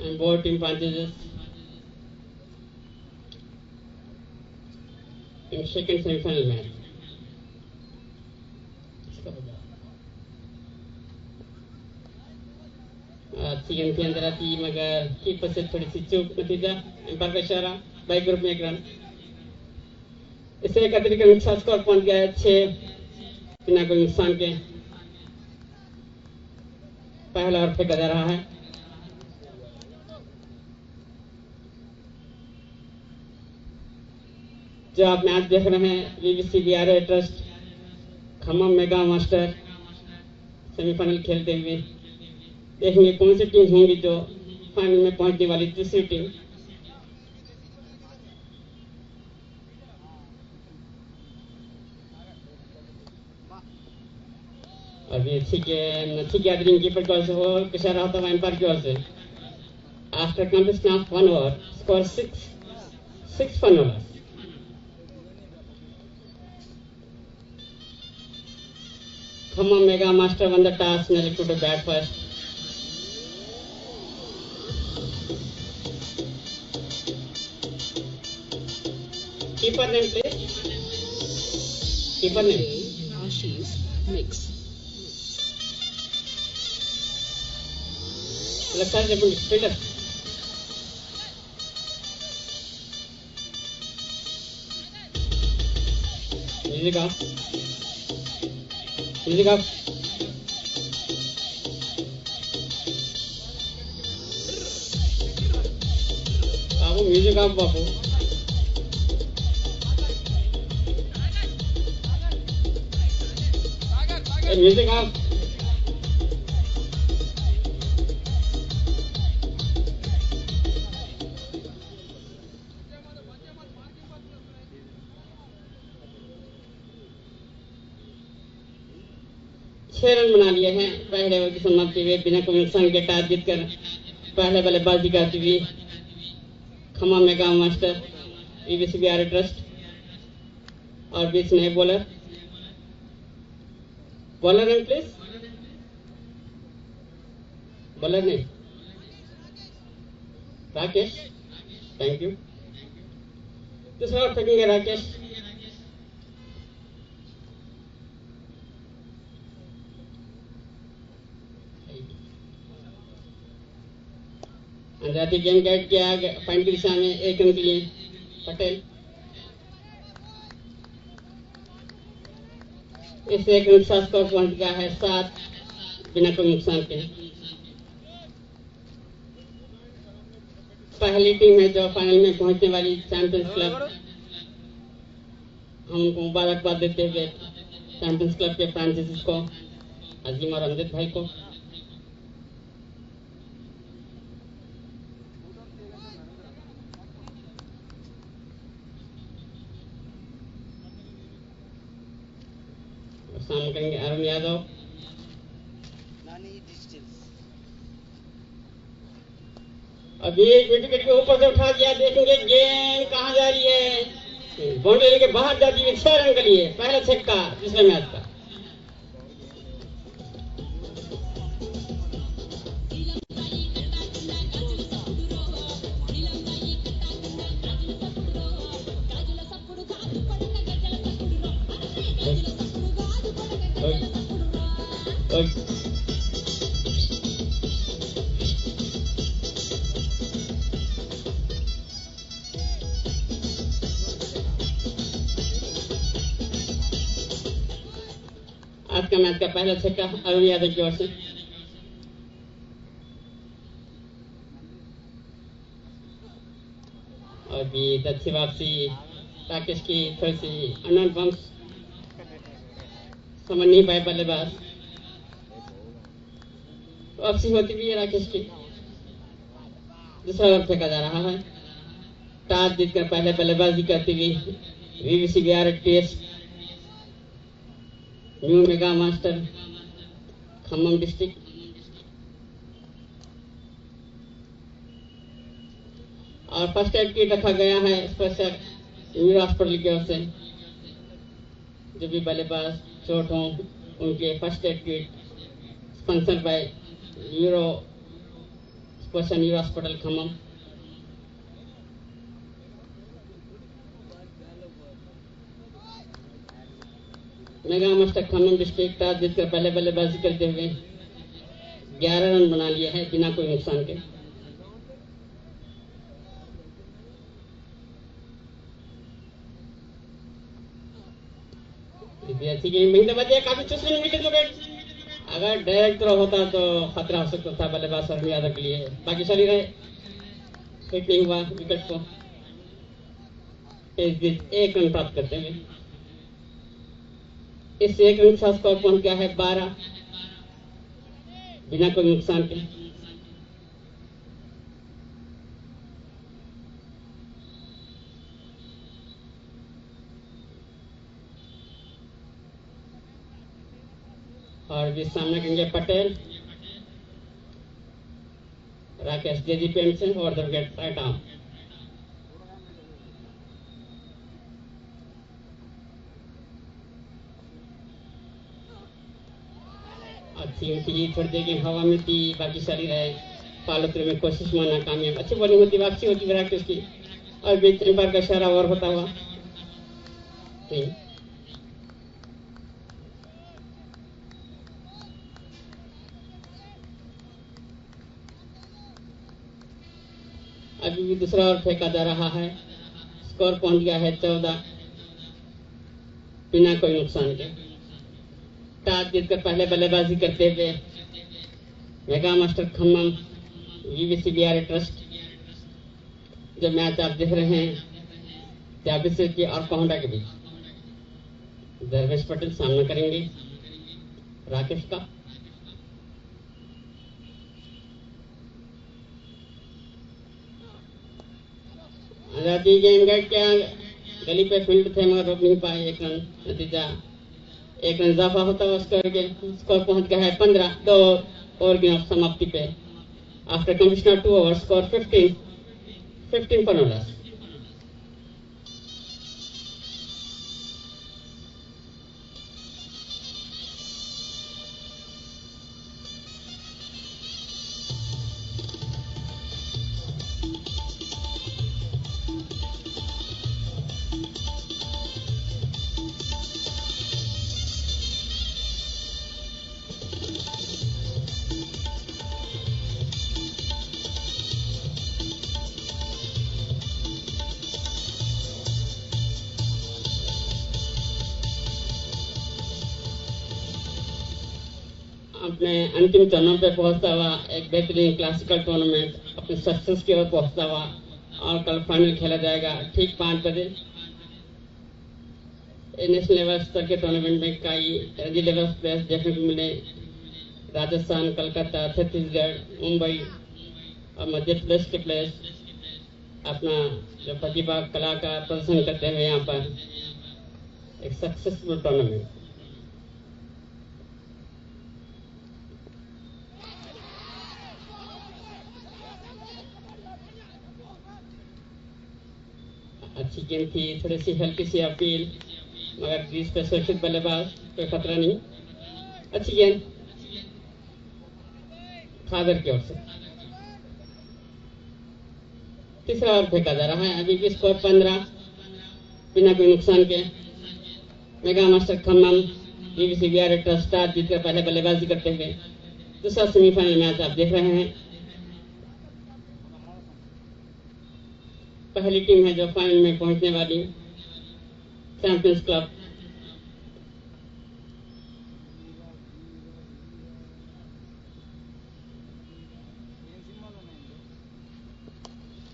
and both team punches in second semi-final match. अच्छी गेंद के अंदर आती मगर कीपर से थोड़ी सी चूक, नतीजा एम्पायर का इशारा, बाई ग्रुप में 1 रन। इससे एक अतिरिक्त नुकसान स्कोर पहुंच गया है 6 बिना कोई नुकसान के। पहला ओवर फेंका जा रहा है। जो आप मैच देख रहे हैं BBC BRA trust Khammam mega master semifinal खेलते हुए, देखेंगे कौन सी टीम होंगी जो फाइनल में पहुंचने वाली दूसरी टीम। अभी अच्छी गैदरिंग कीपर की ओर से हो, इशारा होता है एम्पायर की ओर से। After completion of 1 over score 6 for no loss। Khammam Mega Master won the toss and elected to bat first. Keeper name please. Keeper name. Ashish Mix. लगता है जब स्पीडर म्यूजिक ऑफ बाबू, म्यूजिक ऑफ बाबू। Music off. Run बना लिए हैं पहले over की समाप्ति हुए बिना कोई नुकसान के टॉस जीतकर पहले बल्लेबाजी करती हुई Khammam mega master BBC BRA trust. और बीच में bowler name please. Bowler name Rakesh. Thank you. दूसरा ओवर फेंकेंगे राकेश। अंदाजी गेंद गाइड किया पॉइंट की दिशा में 1 रन के लिए पटेल। इससे एक नुकसान स्कोर पहुंच गया है 7 बिना कोई नुकसान के। पहली टीम है जो फाइनल में पहुंचने वाली चैंपियंस क्लब। हम उनको मुबारकबाद देते हुए चैंपियंस क्लब के फ्रांचाइजीज को, अजीम और अमजद भाई को। सामने करेंगे अरुण यादव। अभी एक विकेट के ऊपर से उठा दिया, देखेंगे गेंद कहां जा रही है। बाउंड्री के बाहर जाती है 6 रन के लिए। पहला छक्का दूसरे मैच का। आज का मैच का पहला छक्का अरुण यादव की ओर से। और भी अच्छी वापसी राकेश की, थोड़ी सी अनंत बम्स समझ नहीं पाए बल्लेबाज। वापसी होती भी है राकेश की। दूसरा ओवर फेंका जा रहा है। टॉस जीतकर पहले बल्लेबाजी करती हुई BBC BRA test new mega master Khammam district. और फर्स्ट एड किट रखा गया है स्पेशल न्यू हॉस्पिटल की ओर से। जो भी बल्लेबाज चोट हो उनके first aid kit sponsored by euro question U hospital Khammam. Mega master Khammam district toss जीतकर पहले बल्लेबाजी करते हुए 11 रन बना लिए हैं बिना कोई नुकसान के। अच्छी गेम वहीं तो बचे, काफी चुस्ती विकेट विकेट। अगर डायरेक्ट थ्रो होता तो खतरा हो सकता था बल्लेबाज शर्मी यादव के लिए। बाकी शरीर है, हिट नहीं हुआ विकेट को। एक रन प्राप्त करते हैं। इस एक रन का स्कोर पहुंच गया है 12 बिना कोई नुकसान के। और भी सामने करेंगे पटेल, राकेश जेजी पेंट से और द विकेट राइट आर्म। अच्छी छोड़ देगी, हवा में थी, बाकी शरीर है, पालत्र में कोशिश में नाकामयाब। अच्छी बॉलिंग होती, वापसी होती विराट उसकी, और बीच एम्पायर का इशारा और होता हुआ नहीं। अभी भी दूसरा ओवर फेंका जा रहा है। स्कोर पहुंच गया है 14 बिना कोई नुकसान के। टॉस जीतकर पहले बल्लेबाजी करते हुए mega master Khammam VVCBR trust. जो मैच आप देख रहे हैं जाबिर की और कोहंडा के बीच। दरवेश पटेल सामना करेंगे राकेश का। आजादी गेम गेट क्या गली पे फील्ड थे मगर रोक नहीं पाए। एक रन नतीजा, एक रन इजाफा होता हुआ स्कोर पहुंच गया है 15 2 ओवर की समाप्ति पे। After completion of 2 over score 15 for no loss. अपने अंतिम चरणों पे पहुंचता हुआ एक बेहतरीन क्लासिकल टूर्नामेंट अपने सक्सेस की ओर पहुंचता हुआ, और कल फाइनल खेला जाएगा ठीक 5 बजे। नेशनल लेवल स्तर के टूर्नामेंट में कई रणजी लेवल प्लेयर्स देखने को मिले। राजस्थान, कलकत्ता, छत्तीसगढ़, मुंबई और मध्य प्रदेश के प्लेयर्स अपना जो प्रतिभा कला का प्रदर्शन करते हुए यहाँ पर एक सक्सेसफुल टूर्नामेंट। अच्छी गेंद थी, थोड़ी सी हल्की सी अपील, मगर क्रीज पे सुरक्षित बल्लेबाज, कोई खतरा नहीं। अच्छी गेंद खादर की ओर से। तीसरा ओवर फेंका जा रहा है। अभी भी स्कोर 15 बिना कोई नुकसान के। Mega master Khammam VVCBR trust toss जीतकर पहले बल्लेबाजी करते हुए दूसरा सेमीफाइनल मैच आप देख रहे हैं। पहली टीम है जो फाइनल में पहुंचने वाली चैंपियंस क्लब।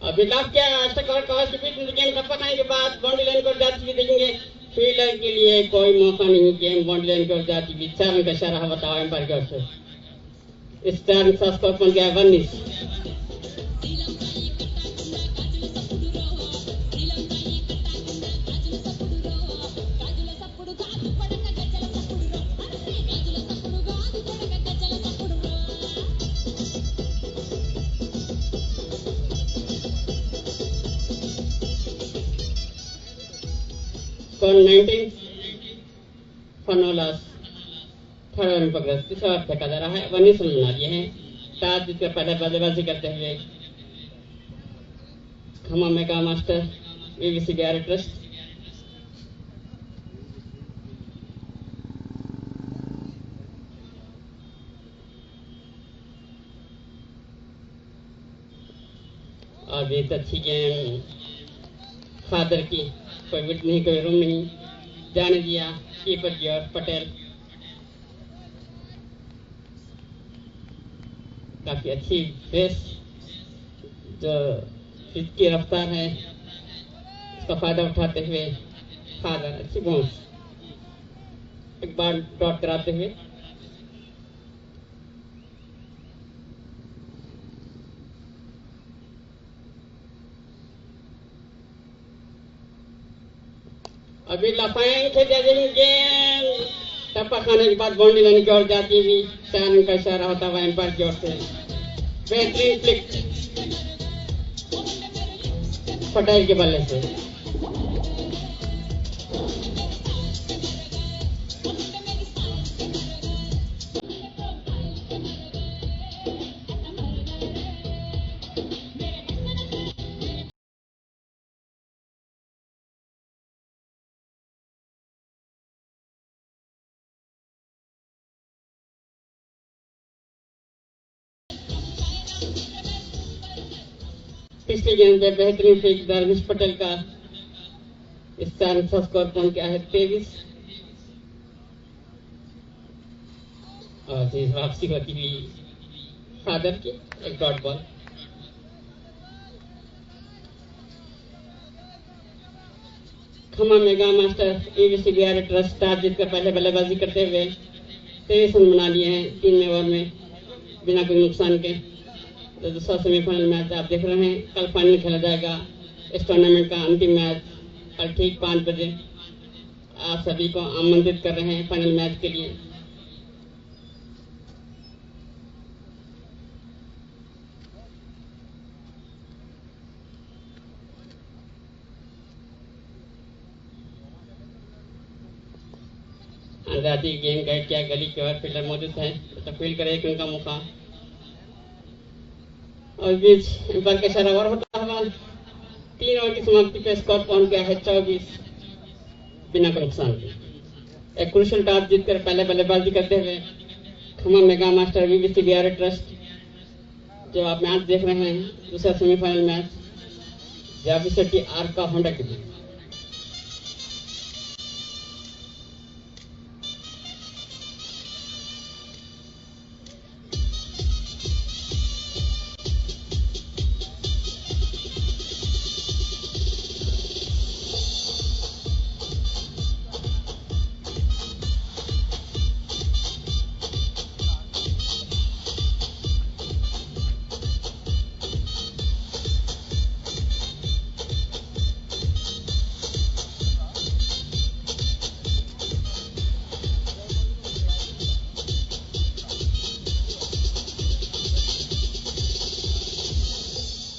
अभी लास्ट क्या कवर के बीच गेम टप्पा खाने के बाद बाउंड्री लाइन पर जाती हुई देखेंगे। फील्डर के लिए कोई मौका नहीं, गेम बाउंड्री लाइन पर जाती हुई। 4 रन का इशारा बताओ एम्पायर की ओर से। इस 4 रन का स्कोर पहुंच गया 19। Score 19 for no loss. Third over में पकड़ा, तीसरा ओवर फेंका जा रहा है। 19 रन बना लिए हैं टॉस जीतकर पहले बल्लेबाजी करते हुए Khammam mega master BBC Bihar trust. और भी अच्छी गेम फादर की, कोई विट नहीं, कोई रूम नहीं, जाने दिया कीपर की और पटेल। काफी अच्छी बेस जो की रफ्तार है उसका फायदा उठाते हुए फादर अच्छी बाउंस, एक बार डॉट कराते हुए अभी लफाइन थे गेम टप्पा खाने के बाद बाउंड्री लाइन की ओर जाती हुई 4 रन का इशारा होता हुआ एम्पायर की ओर से। बेहतरीन फ्लिक पटेल के बल्ले से। पिछली गेंद पे बेहतरीन फेंक दरविश पटेल का। इस 4 रन का स्कोर पहुंच गया है 23। और वापसी होती हुई फादर की एक dot ball. Khammam mega master BBC Bihar trust toss जीतकर पहले बल्लेबाजी करते हुए 23 रन बना लिए हैं 3 ओवर में बिना कोई नुकसान के। तो दूसरा सेमीफाइनल मैच आप देख रहे हैं, कल फाइनल खेला जाएगा इस टूर्नामेंट का अंतिम मैच कल ठीक 5 बजे। आप सभी को आमंत्रित कर रहे हैं फाइनल मैच के लिए। आजादी गेंद गए क्या गली के ओर फील्डर मौजूद है तो फील्ड करे एक रन का मौका। और बीच एम्पायर का इशारा और होता हुआ 3 ओवर की समाप्ति पे स्कोर पहुंच गया है 24 बिना कोई नुकसान के। एक क्रूशियल टॉस जीतकर पहले बल्लेबाजी करते हुए Khammam mega master BBC Bihar trust जो आप मैच देख रहे हैं दूसरा सेमीफाइनल मैच जाविसेटी आर का होंडा के बीच।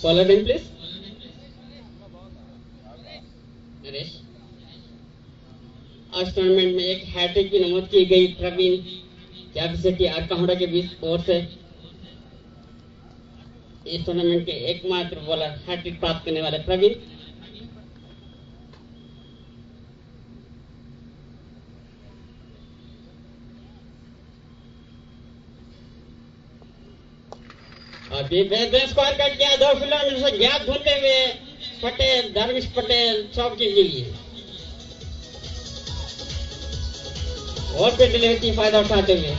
Bowler in please. नरेश, आज टूर्नामेंट में एक हैट्रिक की नमूद की गई प्रवीण जाविसेटी आर काहुड़ा के बीच ओर से इस टूर्नामेंट के एकमात्र बॉलर हैट्रिक प्राप्त करने वाले प्रवीण। अभी बेहतरीन स्कोर कर दिया 2 फील्डर से गैप ढूंढते हुए पटेल, दरविश पटेल चौके के लिए और पे डिलीवरी फायदा उठाते हुए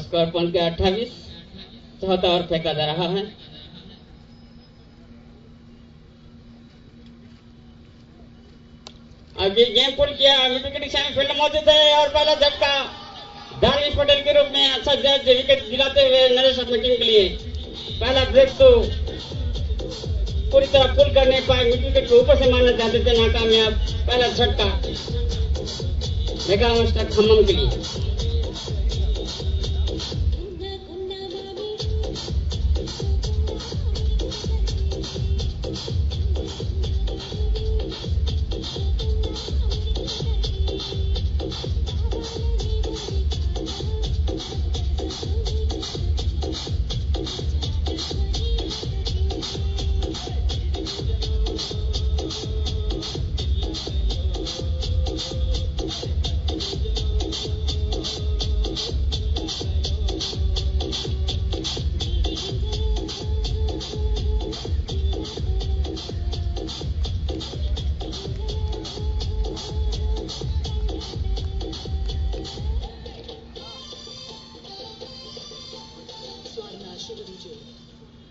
स्कोर पहुंच गया 28। चौथा ओवर फेंका जा रहा है। अभी गेम पुल किया, मिडिल के निशान फील्ड मौजूद है और पहला झटका दानिश पटेल के रूप में अच्छा जज विकेट दिलाते हुए नरेश अपनी टीम के लिए पहला ब्रेक तो पूरी तरह पुल कर नहीं पाए, मिड विकेट के ऊपर से मारना चाहते थे, नाकामयाब। पहला झटका मेगा मास्टर खम्मम के लिए।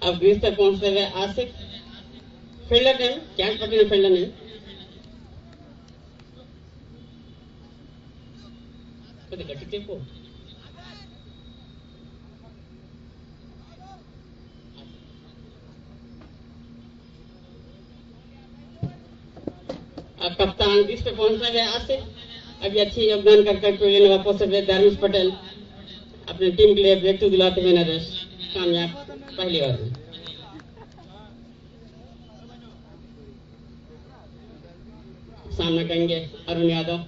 अब ग्रीज तक पहुंचते हुए Asif fielder name catch Patel fielder name गट्टी को अब कप्तान ग्रीज पे पहुंचते हुए आसिफ अभी अच्छी योगदान करके वापस से दानिश पटेल अपनी टीम के लिए ब्रेक टू दिलाते हुए नरेश कामयाब पहली ओवर में। सामना करेंगे अरुण यादव।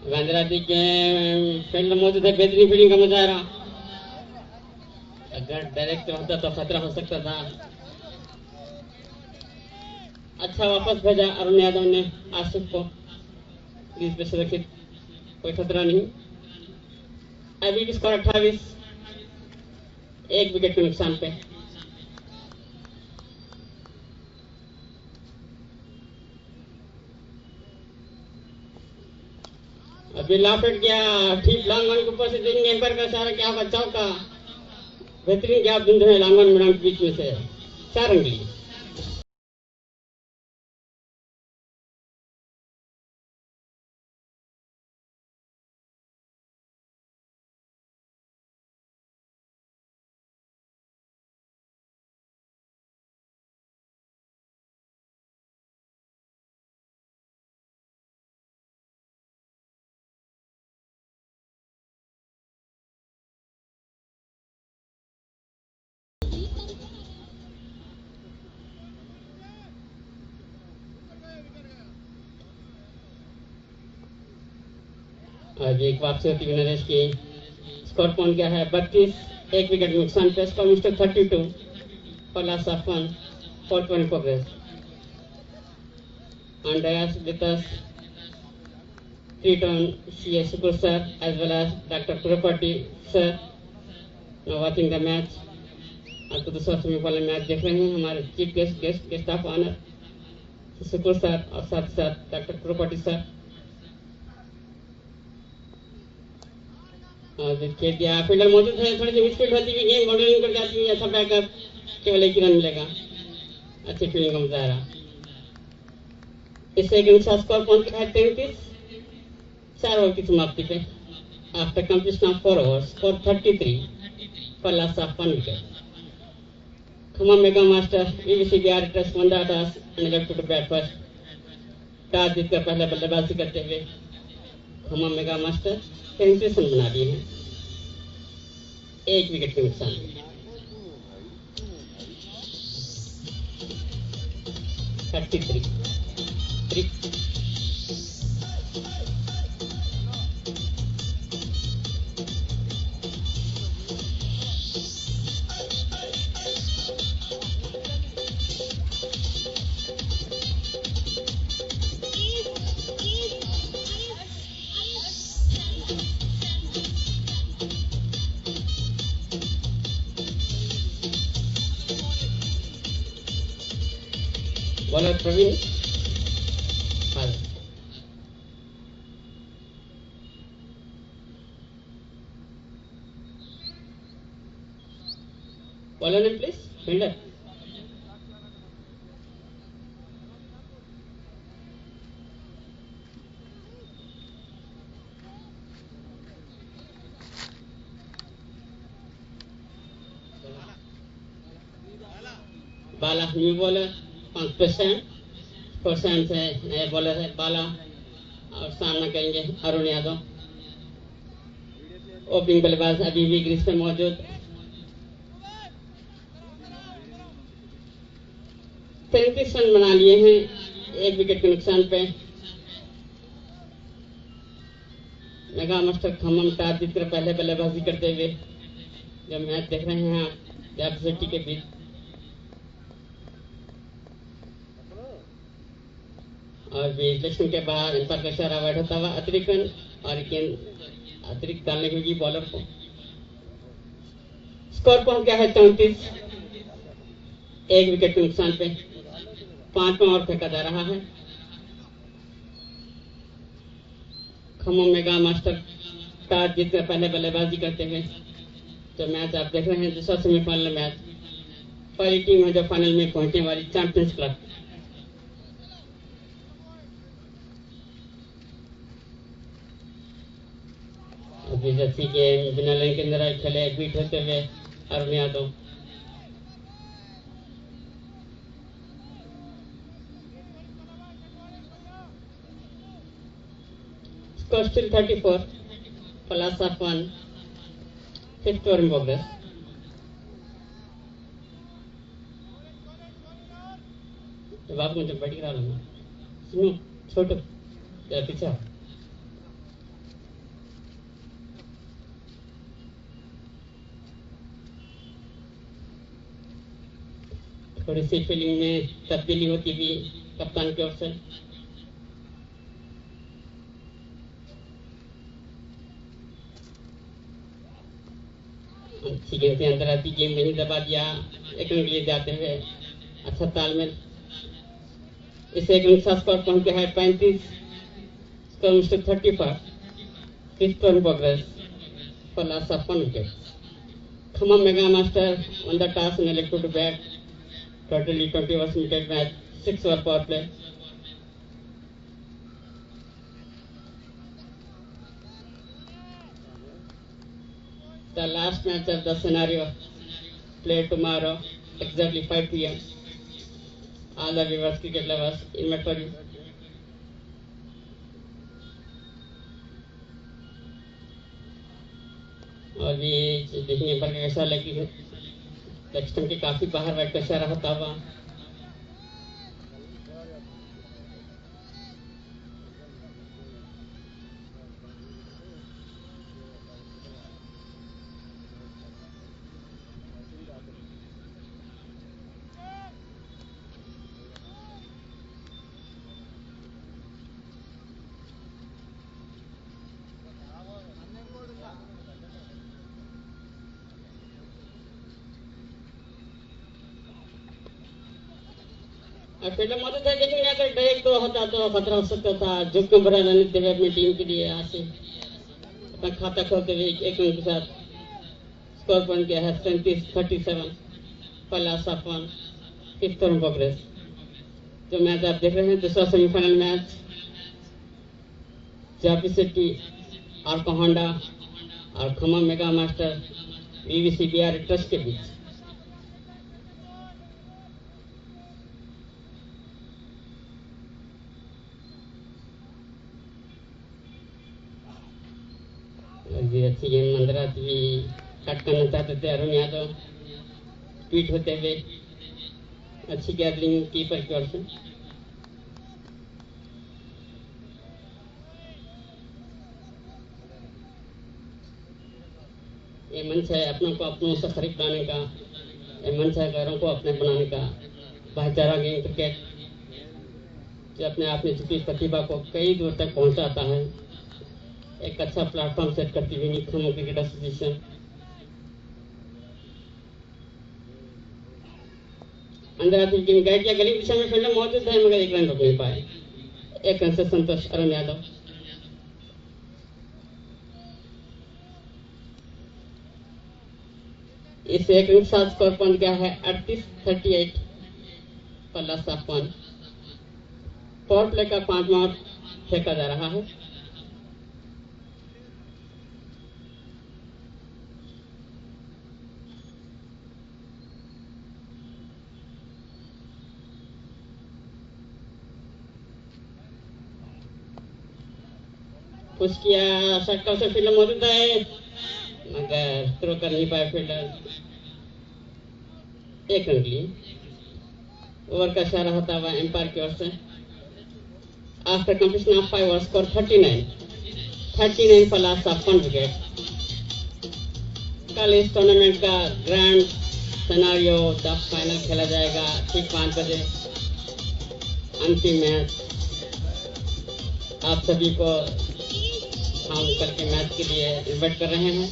गांधीराजी के फील्ड मौजूद है, बेहतरीन फील्डिंग का मुजाहरा। अगर डायरेक्ट होता तो खतरा हो सकता था। अच्छा वापस भेजा अरुण यादव ने आसिफ को, क्रीज पे सुरक्षित, कोई खतरा नहीं। अभी भी स्कोर 28, एक विकेट के नुकसान पे। अभी लाफेट गया ठीक लॉन्ग ऑन के ऊपर से, देंगे एम्पायर का इशारा, क्या होगा चौका। बेहतरीन गैप ढूंढ रहे लॉन्ग ऑन मैदान के बीच में से 4 रन के लिए। आज एक वापसी होती हुई नरेश की। स्कोर पहुंच गया है 32, एक विकेट नुकसान पे। Score mister 32 for loss of 1, 420 progress. And with us, Triton C.S. Sukur sir as well as Dr. Purapati sir now watching the match. आपको दूसरा सेमीफाइनल मैच देख रहे हैं। हमारे चीफ गेस्ट ऑफ ऑनर सुकुर सर और साथ साथ डॉक्टर पुरपटी सर। खेल दिया, फील्डर मौजूद है, थोड़ी सी मिसफील्ड होती हुई गेम बाउंड्री कर जाती है, अच्छा बैकअप, केवल एक ही रन मिलेगा। अच्छी फील्डिंग का मुजाहरा। इससे एक स्कोर पहुंच गया है 33, 4 ओवर की समाप्ति पे। After completion of 4 overs, score 33 for loss of 1 wicket. Khammam Mega Master VVCBR trust won the toss and elected to bat first. Toss जीतकर पहले बल्लेबाजी करते हुए खम्मम मेगा मास्टर सेंसेशन बना दिए हैं, एक विकेट के नुकसान। 33 bowler Praveen bowler name please. Fielder Bala new bowler 5% 4% से नए बॉलर है बाला और सामना करेंगे अरुण यादव। ओपनिंग बल्लेबाज अभी भी क्रीज पे मौजूद। 33 रन बना लिए हैं, 1 विकेट के नुकसान पे। मेगा मास्टर खम्मम टॉस जीतकर पहले बल्लेबाजी करते हुए जो मैच देख रहे हैं आप जाप सिटी के बीच। और भी इलेक्शन के बाद इन पर का इशारा अवॉइड होता हुआ अतिरिक्त रन और अतिरिक्त डालने के लिए बॉलर को। स्कोर पहुंच गया है 34, 1 विकेट के नुकसान पे। 5वां ओवर फेंका जा रहा है। खम्मम मेगा मास्टर टॉस जीतकर पहले बल्लेबाजी करते हुए जो मैच आप देख रहे हैं दूसरा सेमीफाइनल मैच। पहली टीम है जो फाइनल में पहुंचने वाली चैंपियंस क्लब। अभी जर्सी के बिना लाइन के अंदर खेले बीट होते हुए Arun Yadav. Score still 34 plus of 1, 5th over in progress. बाबू मुझे बैटिंग करा लूंगा सुनो छोटो जरा पीछे आओ। थोड़ी सी फील्डिंग में तब्दीली होती हुई कप्तान की ओर से। अच्छी गेंद के अंदर आती गेंद नहीं दबा दिया, एक रन के लिए जाते हुए अच्छा तालमेल। इसे एक रन का स्कोर पहुंच गया है 35, score mister 35, 5th over in progress for loss of 1 wicket. Khammam mega master on the toss and elected to bat. Totally 20 overs limited match, 6 over power play. The last match of the scenario played tomorrow exactly 5 p.m. All the viewers, cricket lovers, in my for you. और ये देखने पर ऐसा लगी है leg के काफी बाहर वाइड का इशारा होता हुआ। फील्डर मौजूद है लेकिन अगर डायरेक्ट तो होता तो खतरा हो सकता था। जोखिम भरा रणनीति है अपनी टीम के लिए। यहाँ से अपना खाता खोलते हुए एक रन के साथ स्कोर पॉइंट किया है 37 for loss of 1, 5th over in progress. जो मैच आप देख रहे हैं दूसरा सेमीफाइनल मैच जापी सिटी और कोहांडा और खम्मम मेगा मास्टर बीवीसीबीआर ट्रस्ट के बीच। अच्छी गेंद मंदरात भी कट करना चाहते थे अरुण यादव, ट्वीट होते हुए अच्छी गैदरिंग कीपर की ओर से। ये मंच है अपनों को अपनों से खरीद लाने का, ये मंच है गैरों को अपने बनाने का। भाईचारा गेम क्रिकेट जो अपने आप में छुपी प्रतिभा को कई दूर तक पहुंचाता है। एक अच्छा प्लेटफॉर्म सेट करती हुई खम्मम क्रिकेट एसोसिएशन। अंदर आती टीम गाइड किया, गली दिशा में फील्डर मौजूद है मगर एक रन रोक नहीं पाए। एक रन से संतोष अरुण यादव। इस एक रन के साथ स्कोर पहुंच गया है 38-38 पल्ला साफवान। पावर प्ले का 5 मार फेंका जा रहा है। पुश किया, शटका से फील्डर मौजूद है मगर थ्रो कर नहीं पाया फील्डर। एक रन के लिए ओवर का इशारा होता हुआ एम्पायर की ओर से। After completion of 5 over score 39 for last of 1 wicket. कल इस टूर्नामेंट का ग्रैंड सिनेरियो द फाइनल खेला जाएगा ठीक 5 बजे। अंतिम मैच आप सभी को हम कल के मैच के लिए इन्वाइट कर रहे हैं।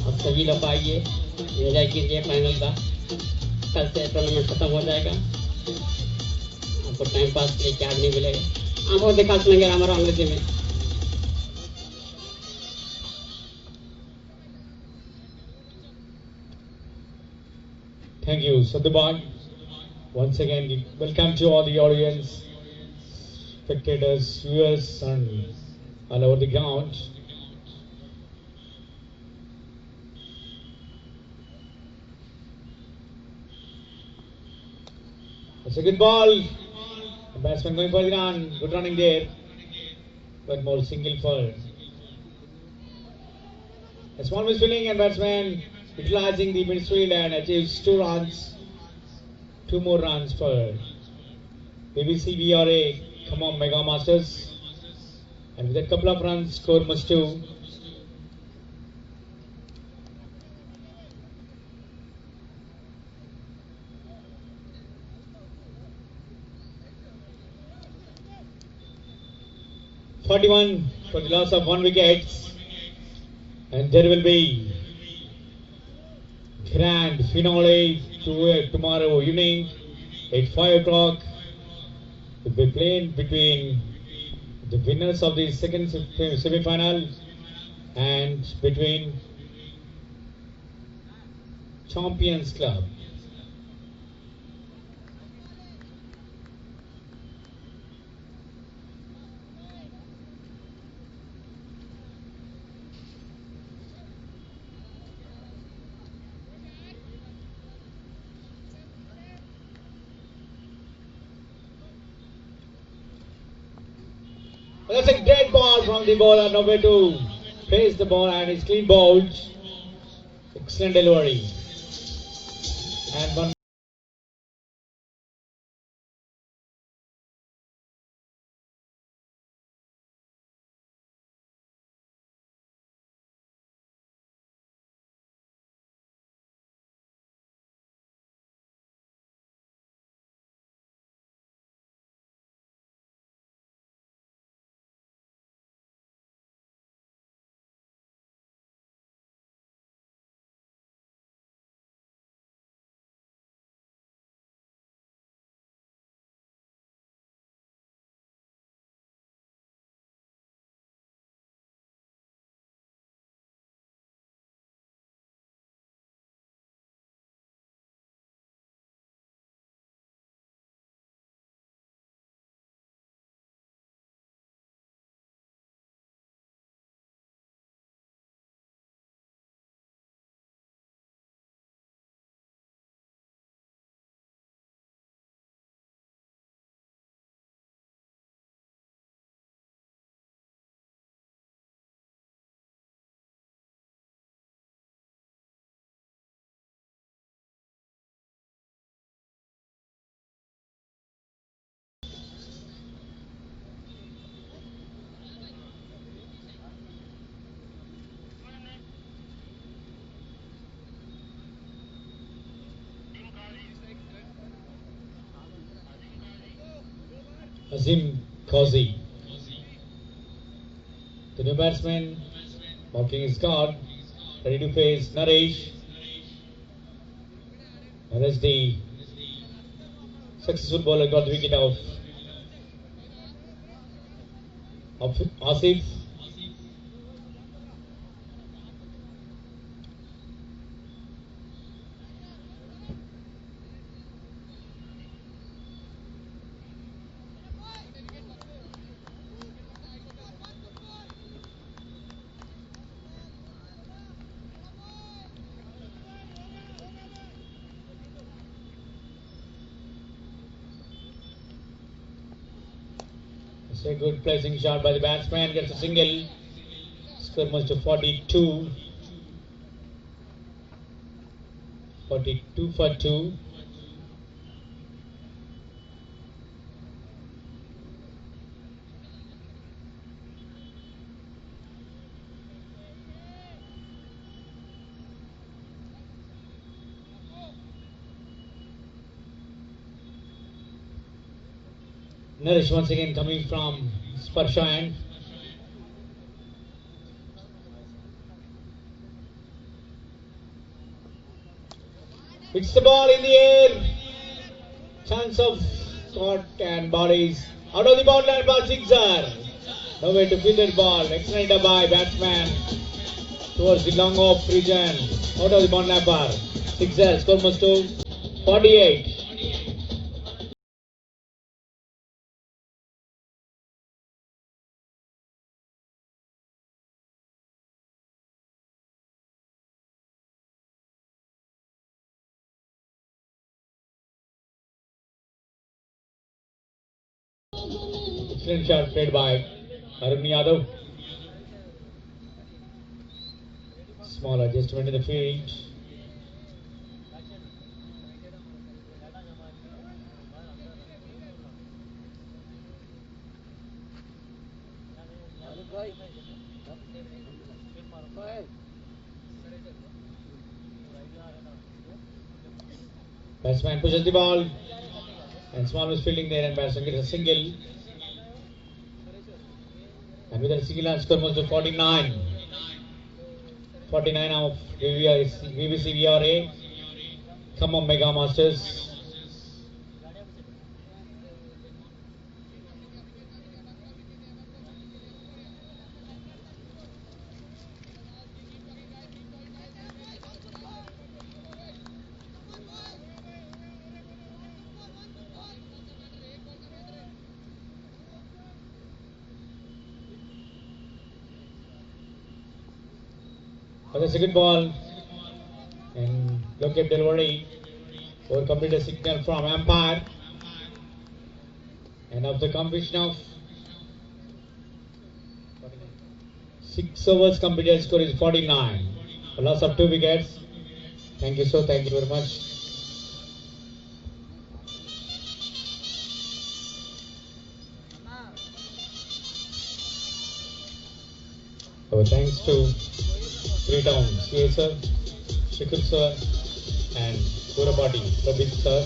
आप सभी लोग आइए, एंजॉय कीजिए फाइनल का। कल से टूर्नामेंट खत्म हो जाएगा। आपको टाइम पास के लिए क्या नहीं मिलेगा। आपको दिखा सुनेंगे हमारा अंग्रेजी में। Thank you, Satyabhan. Once again, welcome to all the audience, spectators, viewers, and all over the ground. It's a good ball. The batsman going for the run. Good running there. One more single for a small misfielling, and batsman utilizing the midfield and achieves 2 runs. 2 more runs for BBC VRA Khammam Mega Masters. And with a couple of runs, score must too. (41) for the loss of 1 wicket, and there will be grand finale tomorrow evening at 5 o'clock. It will be played between the winners of the second semi-final and between Champions Club. That's a great ball from the bowler, nowhere to face the ball, and it's clean bowled. Excellent delivery. And one. Azim Qazi. The new batsman marking his guard, ready to face Naresh. And as the successful bowler got the wicket of Asif. It's a good placing shot by the batsman, gets a single. Score moves to 42. 42 for 2. Naresh once again coming from Sparsha end. Hits the ball in the air. Chance of shot and bodies out of the ball line by sixer. Nowhere to field that ball. Excellent by batsman towards the long off region. Out of the ball line bar. Sixer. Score moves to 48. Excellent shot played by Arun Yadav. Small adjustment in the field. Batsman pushes the ball and Small is fielding there and batsman gets a single. And with a single score moves to 49. 49 of BBC VRA. Khammam Mega Masters. For the second ball and look at delivery or complete a signal from umpire and of the completion of 6 overs completed, score is 49. A loss of 2 wickets. Thank you thank you very much. So thanks to 3 towns, CA sir, Shikhar sir and Kurabadi, Prabit sir.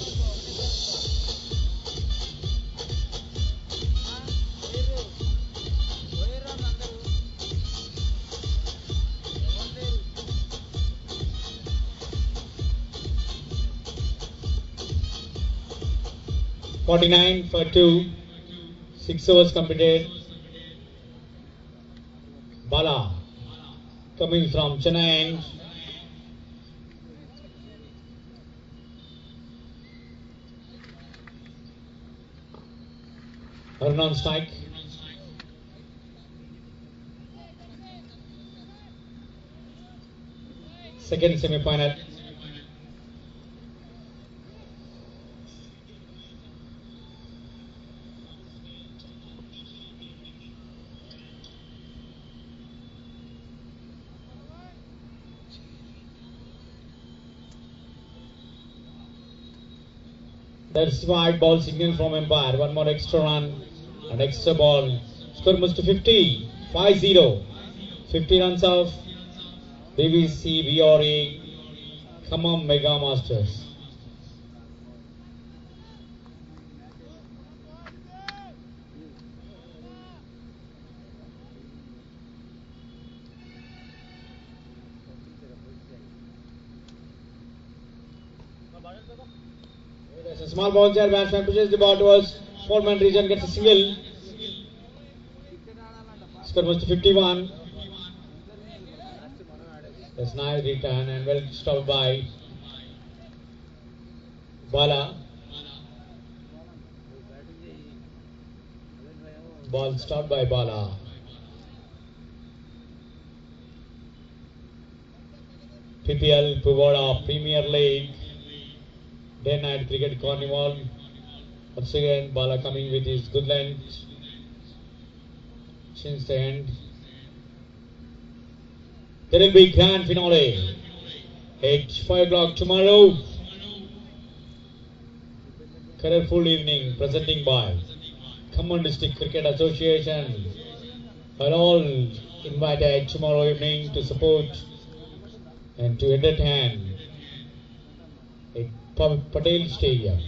$49 for 2, 6 overs completed. Bala coming from Chennai. Arun on strike. Second semi-final. That's wide ball signal from umpire. One more extra run, an extra ball. Score moves to 50. 5-0. 50 runs of BBC VRA Khammam Mega Masters. There's a small ball there. Batsman pushes the ball towards 4-man region, gets a single. Score moves to 51. That's nice return and well stopped by Bala. Ball stopped by Bala. PPL Puvvada Premier League Day Night Cricket Carnival. Once again, Bala coming with his good length. since the end. There will be grand finale at 5 o'clock tomorrow. Colorful evening presenting by Khammam District Cricket Association. Are all invited tomorrow evening to support and to entertain at Patel Stadium.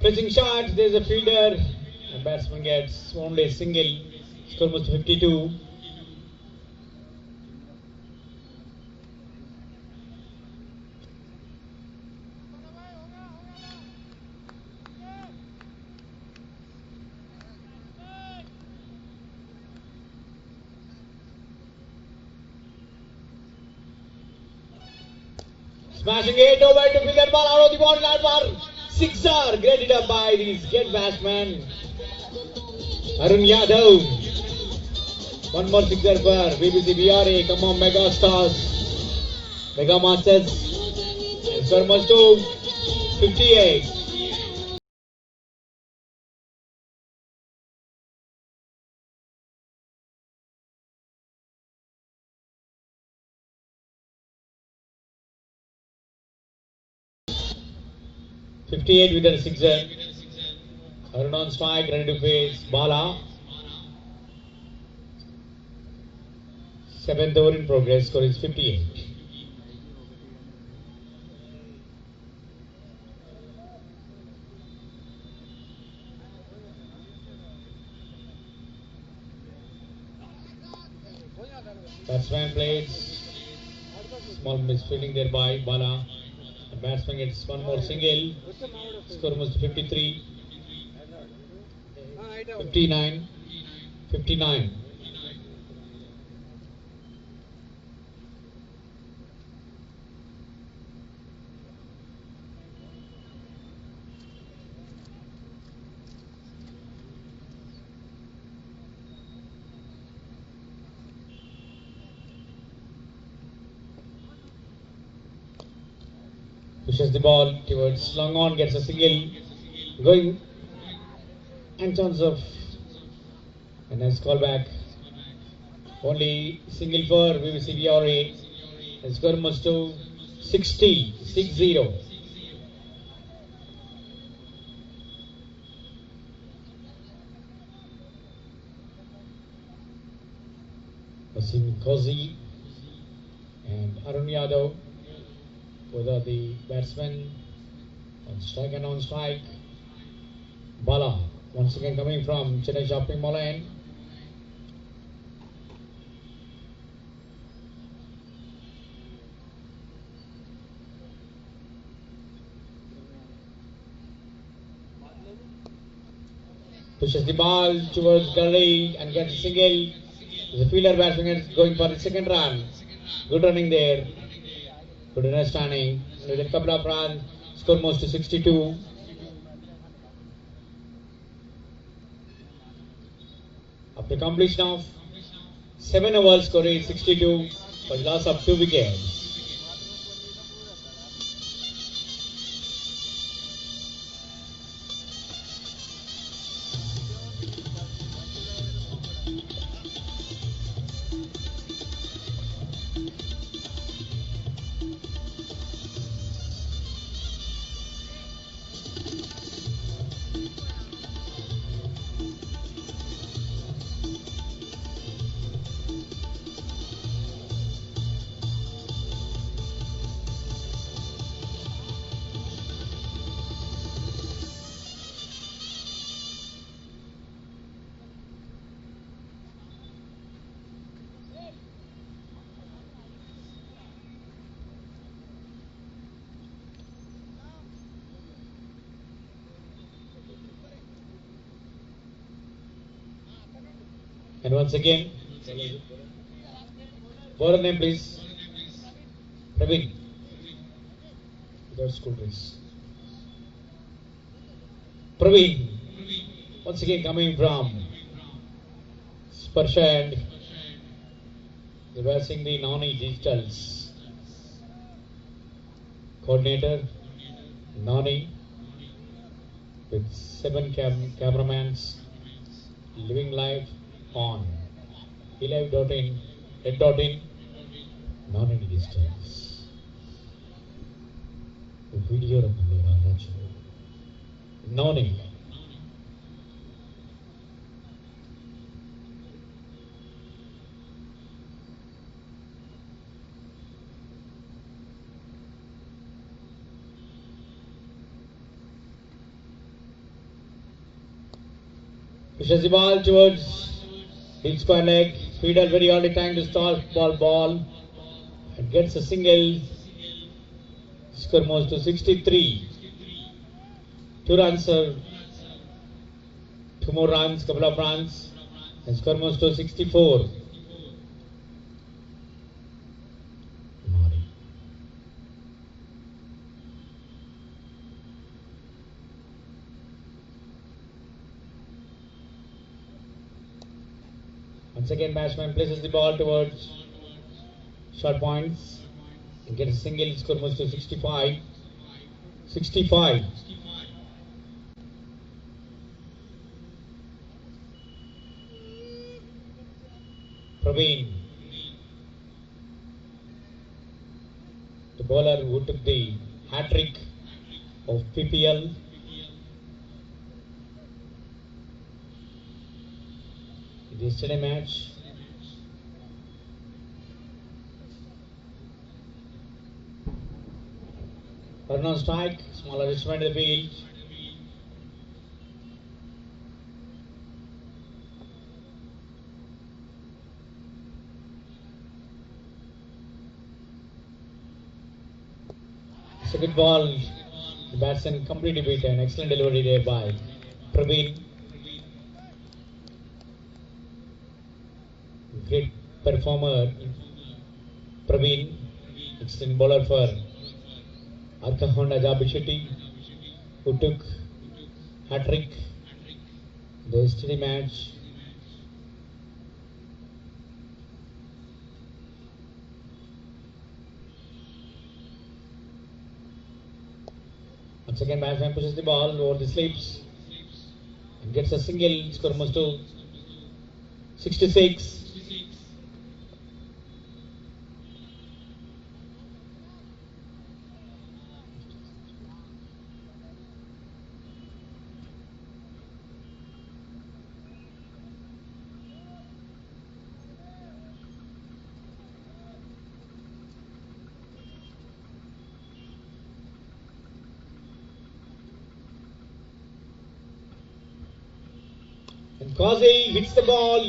Pressing shot, there is a fielder. The batsman gets only a single. Score must 52. Smashing it over to fielder ball out of the ball line for sixer. Graded up by these great batsmen. Arun Yadav. One more sixer for BBC BRA. Khammam Mega Stars. Mega Masters. And score must to 58. With a sixer. Arun on strike, ready to face Bala. 7th over in progress, score is 58. Batsman plays. Small misfielding there by Bala. The batsman gets one more single. Score moves to 53. 59. 59. Pushes the ball towards long on, gets a single, going and chance of a nice call back. Only single for BBC BRA. The score moves to 60. Wasim Kozi and Arun Yadav. Both are the batsmen on strike and on strike. Bala once again coming from Chennai Shopping Mall end. Pushes the ball towards gully and gets a single. The fielder batsman is going for the second run. Good running there. Good understanding. With a couple of runs, score moves to 62. After completion of 7 overs, score is 62 for the loss of 2 wickets. And once again, bowler name please. Praveen. Without school dress. Praveen. Once again coming from Sparsha and reversing the Nani Digitals. Coordinator Nani. with 7 cameramans living live on live.in, red.in, non any distance. Video non any. Pushes the ball towards deep square leg. Fiedel very early time to start ball and gets a single. Score moves to 63. 2 runs, 2 more runs, couple of runs, and score moves to 64. Once again, batsman places the ball towards short points and gets a single. Score moves to 65. 65. Praveen, the bowler who took the hat-trick of PPL. Yesterday match. Run on strike, small adjustment in the field. It's a good ball. The batsman completely beaten. Excellent delivery there by Praveen. Great performer, Praveen. Excellent bowler for Arka Honda Jabishetty, who took hat-trick the yesterday match. Once again, batsman pushes the ball over the slips and gets a single. Score moves to 66. And Kazi hits the ball,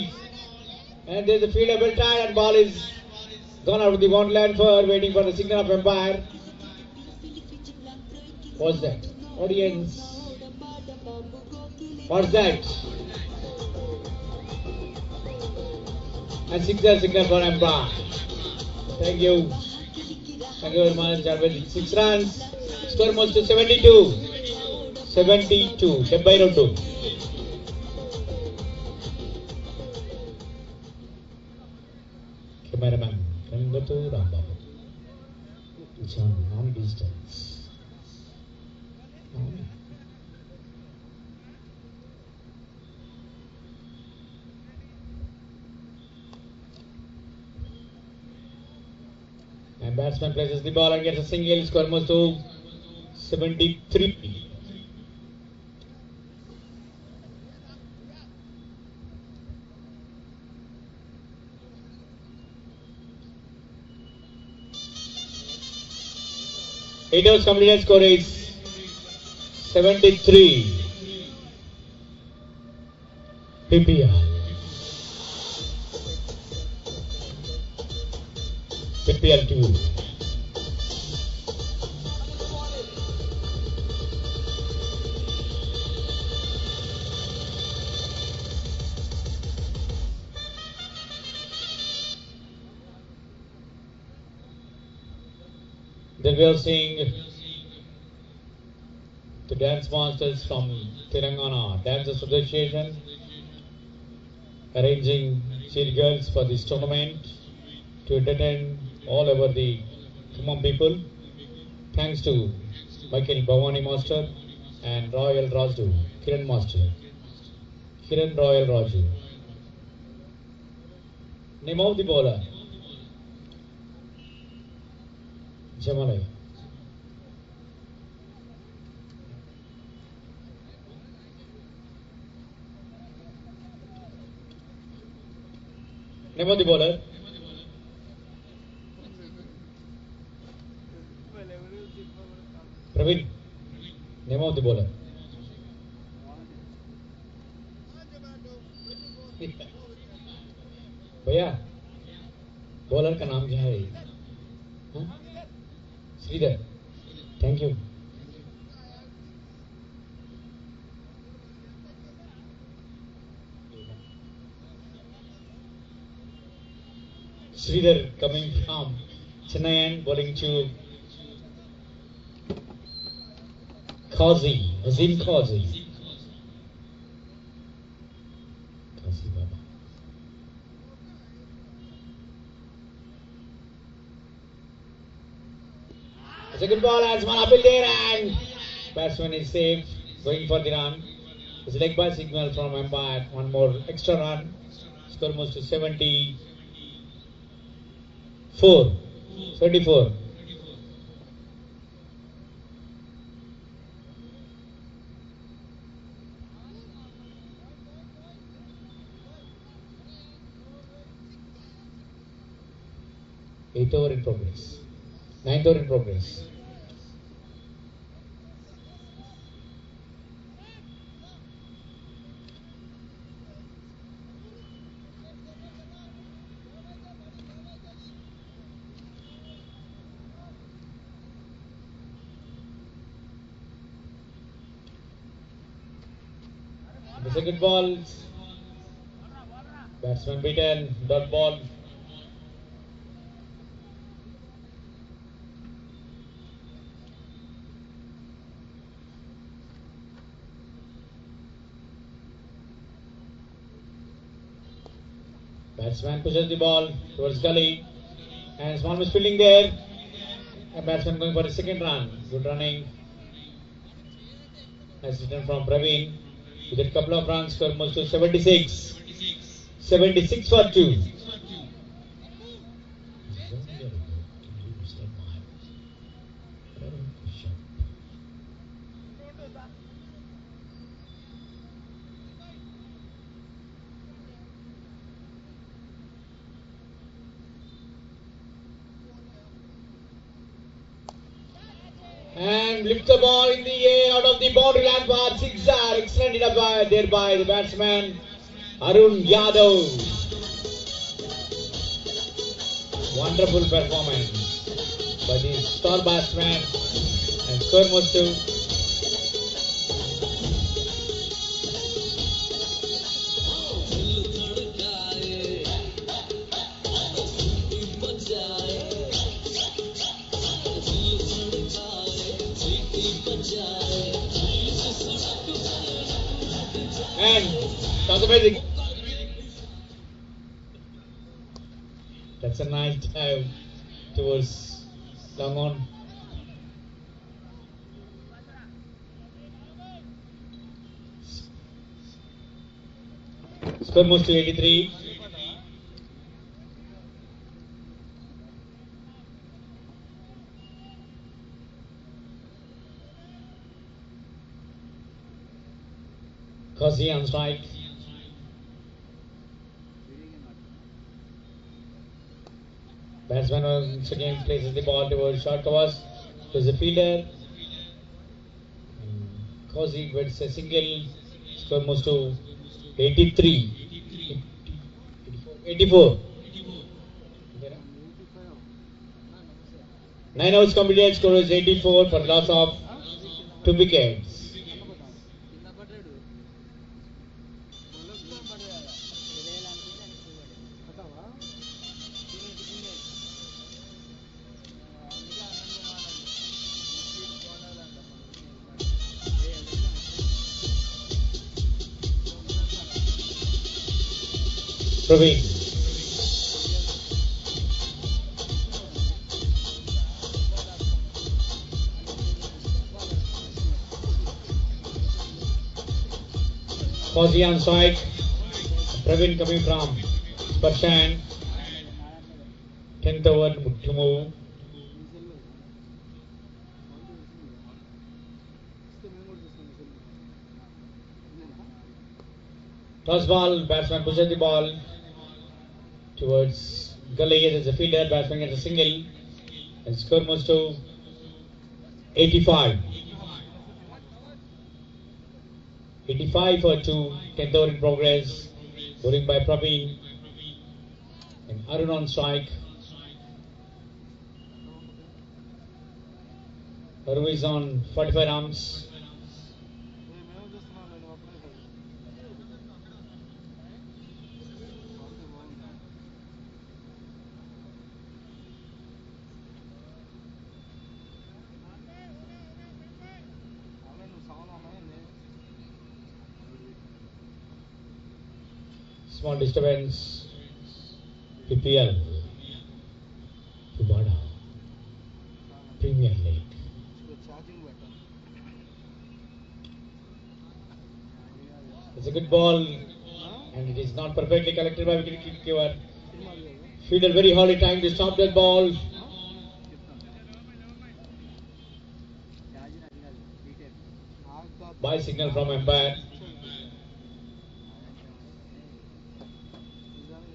and there's a fielder well tied, and ball is gone out of the boundary line for waiting for the signal of umpire. What's that? Audience. What's that? And signal for umpire. Thank you. Thank you very much. And with 6 runs, score moves to 72. 72. 72. Cameraman, Rangatu Rambabu. It's on non-distance. And batsman places the ball and gets a single. Score moves to 73. Eight overs completed, score is 73. PPL. PPL 2. Then we are seeing the dance masters from Telangana Dance Association arranging cheer girls for this tournament to entertain all over the Khammam people. Thanks to Michael Bhavani Master and Royal Raju, Kiran Master. Kiran Royal Raju. Name of the bowler. Jamalai. Name of the bowler. Praveen. Name of the bowler. भैया bowler का नाम क्या है? Sridhar. Thank you. Sridhar coming from Chennai and bowling to Qazi, Azim Qazi. Qazi Baba. It's a good ball as one uphill there and batsman is safe, going for the run. It's a leg by signal from umpire. One more extra run. Score moves to 74. 74. Eighth over in progress. Ninth over in progress. The second ball. Batsman beaten. Dot ball. Batsman pushes the ball towards gully and small misfielding there. A batsman going for a second run. Good running. Nice return from Praveen. With a couple of runs, score moves to 76. 76 for 2. And lift the ball in the air out of the boundary line path. Zigzag. Excellent hit up there by the batsman Arun Yadav. Wonderful performance by the star batsman. And score moves to 10. Sounds amazing. That's a nice dive towards long on. Score moves to 83. Qazi on strike. Batsman once again places the ball towards short covers. There's a fielder. Qazi gets a single. Score moves to 83. 84. 9 outs completed. Score is 84 for loss of 2 wickets. Praveen. Fozzy on strike. Praveen coming from Sparshan. 10th over to move. Toss ball, batsman pushes the ball towards gully as a fielder, batsman gets a single, and score moves to 85. 85 for 2, 10th over in progress, bowling by Praveen, and Arun on strike. Arun is on 45 runs. Small disturbance. PPL. Puvvada. Premier League. It's a good ball, and it is not perfectly collected by wicketkeeper. Fielder very hardly trying to stop that ball. By signal from umpire.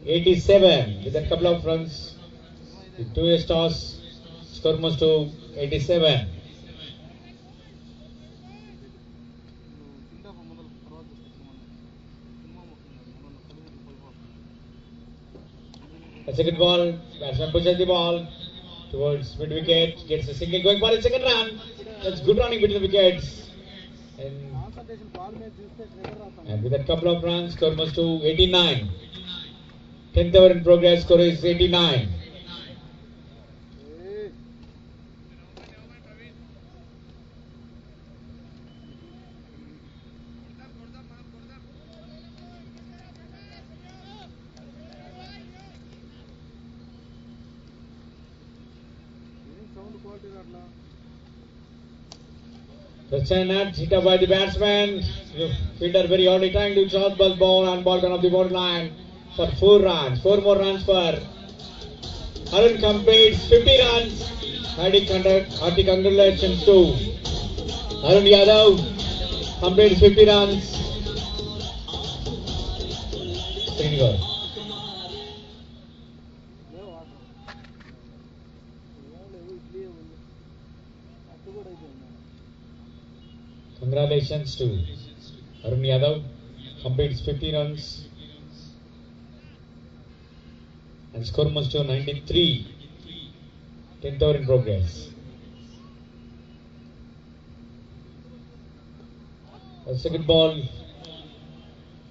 87 with a couple of runs. With 2 toss, score moves to 87. That's a good ball. Batsman pushes the ball towards mid wicket. Gets a single going for a second run. That's good running between the wickets. And with a couple of runs, score moves to 89. 10th over in progress, score is 89. The net hit up by the batsman. Fielder very hardly trying to shot ball and ball gone off the borderline for 4 runs. 4 more runs for Arun completes 50 runs. Hearty congratulations to Arun Yadav. Completes 50 runs. Srinivas. Congratulations to Arun Yadav, completes 50 runs and score moves to 93. 10th over in progress. That's a good ball,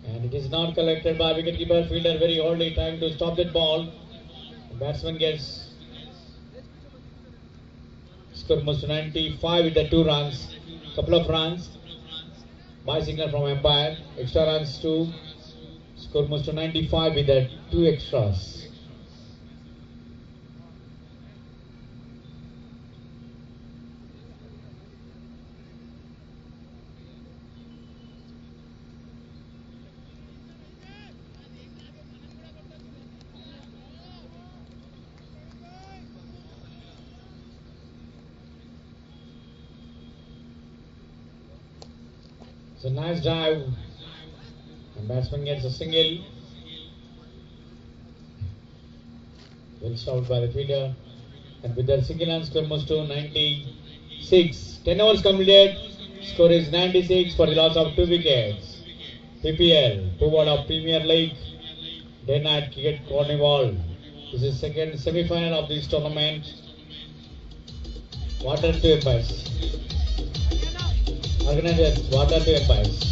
and it is not collected by wicketkeeper. Fielder very hardly trying to stop that ball. The batsman gets score moves to 95 with the 2 runs. Couple of runs by signal from umpire. Extra runs to score moves to 95 with the 2 extras. It's a nice dive, and batsman gets a single. Well stopped by the fielder, and with that single and score moves to 96. 10 overs completed. Score is 96 for the loss of 2 wickets. PPL, Puvvada Premier League, Day Night Cricket Carnival. This is second semi-final of this tournament. Water to umpires. Organizers, water to umpires.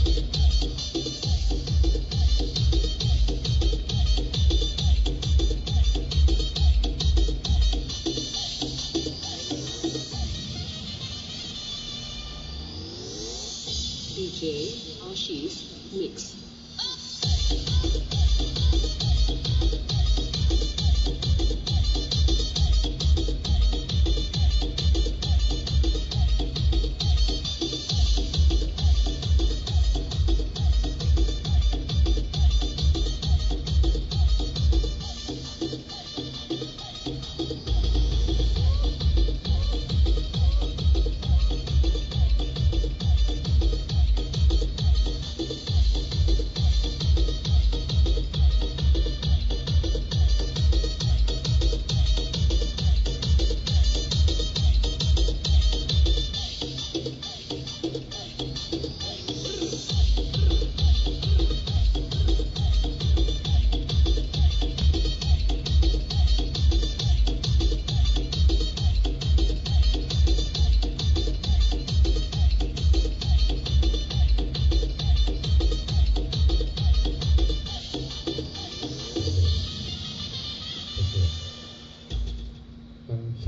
DJ Ashish Mix.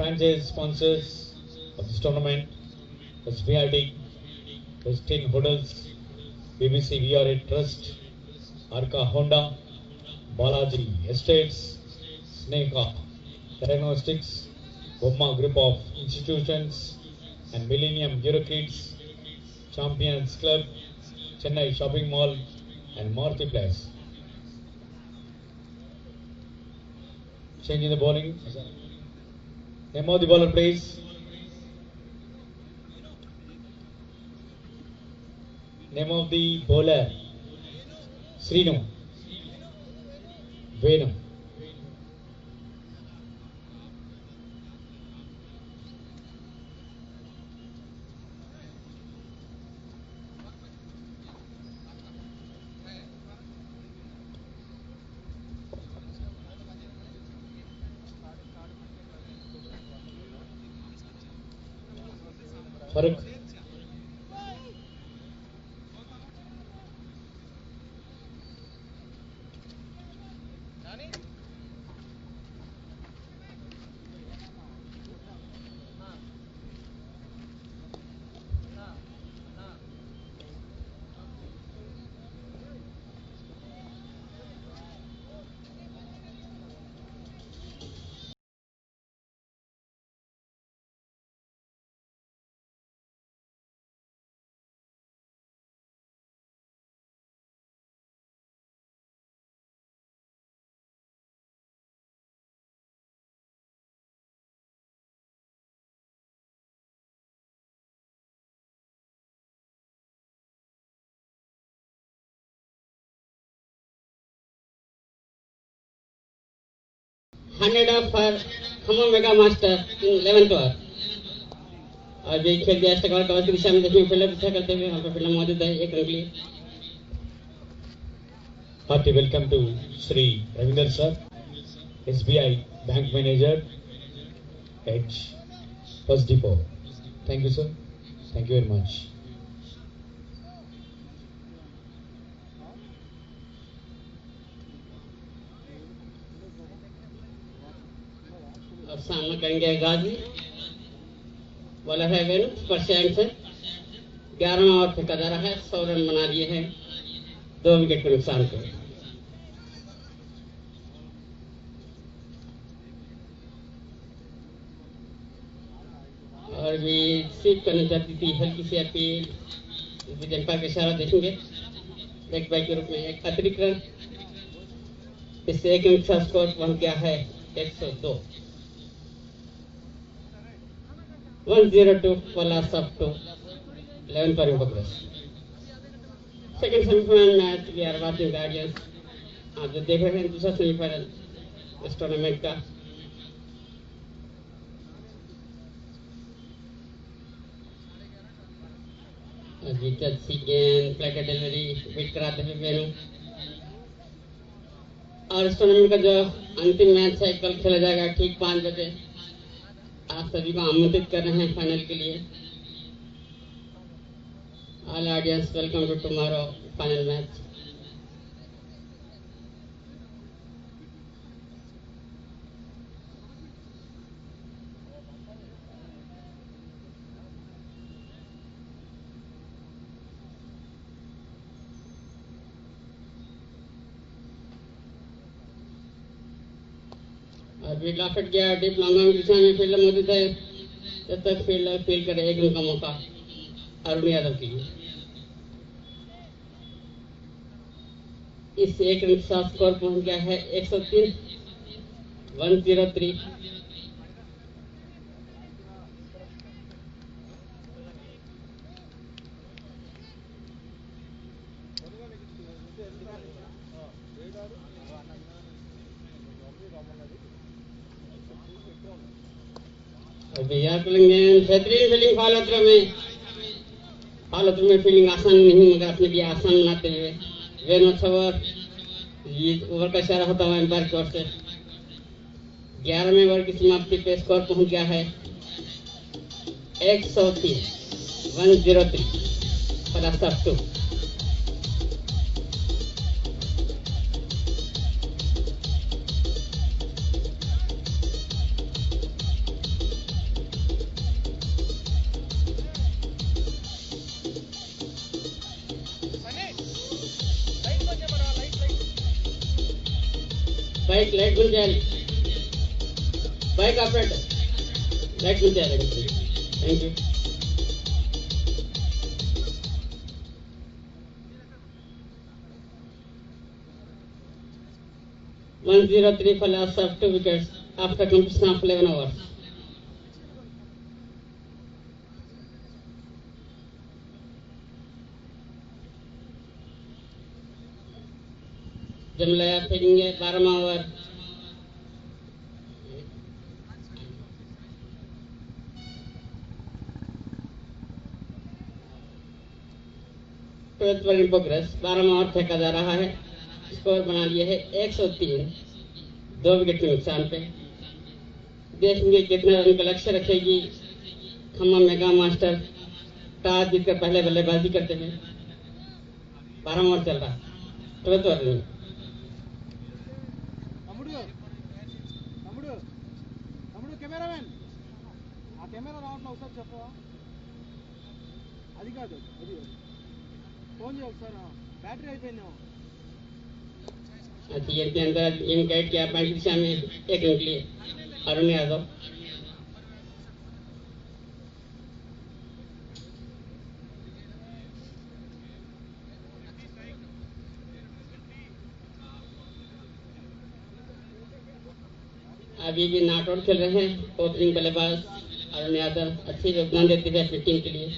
franchise sponsors of this tournament, SBRD, Westin Hotels, BBC VRA Trust, Arca Honda, Balaji Estates, Sneka Diagnostics, Bomma Group of Institutions, and Millennium Bureaucrats, Champions Club, Chennai Shopping Mall, and Maruti Place. Changing the bowling. Name of the bowler, please. Name of the bowler. Srinu. Venu. Farooq. Hundred of for Khammam Mega Master in 11th over. और ये खेल दिया स्टकवार cover की दिशा में देखिए fielder पीछा करते हुए वहाँ पर फील्डर मौजूद है एक रन के लिए. Hearty welcome to Sri Ravinder sir, SBI Bank Manager, Edge, First Depot. Thank you sir. Thank you very much. और सामना करेंगे गाजी. बॉलर है वेनु स्पर्शैंग से 11वां ओवर फेंका जा रहा है. 100 रन बना लिए हैं 2 विकेट के नुकसान पे. और भी स्वीप करनी चाहती थी हल्की सी अपील. अंपायर का इशारा देखेंगे लेग बाई के रूप में एक अतिरिक्त रन. इससे एक रन का स्कोर पहुंच गया है 102. 102 for last of 2. 11 for in progress. Second semi-final match we are watching the audience. आप जो देख रहे हैं दूसरा सेमीफाइनल इस टूर्नामेंट का. अजीत अच्छी गेंद फ्लैट डिलीवरी वेट कराते हुए वेनु. और इस टूर्नामेंट का जो अंतिम मैच है कल खेला जाएगा ठीक 5 बजे. आप सभी को आमंत्रित कर रहे हैं फाइनल के लिए. All audience welcome to tomorrow final match. अभी लॉफट गया डीप लॉन्ग की दिशा में फील्डर मौजूद है. जब तक फील्डर फील्ड करे एक रन का मौका अरुण यादव के लिए. इस एक रन के साथ स्कोर पहुंच गया है 103. 103. बेहतरीन फील्डिंग हालत में फील्डिंग आसान नहीं मगर अपने लिए आसान बनाते हुए वेनु अच्छा ओवर. ये ओवर का इशारा होता हुआ एम्पायर की ओर से 11वें ओवर की समाप्ति पे स्कोर पहुंच गया है 103. 103 प्लस ऑफ 2. बाइक लाइट बन जाए, बाइक ऑपरेटर लाइट बन जाए। Thank you. One zero three for loss of 2 wickets after completion of 11 overs. जमलया फेंकेंगे 12वां ओवर। इन प्रोग्रेस 12वां ओवर फेंका जा रहा है। स्कोर बना लिए है 103, 2 विकेट के नुकसान पे। देखेंगे कितना रन का लक्ष्य रखेगी खम्मम मेगा मास्टर। टॉस जीतकर पहले बल्लेबाजी करते हैं। 12वां ओवर चल रहा, 12th ओवर में కెమెరామెన్ ఆ కెమెరా రావట్లా, ఒకసారి చెప్పవా? అది కాదు, అది ఫోన్ చేయ ఒకసారి, బ్యాటరీ అయిపోయిందేమో। अच्छा के अंदर इन कैट किया 35 दिशा में 1 रन के लिए अरुण यादव। अभी भी नॉट आउट खेल रहे हैं ओपनिंग बल्लेबाज अरुण यादव। अच्छी योगदान देते हुए अपनी टीम के लिए।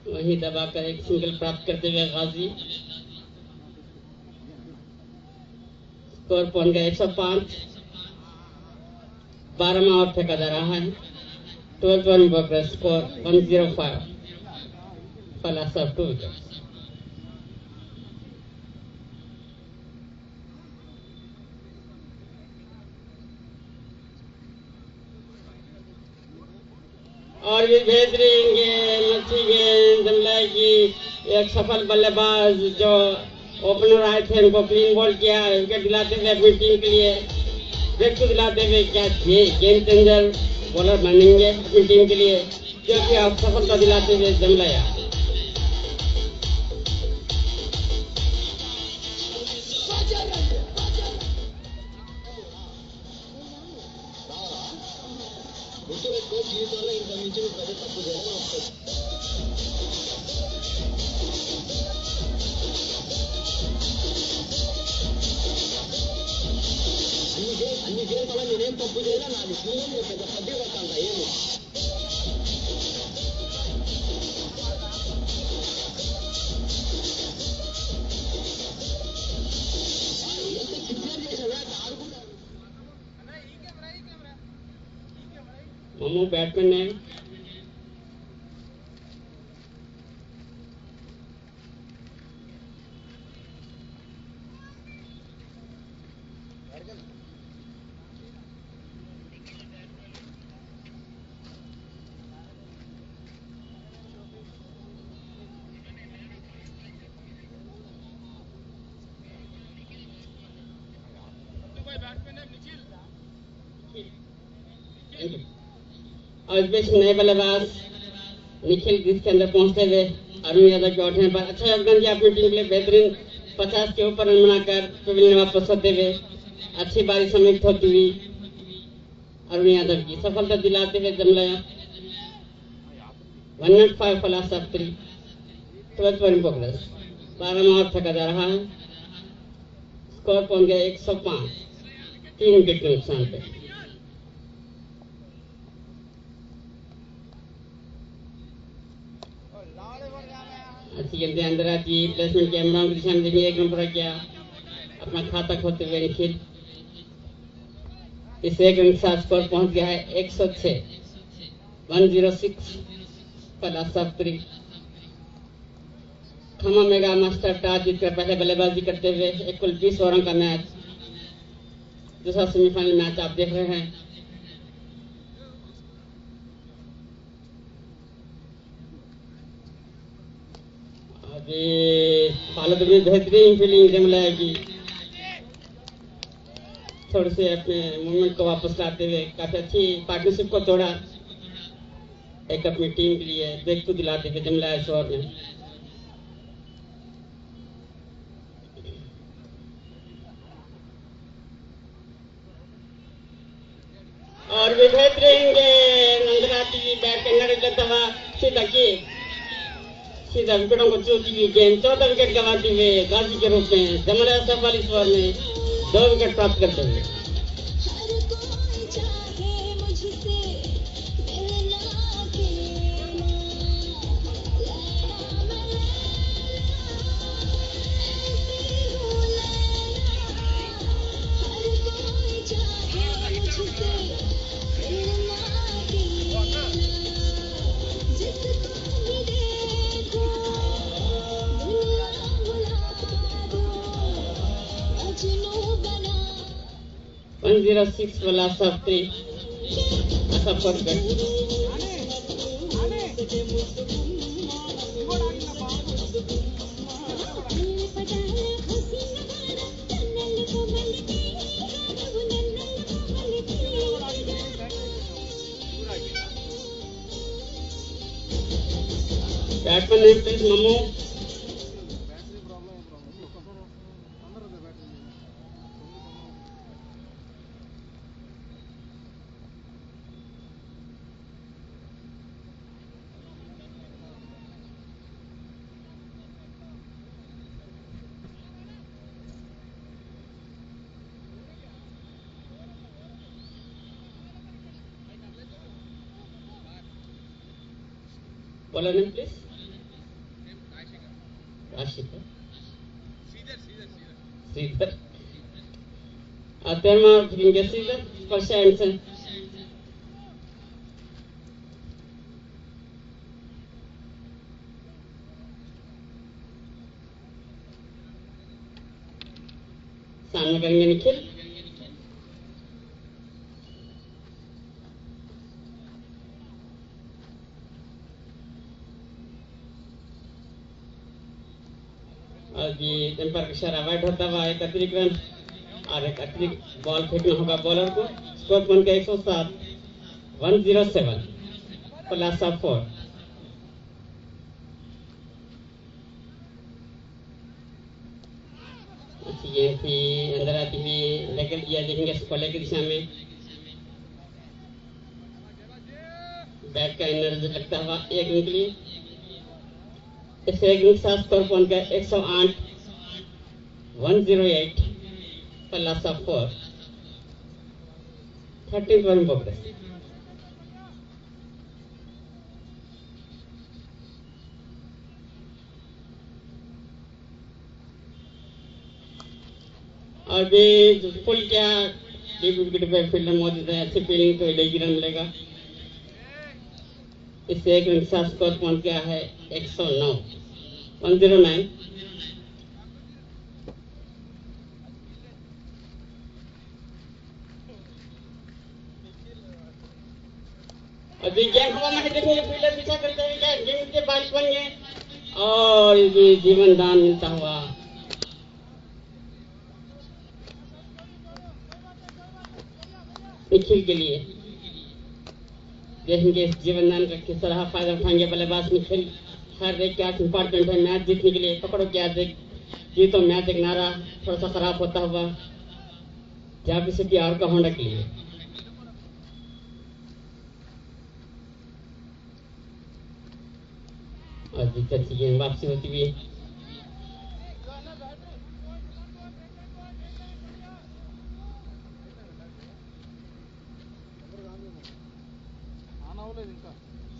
वहीं दबाकर एक सिंगल प्राप्त करते हुए गाजी। स्कोर पहुंच गया 105, 12वां ओवर फेंका जा रहा है। 12th over progress score 105 for loss of 2 wickets। और भी बेहतरीन गेंद, अच्छी गेंद जमलाई की। एक सफल बल्लेबाज जो ओपनर आए थे उनको क्लीन बॉल किया, विकेट दिलाते हुए अपनी टीम के लिए विकेट को दिलाते हुए क्या गेम चेंजर बॉलर बनेंगे अपनी टीम के लिए, क्योंकि आप सफलता दिलाते हुए जमलाया। मम्मू बैट्समैन है। और इस बीच नए बल्लेबाज निखिल क्रीज के अंदर पहुंचते हुए अरुण यादव के उठने पर अच्छा योगदान दिया अपनी टीम के लिए। बेहतरीन 50 के ऊपर रन बनाकर पवेलियन में वापस होते हुए अच्छी बारी समाप्त होती हुई अरुण यादव की सफलता दिलाते हुए जमलाया 105 for loss of 3, 12th over progress. 12वां ओवर फेंका जा रहा है। स्कोर पहुंच गया 105, 3 विकेट के नुकसान पे। अच्छी गेंद अंदर आती, प्लेसमेंट कैमरा की दिशा में देखिए, 1 नंबर किया अपना खाता खोते हुए निखिल। इस 1 रन के साथ स्कोर पहुंच गया है 106, 106 for loss of 3। Khammam mega master toss जीतकर पहले बल्लेबाजी करते हुए एक कुल 20 ओवरों का मैच दूसरा सेमीफाइनल मैच आप देख रहे हैं। अभी हालत में बेहतरीन फीलिंग जम लाएगी, थोड़े से अपने मूवमेंट को वापस लाते हुए काफी अच्छी पार्टनरशिप को तोड़ा, एक अपनी टीम के लिए देख को दिलाते हुए जमला इस ओवर में। और भी बेहतरीन नंदराती बैट करने लगता हुआ सीधा विकेटों को चूती हुई गेंद, चौथा विकेट गंवाते हुए गाजी के रूप में जमला सफल इस ओवर में 2 विकेट प्राप्त करते हुए। $106 for last of 3. That's a first bet. Batsman name please, Mamu. Bowler name please. Rashika. Sridhar. Atharma Bringa Sridhar. First answer. सामने करेंगे निखिल। अभी टेम्पर का इशारा वाइड होता हुआ एक अतिरिक्त रन और एक अतिरिक्त बॉल फेंकना होगा बॉलर को। स्कोर बन गया 107, 107 for last of 4। ये थी अंदर आती हुई लेकर दिया, देखेंगे स्कॉलर की दिशा में बैट का इनर लगता हुआ एक रन के लिए। इस एक रन साथ स्कोर पहुंच गया 108, 108 for last of 4। 13 for progress। और भी फुल क्या डीप विकेट पे फील्डर मौजूद है, अच्छी फील्डिंग तो लेगी रन मिलेगा। इससे एक रन के साथ स्कोर पहुंच गया है 109, 109। अभी गेम हुआ मैं देखेंगे फील्डर पीछा करते हुए क्या गेम के बारिश बन गए और ये जीवन दान मिलता हुआ निखिल के लिए। देखेंगे इस जीवन दान का किस तरह फायदा उठाएंगे बल्लेबाज निखिल। हर एक कैच इंपॉर्टेंट है मैच जीतने के लिए। पकड़ो कैच एक जीतो मैच एक नारा थोड़ा सा खराब होता हुआ जहाँ सिटी और का होने के लिए। और दिक्कत गेंद वापसी होती हुई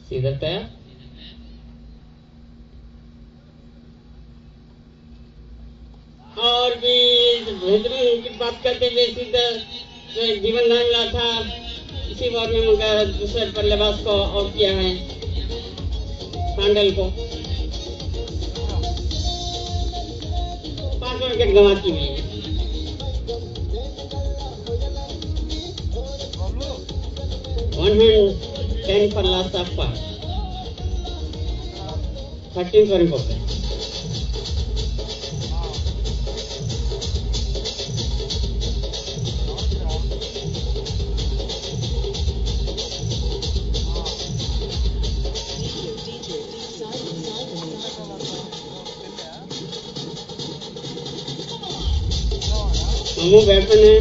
सीधा तैयार। और भी बेहतरीन की बात करते हुए सीधा जीवन दान मिला था, इसी ओवर में मगर दूसरे बल्लेबाज को आउट किया है पांडल को। 5 विकेट गंवाती हुई है। 110 for last of par. 13th running for play. मामू बैट्समैन है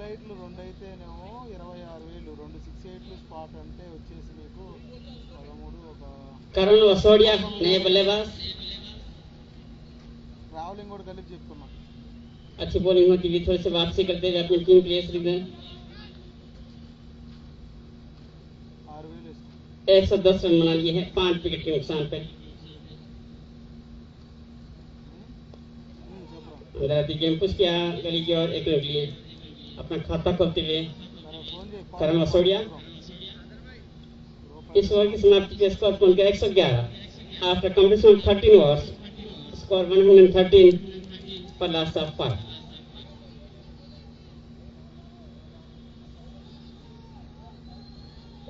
ఎయిట్లు 2 అయితేనేమో 26,000 2 6 ఎయిట్లు స్పాట్ అంటే వచ్చేసి మీకు 13 ఒక करण वसोड़िया नए बल्लेबाज ట్రావెలింగ్ కూడా కలిపి చెప్తున్నా अच्छी बॉलिंग होती हुई थोड़ी सी वापसी करते हुए अपनी टीम प्लेयर्स में 110 रन बना लिए हैं 5 विकेट के नुकसान पे गेम पुश किया गली की ओर एक रन लिए अपना खाता खोलते हुए करण वसोड़िया इस ओवर की समाप्ति के स्कोर पहुंच गया 111 after completion of 13 overs score 113 for last of par.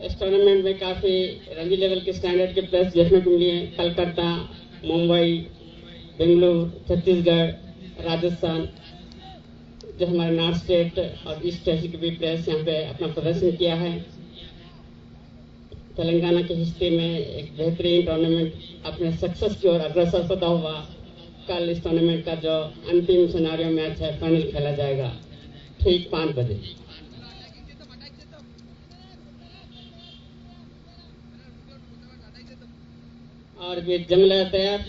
इस टूर्नामेंट में काफी रणजी लेवल के स्टैंडर्ड के प्लेयर्स देखने को मिले हैं। कलकत्ता, मुंबई, बेंगलुरु, छत्तीसगढ़, राजस्थान, जो हमारे नॉर्थ स्टेट और ईस्ट स्टेट के भी प्लेयर्स यहाँ पे अपना प्रदर्शन किया है। तेलंगाना के हिस्से में एक बेहतरीन टूर्नामेंट अपने सक्सेस की ओर अग्रसर होता हुआ कल इस टूर्नामेंट का जो अंतिम सिनेरियो मैच है फाइनल खेला जाएगा ठीक 5 बजे। और भी जमला तैयार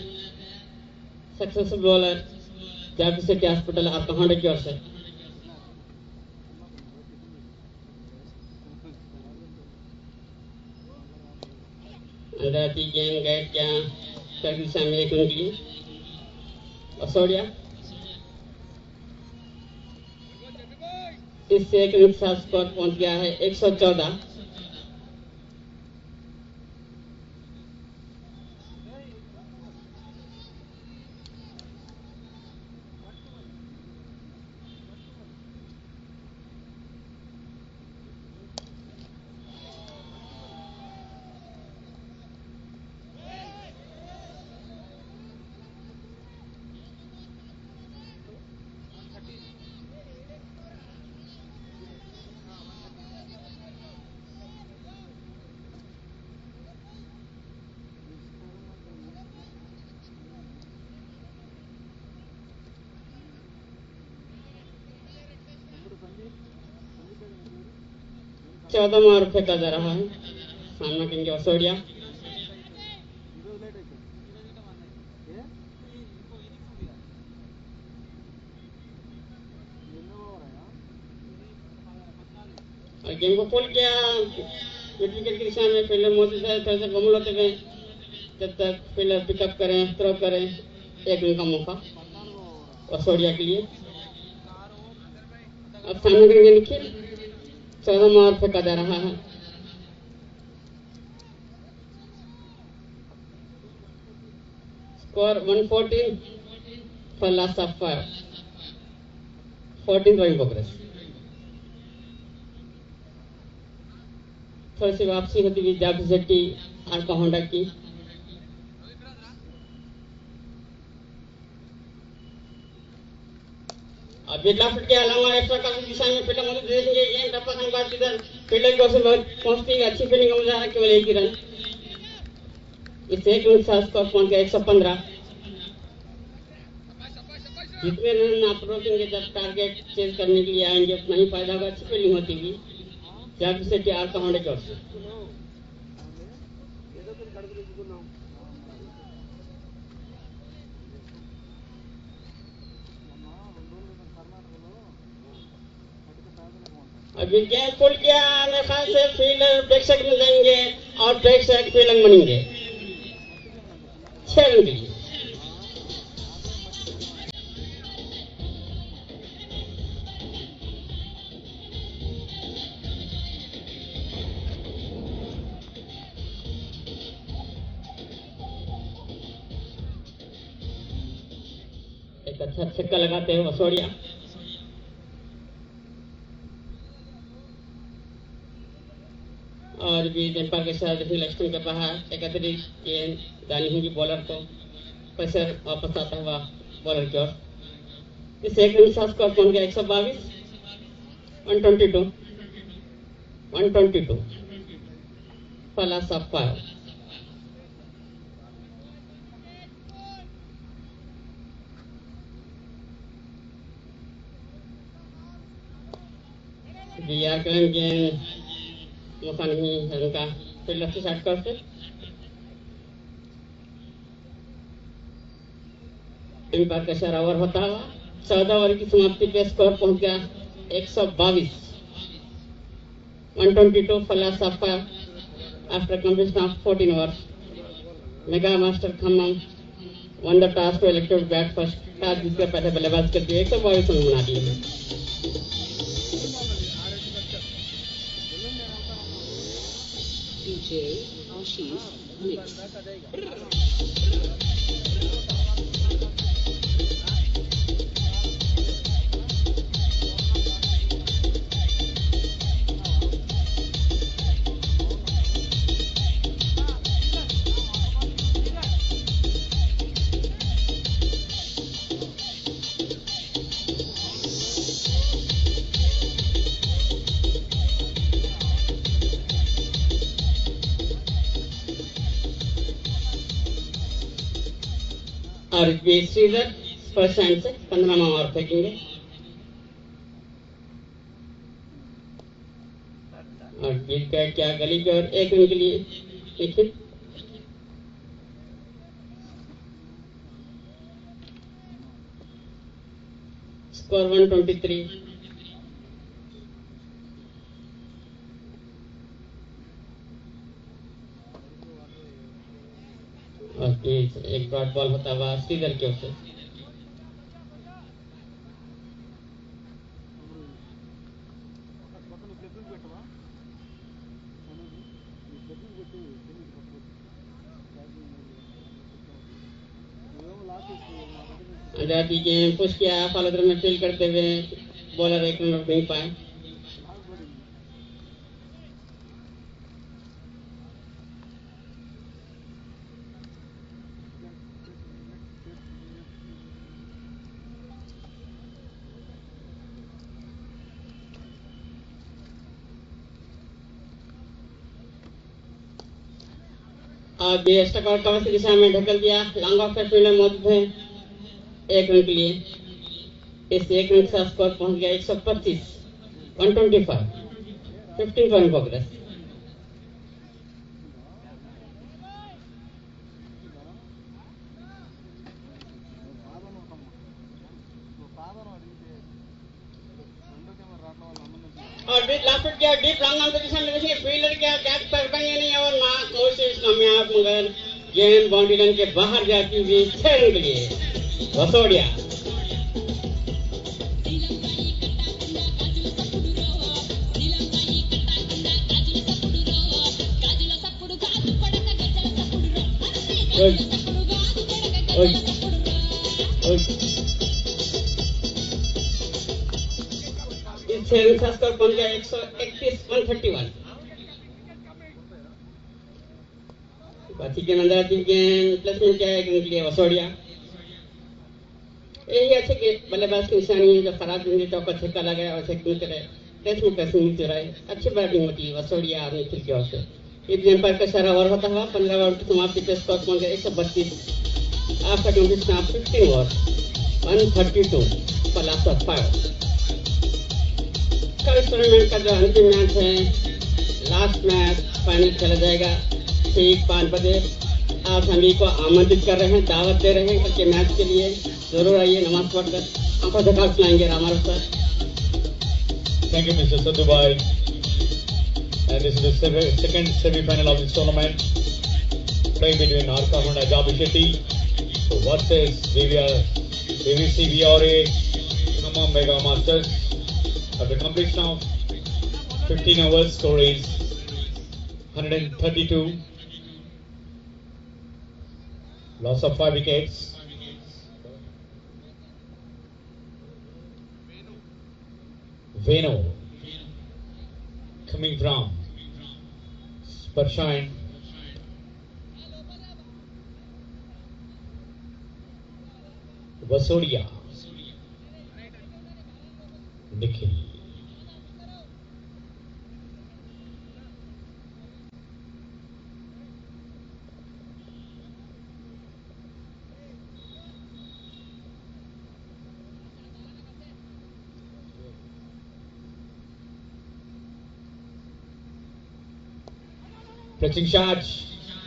सक्सेसफुल बॉलर जाफी सिटी हॉस्पिटल आपका होंडे की ओर से अंदर गेम गाइड क्या कर दिशा में एक उंगली वसोड़िया इससे एक रन साथ स्कोर पहुंच गया है 114। चौदह ओवर फेंका जा रहा है सामना करेंगे वसोड़िया और गेम को पुल किया मिड विकेट की दिशा में फील्डर मौजूद है थोड़े से बमुल होते हुए जब तक फील्डर पिकअप करें थ्रो करें एक रन का मौका वसोड़िया के लिए। अब सामना करेंगे निखिल 14 ओवर फेंका जा रहा है score 114 for last of 5 14 run progress. थोड़ी सी वापसी होती हुई जाफी शेट्टी आरका होंडा की अब लाफ्ट के अलावा एक्स्ट्रा काफी दिशा में फील्डर मौजूद देखेंगे गेम टप्पा खान बात इधर फील्डर की ओर से बहुत पहुंचती है अच्छी फील्डिंग का मुजाहरा केवल एक ही रन इससे एक रन साथ स्कोर पहुंच गया 115। जितने रन आप रोकेंगे जब टारगेट चेंज करने के लिए आएंगे उतना ही फायदा होगा। अच्छी फील्डिंग होती हुई जाफी शेट्टी आरका होंडा की ओर से अभी गेम पुल किया मेरे ख्याल से फील्डर प्रेक्षक में जाएंगे और प्रेक्षक फील्डर बनेंगे 6 रन के लिए एक अच्छा छक्का लगाते हैं वसोड़िया। और भी जंपा के साथ लक्ष्मण के बाहर एकत्रित गेंद दानी होगी बॉलर को, प्रेशर वापस आता हुआ बॉलर की ओर। इस एक रन सात स्कोर पहुंच गया 122, 122 प्लस ऑफ 5। बीआर करें गेंद मौका नहीं है उनका, फील्डर से शॉट करते इम्पैक्ट का इशारा ओवर होता हुआ 14 ओवर की समाप्ति पे स्कोर पहुंच गया 122, 122 plus of 5 after completion of 14 overs. Mega master Khammam won the toss to elected bat first. Toss जीतकर पहले बल्लेबाज कर दिए 122 रन बना दिए हैं। DJ Ashish Mix. और श्रीधर फर्स्ट हैंड से 15वां ओवर फेंकेंगे। और जीत गए क्या गली के और एक रन के लिए निखिल। स्कोर 123। और एक डॉट बॉल होता हुआ श्रीधर की ओर से। आजादी गेम पुश किया, फॉलो थ्रू में फील्ड करते हुए बॉलर एक रन नहीं पाए। और बेस्ट और कवर की दिशा में ढकल दिया, लॉन्ग ऑफ फील्डर मौजूद है एक रन के लिए। इस एक रन का स्कोर पहुंच गया 125, 125, 15 रन प्रोग्रेस। और लास्ट किया डीप लॉन्ग ऑन दिशा में देखिए फील्डर क्या कैच कर पाएंगे नहीं और कोशिश कामयाब मगर गेंद बाउंड्री लाइन के बाहर जाती हुई 6 रन के लिए वसोड़िया। इस 6 रन का स्कोर पहुंच गया 131, 131। बाकी के अंदर गेंद प्लेसमेंट क्या है एक रन के लिए वसोड़िया। यही अच्छे के बल्लेबाज की निशानी है, जो खराब गेंद चौका छक्का लगा और छक्के करे टेस्ट में कैसे नीचे रहे। अच्छी बैटिंग होती है वसोड़िया और निखिल की ओर से। इस एम्पायर का सारा ओवर होता हुआ 15 ओवर की समाप्ति पे स्कोर पहुंच गया 132 after completion of 15 over, 132 plus of 5। इस टूर्नामेंट का जो अंतिम मैच है, लास्ट मैच फाइनल खेला जाएगा ठीक 5 बजे। आप सभी को आमंत्रित कर रहे हैं, दावत दे रहे हैं कल के मैच के लिए। जरूर आइए, नमाज पढ़कर आंखों दिखा सुनाएंगे हमारे साथ। Thank you, Mr. Sadhubai. And this is the second semi-final of this tournament, playing between Khammam and Ajabisheti. So versus BBC VRA Khammam Mega Masters. After completion of 15 overs, score is 132. Loss of 5 wickets. Veno coming from Sparshine. Vasodia. Nikhil. Pitching shot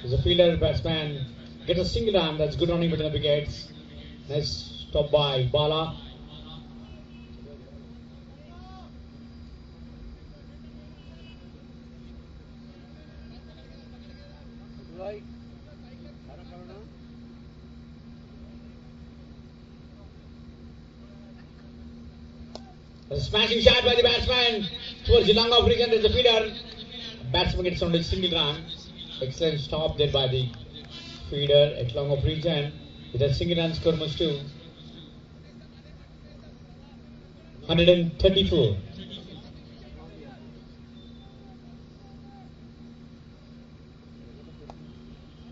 is a fielder batsman. Gets a single run. That's good running between the wickets. Nice stop by Bala. A smashing shot by the batsman towards the long off region. There's a feeder. Batsman gets only single run. Excellent stop there by the feeder at long off region. With a single run score must to 134.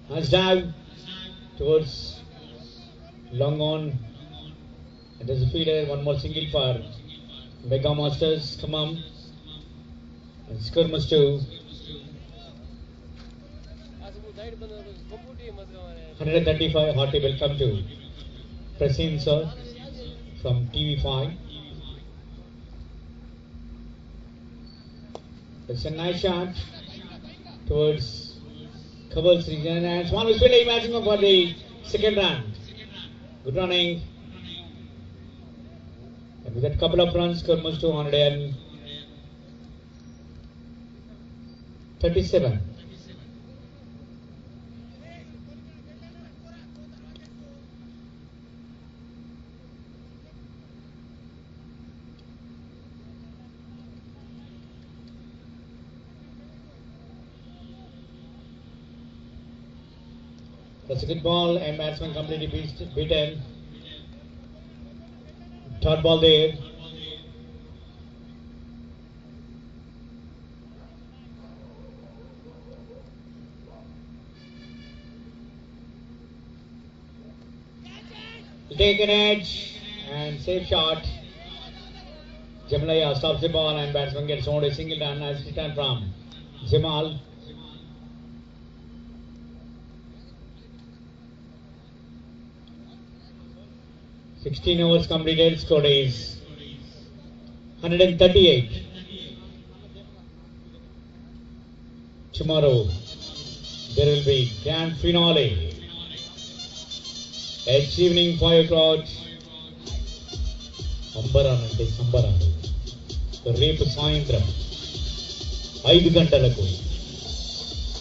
Nice dive towards long on. And there's a feeder. One more single for Mega Masters Khammam. And score must to 135. Hearty welcome to Prasim sir from TV5. It's a nice shot towards Kabul's region, and Swan is really imagining for the second run. Good running. And with that couple of runs, score moves to 137. That's a good ball, and batsman completely beaten. Third ball there. Take an edge and safe shot. Jamalaya stops the ball and batsman gets only a single run as return from Jamal. "16 overs completed, score is 138. Tomorrow there will be grand finale. It's evening 5 o'clock. అంబరానంటే సంబరాలు రేపు సాయంత్రం 5 గంటలకు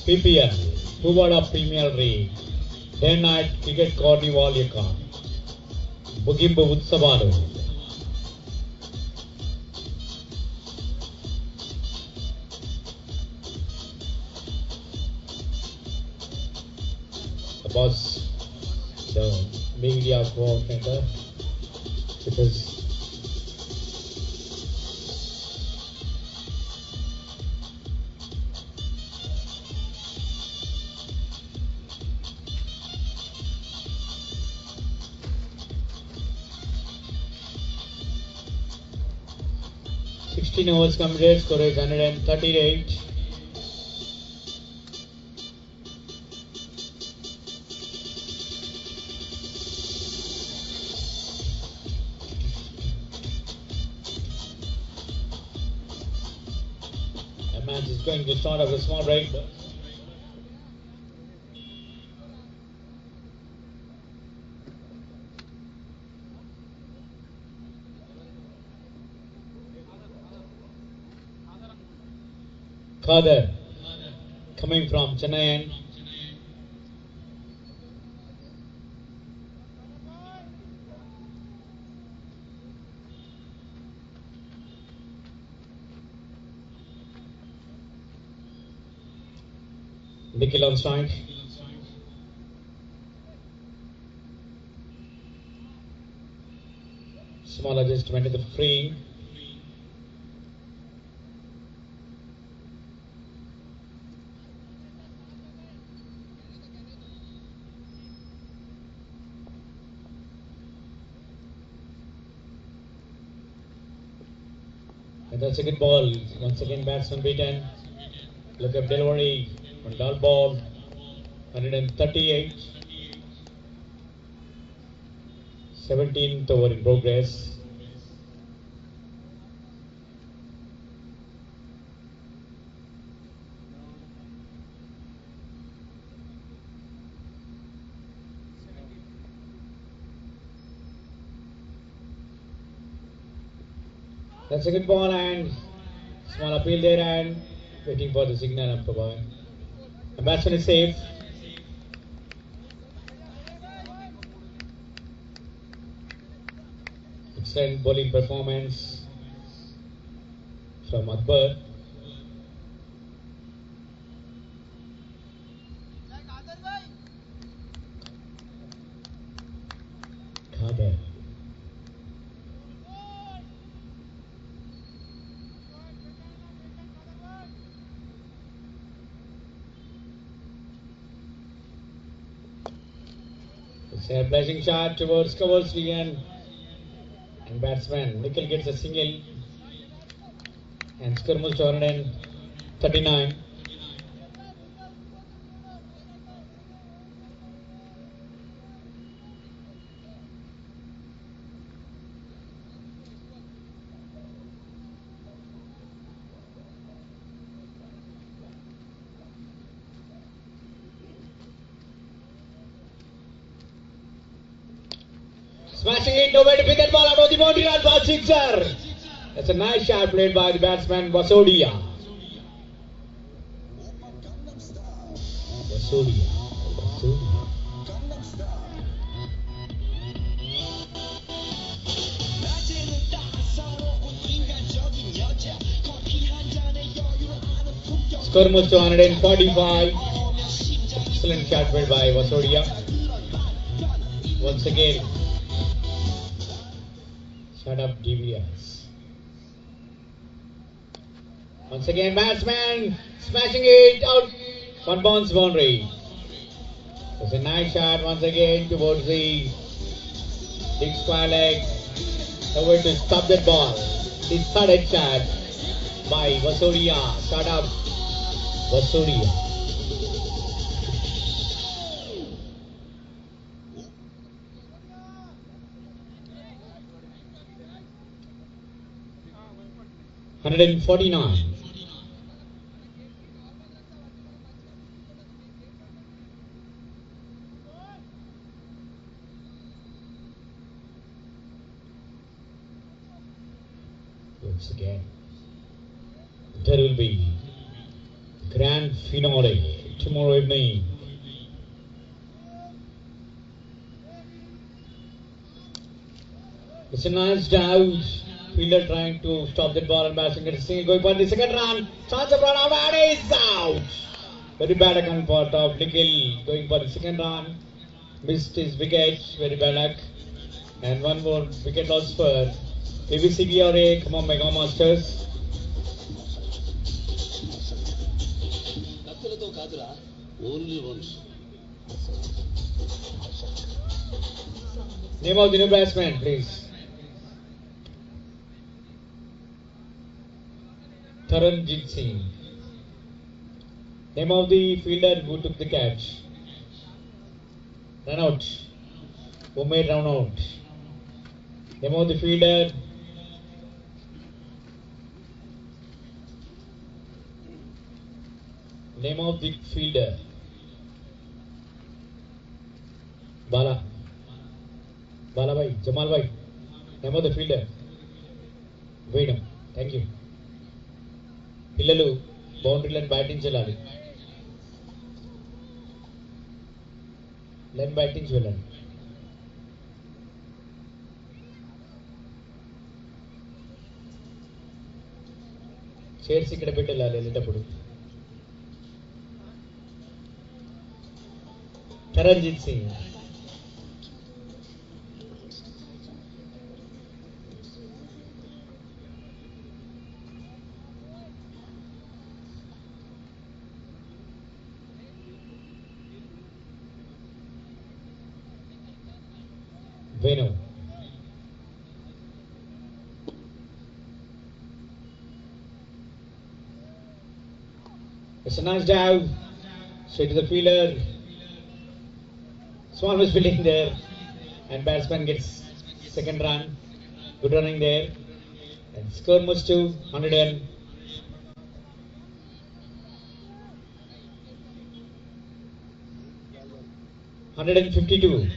PPL Puvvada Premier League Day Night Cricket Carnival యొక్క ముగింపు ఉత్సవాలు. Boss, the media coordinator, because overs completed, score is 138. The match is going to start off a small break. Kader coming from Chennai. Nikhil on strike. Small adjustment in the freeing. And that's a good ball. Once again, batsman beaten. Look at delivery on dull ball. 138. 17th over in progress. That's a good ball and small appeal there and waiting for the signal up above. The batsman is safe. Excellent bowling performance from Akbar. Khammam. It's a flashing shot towards covers and batsman Nikhil gets a single and score moves to 139. Smashing it, nowhere to pick that ball out of the boundary and ball sixer. That's a nice shot played by the batsman Vasodia. Vasodia. Score moves to 145. Excellent shot played by Vasodia. Once again, shut up DVS. Once again, batsman smashing it out. One bounce boundary. It's a nice shot once again towards the big square leg. The way to stop that ball. The third shot by Vasodia. Shut up Vasodia. $149. Once again, there will be grand finale tomorrow evening. It's a nice dive. Fielder trying to stop that ball and batsman gets a single going for the second run. Chance of run out and is out. Very bad account for top. Nikhil going for the second run. Missed his wicket. Very bad luck. And one more wicket loss for ABCBRA. Come on, Mega Masters. Only once. Name of the new batsman, please. Taranjit Singh. Name of the fielder who took the catch. Run out. Who made run out? Name of the fielder. Name of the fielder. Bala. Bala bhai. Jamal bhai. Name of the fielder. Venu. Thank you. పిల్లలు బౌండరీలను బ్యాటించాలి. Line batting వెళ్ళండి. Chairs ఇక్కడ పెట్టి వెళ్ళాలి వెళ్ళేటప్పుడు. Taranjit Singh. Venu. It's a nice dive. Straight to the fielder. Small misfielding there. And batsman gets second run. Good running there. And score moves to 152.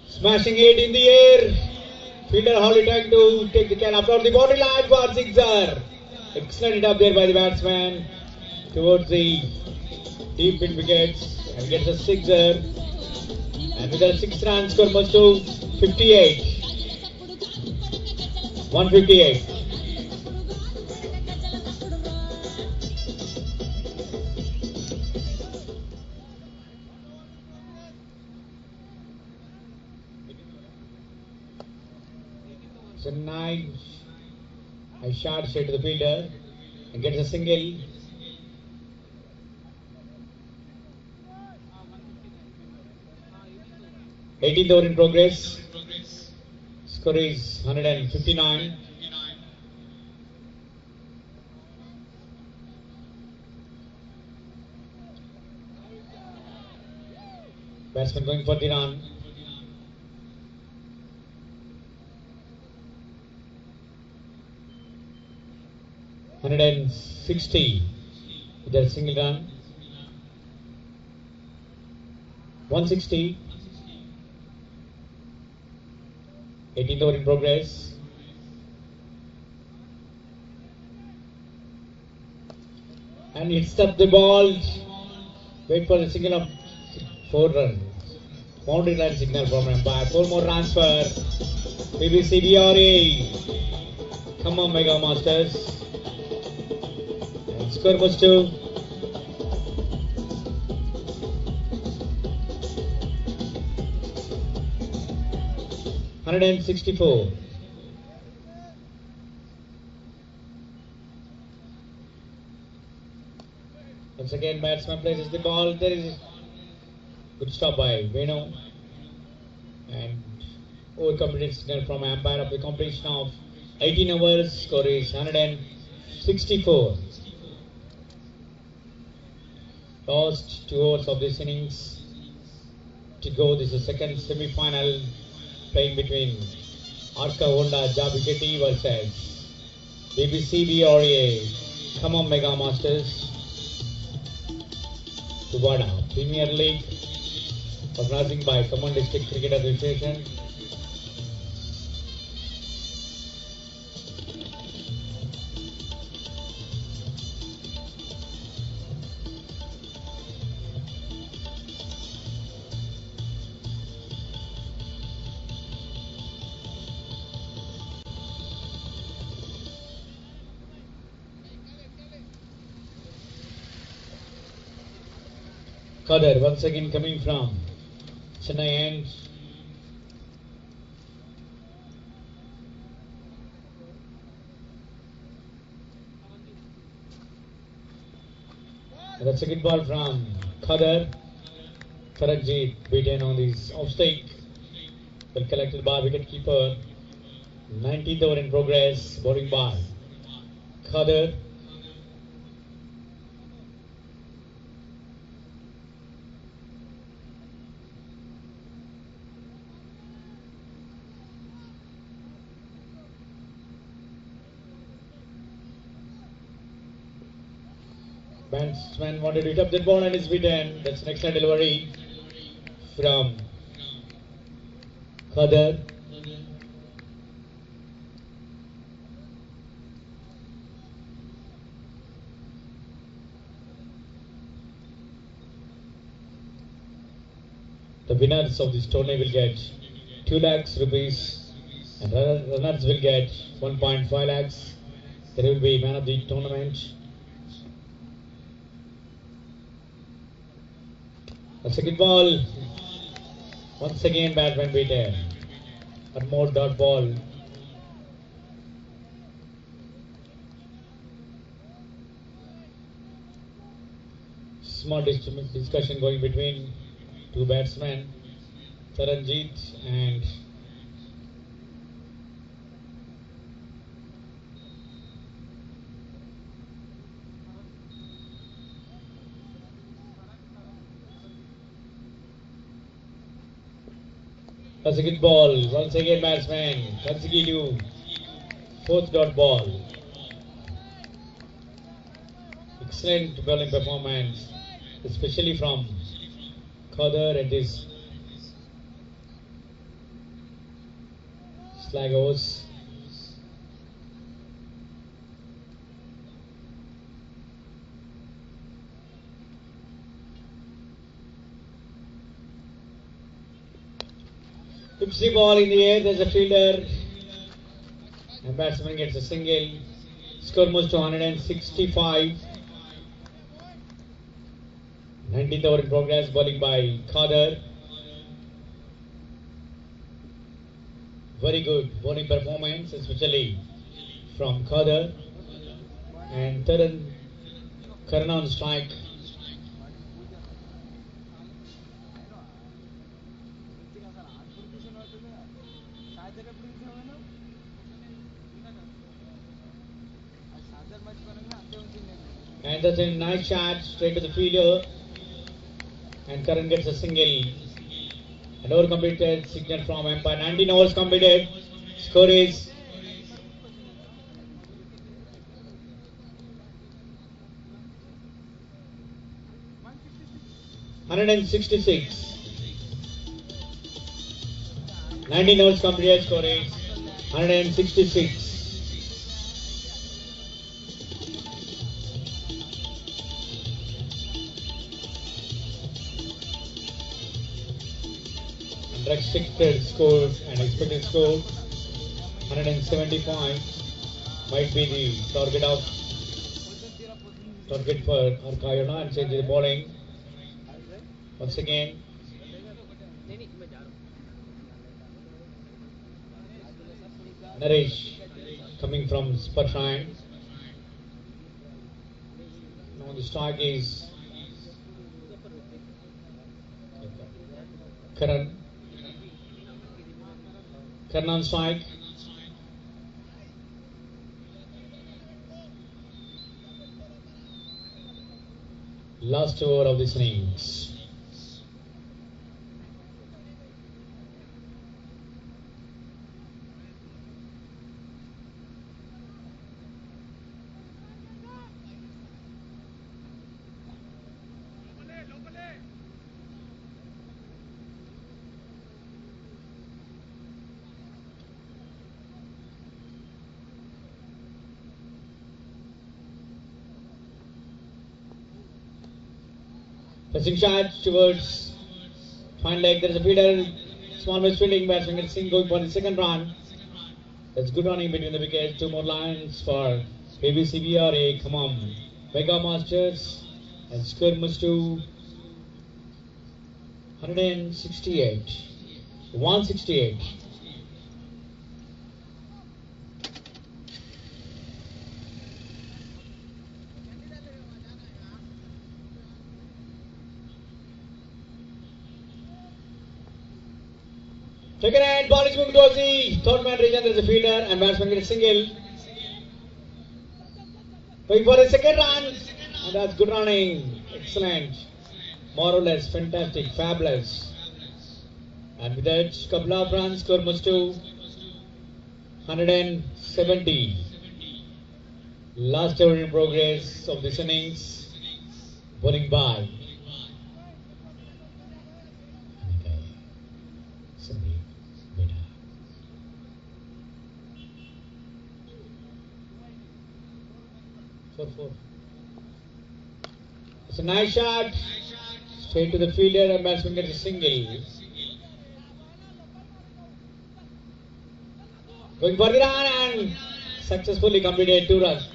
Smashing it in the air. Fielder Holly trying to take the can after the boundary line for sixer. Excellent hit up there by the batsman towards the deep mid wickets and gets a sixer. And with a 6 run score moves to 58. 158. So nice shot straight to the fielder and gets a single. Eighteenth over in progress. Score is 159. Batsman going for the run. $160 with a single run. 160. 18th over in progress. And hits up the ball. Wait for the signal of 4 runs. Boundary line signal from umpire. 4 more runs for BBC BRA. Khammam Mega Masters. And score was 2. $164. Once again, batsman places the ball. There is good stop by Venu and over-completed signal from umpire of the completion of 18 overs. Score is 164. Last 2 overs of this innings to go. This is the second semi-final playing between Arca Honda Jabiketi versus BBC BRA Khammam Mega Masters. Puvvada Premier League organizing by Khammam District Cricket Association. Kader once again coming from Chennai end. And the second ball from Kader. Karanjit beaten on his off stake. Well collected by wicket keeper. 19th over in progress. Bowling by Kader. Batsman wanted to hit up that ball and is beaten. That's an excellent delivery from Kader. The winners of this tournament will get 2 lakhs rupees and runners will get 1.5 lakhs. There will be man of the tournament. A second ball. Once again batsman beaten. One more dot ball. Small discussion going between two batsmen, Taranjit and that's a good ball. Once again, batsman. Consecutive fourth dot ball. Excellent bowling performance, especially from Khadar and his Slagos. Hips the ball in the air, there's a fielder. And batsman gets a single. Score moves to 165. 19th over in progress, bowling by Khadar. Very good bowling performance, especially from Khadar. And Karan on strike. And that's a nice shot straight to the fielder. And Karan gets a single. An over completed, signal from umpire. 19 overs completed. Score is 166. 19 overs completed. Score is 166. Restricted score and expected score 170 points might be the target for Arkayana and change the bowling once again. Naresh coming from Spatline. Now the strike is Karan on strike. Last over of this innings. Pressing shot towards fine leg. There is a fielder. Small miss fielding. Batsman gets seen going for the second run. That's good running between the wickets. Two more lines for ABCBRA. Khammam Mega Masters. And score moves to 168. 168. Second hand, ball is moving towards the third man region. There is a fielder and batsman gets a single. Going for a second run. And that's good running. Excellent. More or less fantastic. Fabulous. And with that, couple of runs, score moves to 170. Last over in progress of this innings. Bowling by it's a nice shot. Straight to the fielder and batsman gets a single. Going for the run and successfully completed 2 runs.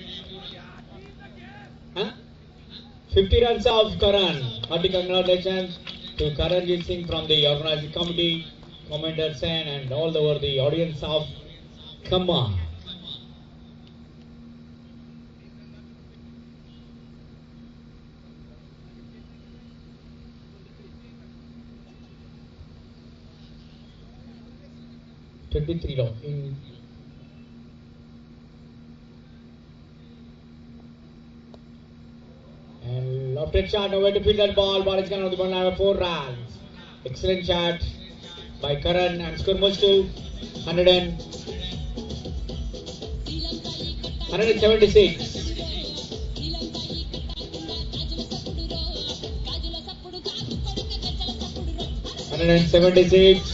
50 runs of Karan. Hearty congratulations to Karanjit Singh from the organizing committee, Commander Sen and all over the audience of Khammam. 23 law in and lofted shot, nowhere to field that ball. Ball is gone on the ball now, 4 runs. Excellent shot by Karan and score moves to 176. 176.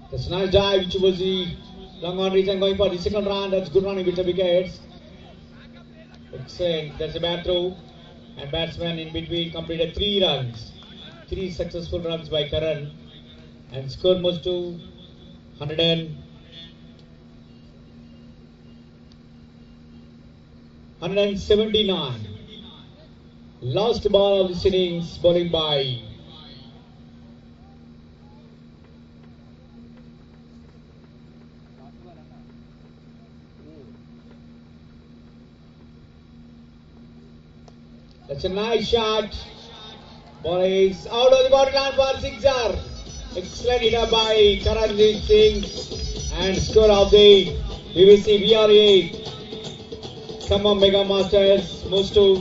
That's a nice dive, which was the long on reach and going for the second run. That's good running with the wickets. Excellent. That's a bad throw. And batsman in between completed 3 runs. 3 successful runs by Karan. And score moves to 179. Last ball of this innings, bowling by that's a nice shot. Ball is out of the boundary line for sixer. Excellent hit up by Karanjit Singh and score of the BBC VRA Khammam Mega Masters moves to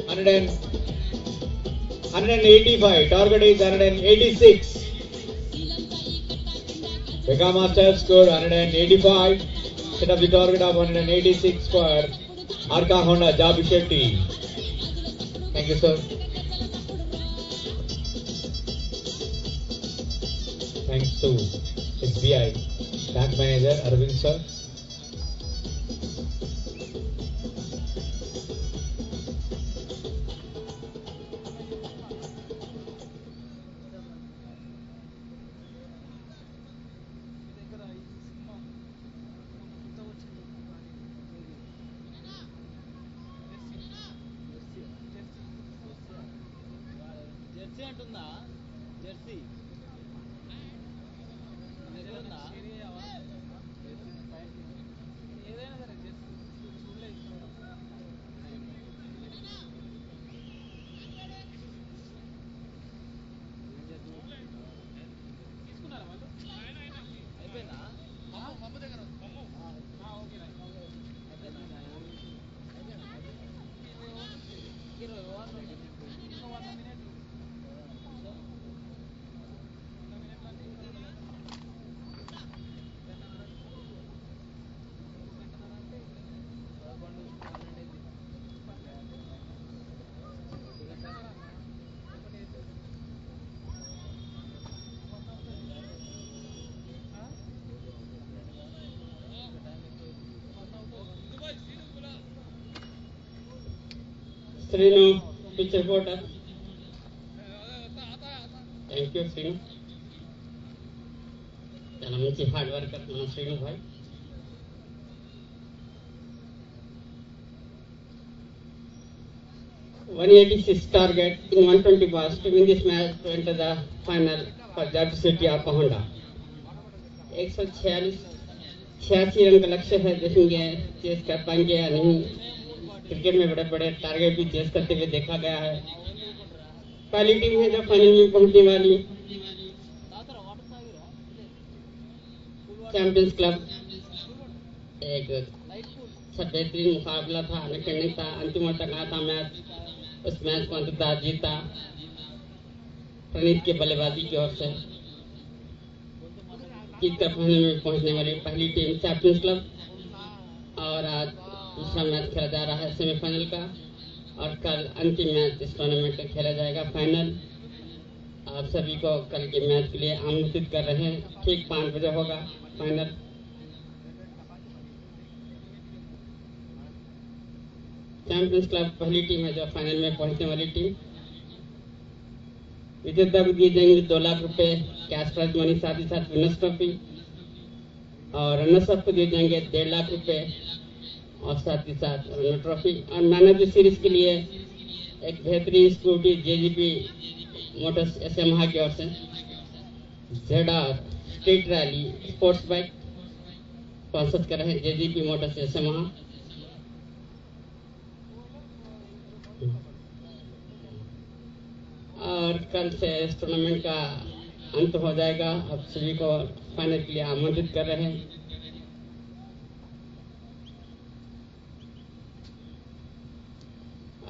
185. Target is 186. Mega Masters score 185. Set up the target of 186 for Arka Honda Jabi Shetty. Thank you, sir. Thanks to SBI Bank Manager Arvind sir. Srinu, pitch reporter. Thank you, Srinu. చాలా మంచి hard worker మన శ్రీను భాయ్. $186 target in 120 balls to win this match to enter the final for Jabi Shetty Arka Honda. 186 run का लक्ष्य है, देखेंगे chess कर पाएंगे या नहीं. क्रिकेट में बड़े बड़े टारगेट भी चेस करते हुए देखा गया है. पहली टीम है जो फाइनल में पहुंचने वाली चैंपियंस क्लब. एक बेहतरीन मुकाबला था, अनकंडी था, अंतिम तक आया था मैच. उस मैच को अंततः जीता प्रणीत के बल्लेबाजी की ओर से. जीतकर फाइनल में पहुंचने वाली पहली टीम चैंपियंस क्लब. और आज दूसरा मैच खेला जा रहा है सेमीफाइनल का, और कल अंतिम मैच इस टूर्नामेंट में खेला जाएगा फाइनल. आप सभी को कल के मैच के लिए आमंत्रित कर रहे हैं. ठीक 5 बजे होगा फाइनल. चैंपियंस क्लब पहली टीम है जो फाइनल में पहुंचने वाली टीम. विजेता को दिए जाएंगे 2 लाख रुपए कैश प्राइज मनी, साथ ही साथ विनर्स ट्रॉफी. और रनर्स अप को दिए जाएंगे 1.5 लाख रुपए और साथ ही साथ रनर ट्रॉफी. और मैन ऑफ द सीरीज के लिए एक बेहतरीन स्कूटी जेजीपी मोटर्स एसएमहा की ओर से ZR street rally sports bike sponsor कर रहे हैं जेजीपी मोटर्स एसएमहा. और कल से इस टूर्नामेंट का अंत हो जाएगा। अब सभी को फाइनल के लिए आमंत्रित कर रहे हैं।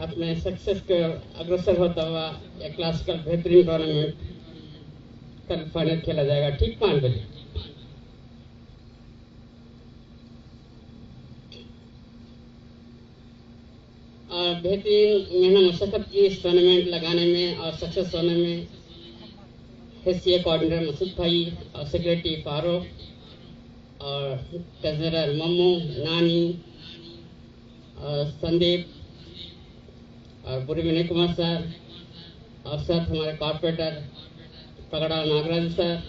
अपने सक्सेस के अग्रसर होता हुआ एक क्लासिकल बेहतरीन टूर्नामेंट कल फाइनल खेला जाएगा ठीक 5 बजे। और बेहतरीन मेहनत मशक्कत की इस टूर्नामेंट लगाने में और सक्सेस होने में हिस्से कोऑर्डिनेटर मसूद भाई और सेक्रेटरी फारूक और ट्रेजरर मम्मू, नानी और संदीप और बुरी विनय कुमार सर और साथ हमारे कॉर्पोरेटर पगड़ा नागराज सर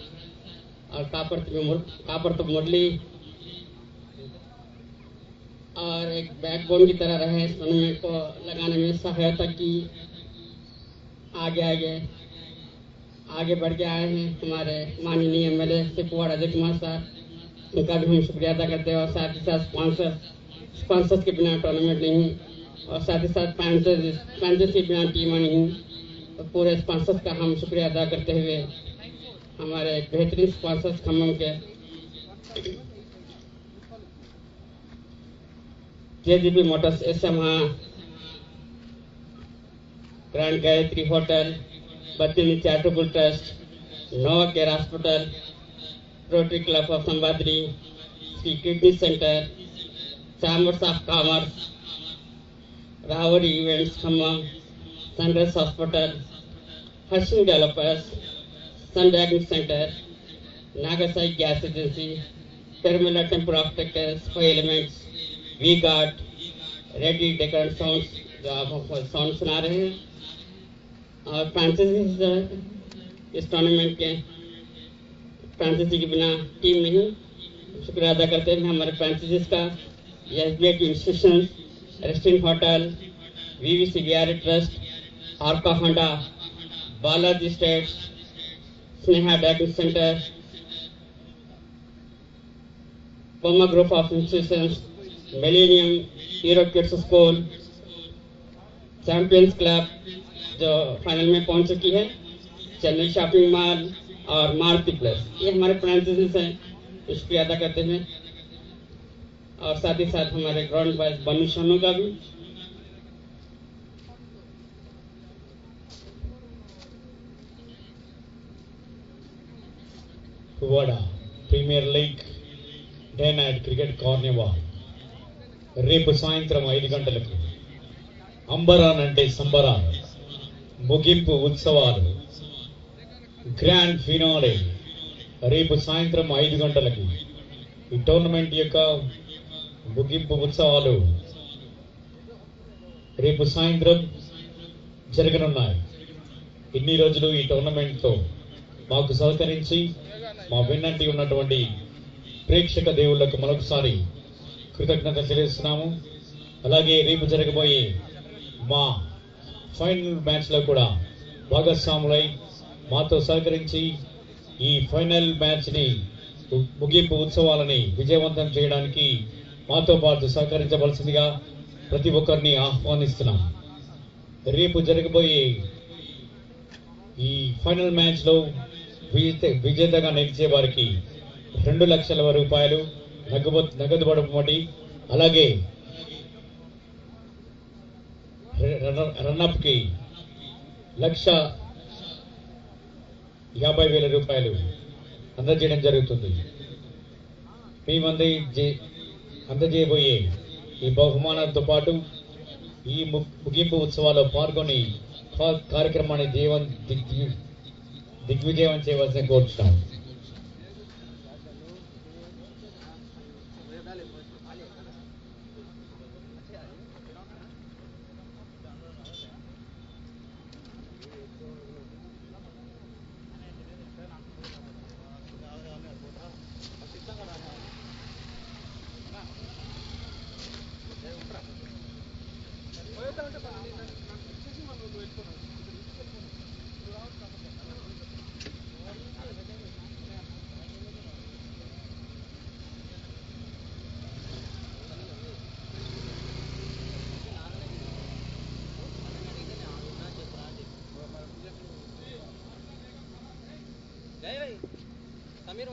और कापर मुरली और एक बैकबोन की तरह रहे इस टूर्नामेंट को लगाने में सहायता की। आगे बढ़ के आए हैं हमारे माननीय एमएलए से पुवाड़ा अजय कुमार साहब, उनका भी हम शुक्रिया अदा करते हैं। और साथ ही साथ स्पॉन्सर्स के बिना टूर्नामेंट नहीं और साथ ही साथ फ्रेंचाइज के बिना टीम नहीं। तो पूरे स्पॉन्सर्स का हम शुक्रिया अदा करते हुए हमारे बेहतरीन स्पॉन्सर्स खम्मम के जेजीबी मोटर्स, एसएमहा, grand Gayatri hotel, Battini charitable trust, nova care hospital, rotary club of Sambadri, Shri kidney centre, chambers of commerce, रावरी इवेंट्स खम्मम, सनराइज हॉस्पिटल, हर्षिंग developers, sun diagnostic centre, Nagasai gas agency, terminal temper opticals, 5 elements, V guard, ready decor sounds जो आप sound सुना रहे हैं और फ्रांसीसी इस टूर्नामेंट के फ्रांसीसी के बिना टीम नहीं। शुक्रिया अदा करते हैं हमारे फ्रांसीसी का SBI institution, restaurant hotel, VVCBR trust, Arka Honda, Balaji states, Sneha diagnostic centre, पमा group of institutions, millennium, hero kids school, champions club जो फाइनल में पहुंच चुकी है, चेन्नई शॉपिंग मॉल और मारुति प्लस, ये हमारे फ्रेंचाइजीज हैं। शुक्रिया अदा करते हैं और साथ ही साथ हमारे ग्राउंड बॉयज बनु सोनू का भी। Puvvada Premier League Day Night Cricket Carnival రేపు సాయంత్రం 5 గంటలకు అంబరాన్ అంటే సంబరాలు, ముగింపు ఉత్సవాలు, గ్రాండ్ ఫినాలే రేపు సాయంత్రం 5 గంటలకు ఈ టోర్నమెంట్ యొక్క ముగింపు ఉత్సవాలు రేపు సాయంత్రం జరగనున్నాయి. ఇన్ని రోజులు ఈ టోర్నమెంట్తో మాకు సహకరించి మా వెన్నంటి ఉన్నటువంటి ప్రేక్షక దేవుళ్లకు మరొకసారి కృతజ్ఞత తెలియజేస్తున్నాము. అలాగే రేపు జరగబోయే మా ఫైనల్ మ్యాచ్లో కూడా భాగస్వాములై మాతో సహకరించి ఈ ఫైనల్ మ్యాచ్ని ముగింపు ఉత్సవాలని విజయవంతం చేయడానికి మాతో పాటు సహకరించవలసిందిగా ప్రతి ఒక్కరిని ఆహ్వానిస్తున్నాం. రేపు జరగబోయే ఈ ఫైనల్ మ్యాచ్లో విజేతగా నిలిచే వారికి 2 లక్షల రూపాయలు నగదు బహుమతి, అలాగే రన్అప్ కి 1,50,000 రూపాయలు అందజేయడం జరుగుతుంది. మేము అందజేయబోయే ఈ బహుమానాలతో పాటు ఈ ముగింపు ఉత్సవాల్లో పాల్గొని కార్యక్రమాన్ని దిగ్విజయం చేయవలసిన కోరుతున్నాం.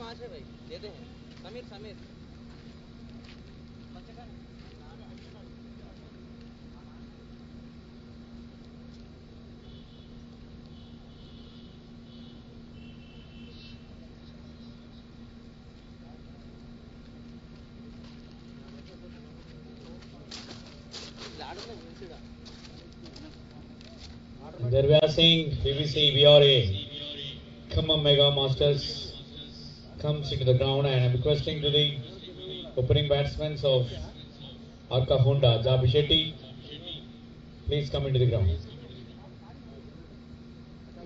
5 है भाई, देते हैं। Sameer Sameer There we are seeing BBC VRA Khammam Mega Masters comes into the ground, and I'm requesting to the opening batsmen of Arka Honda, Jabi Shetty, please come into the ground.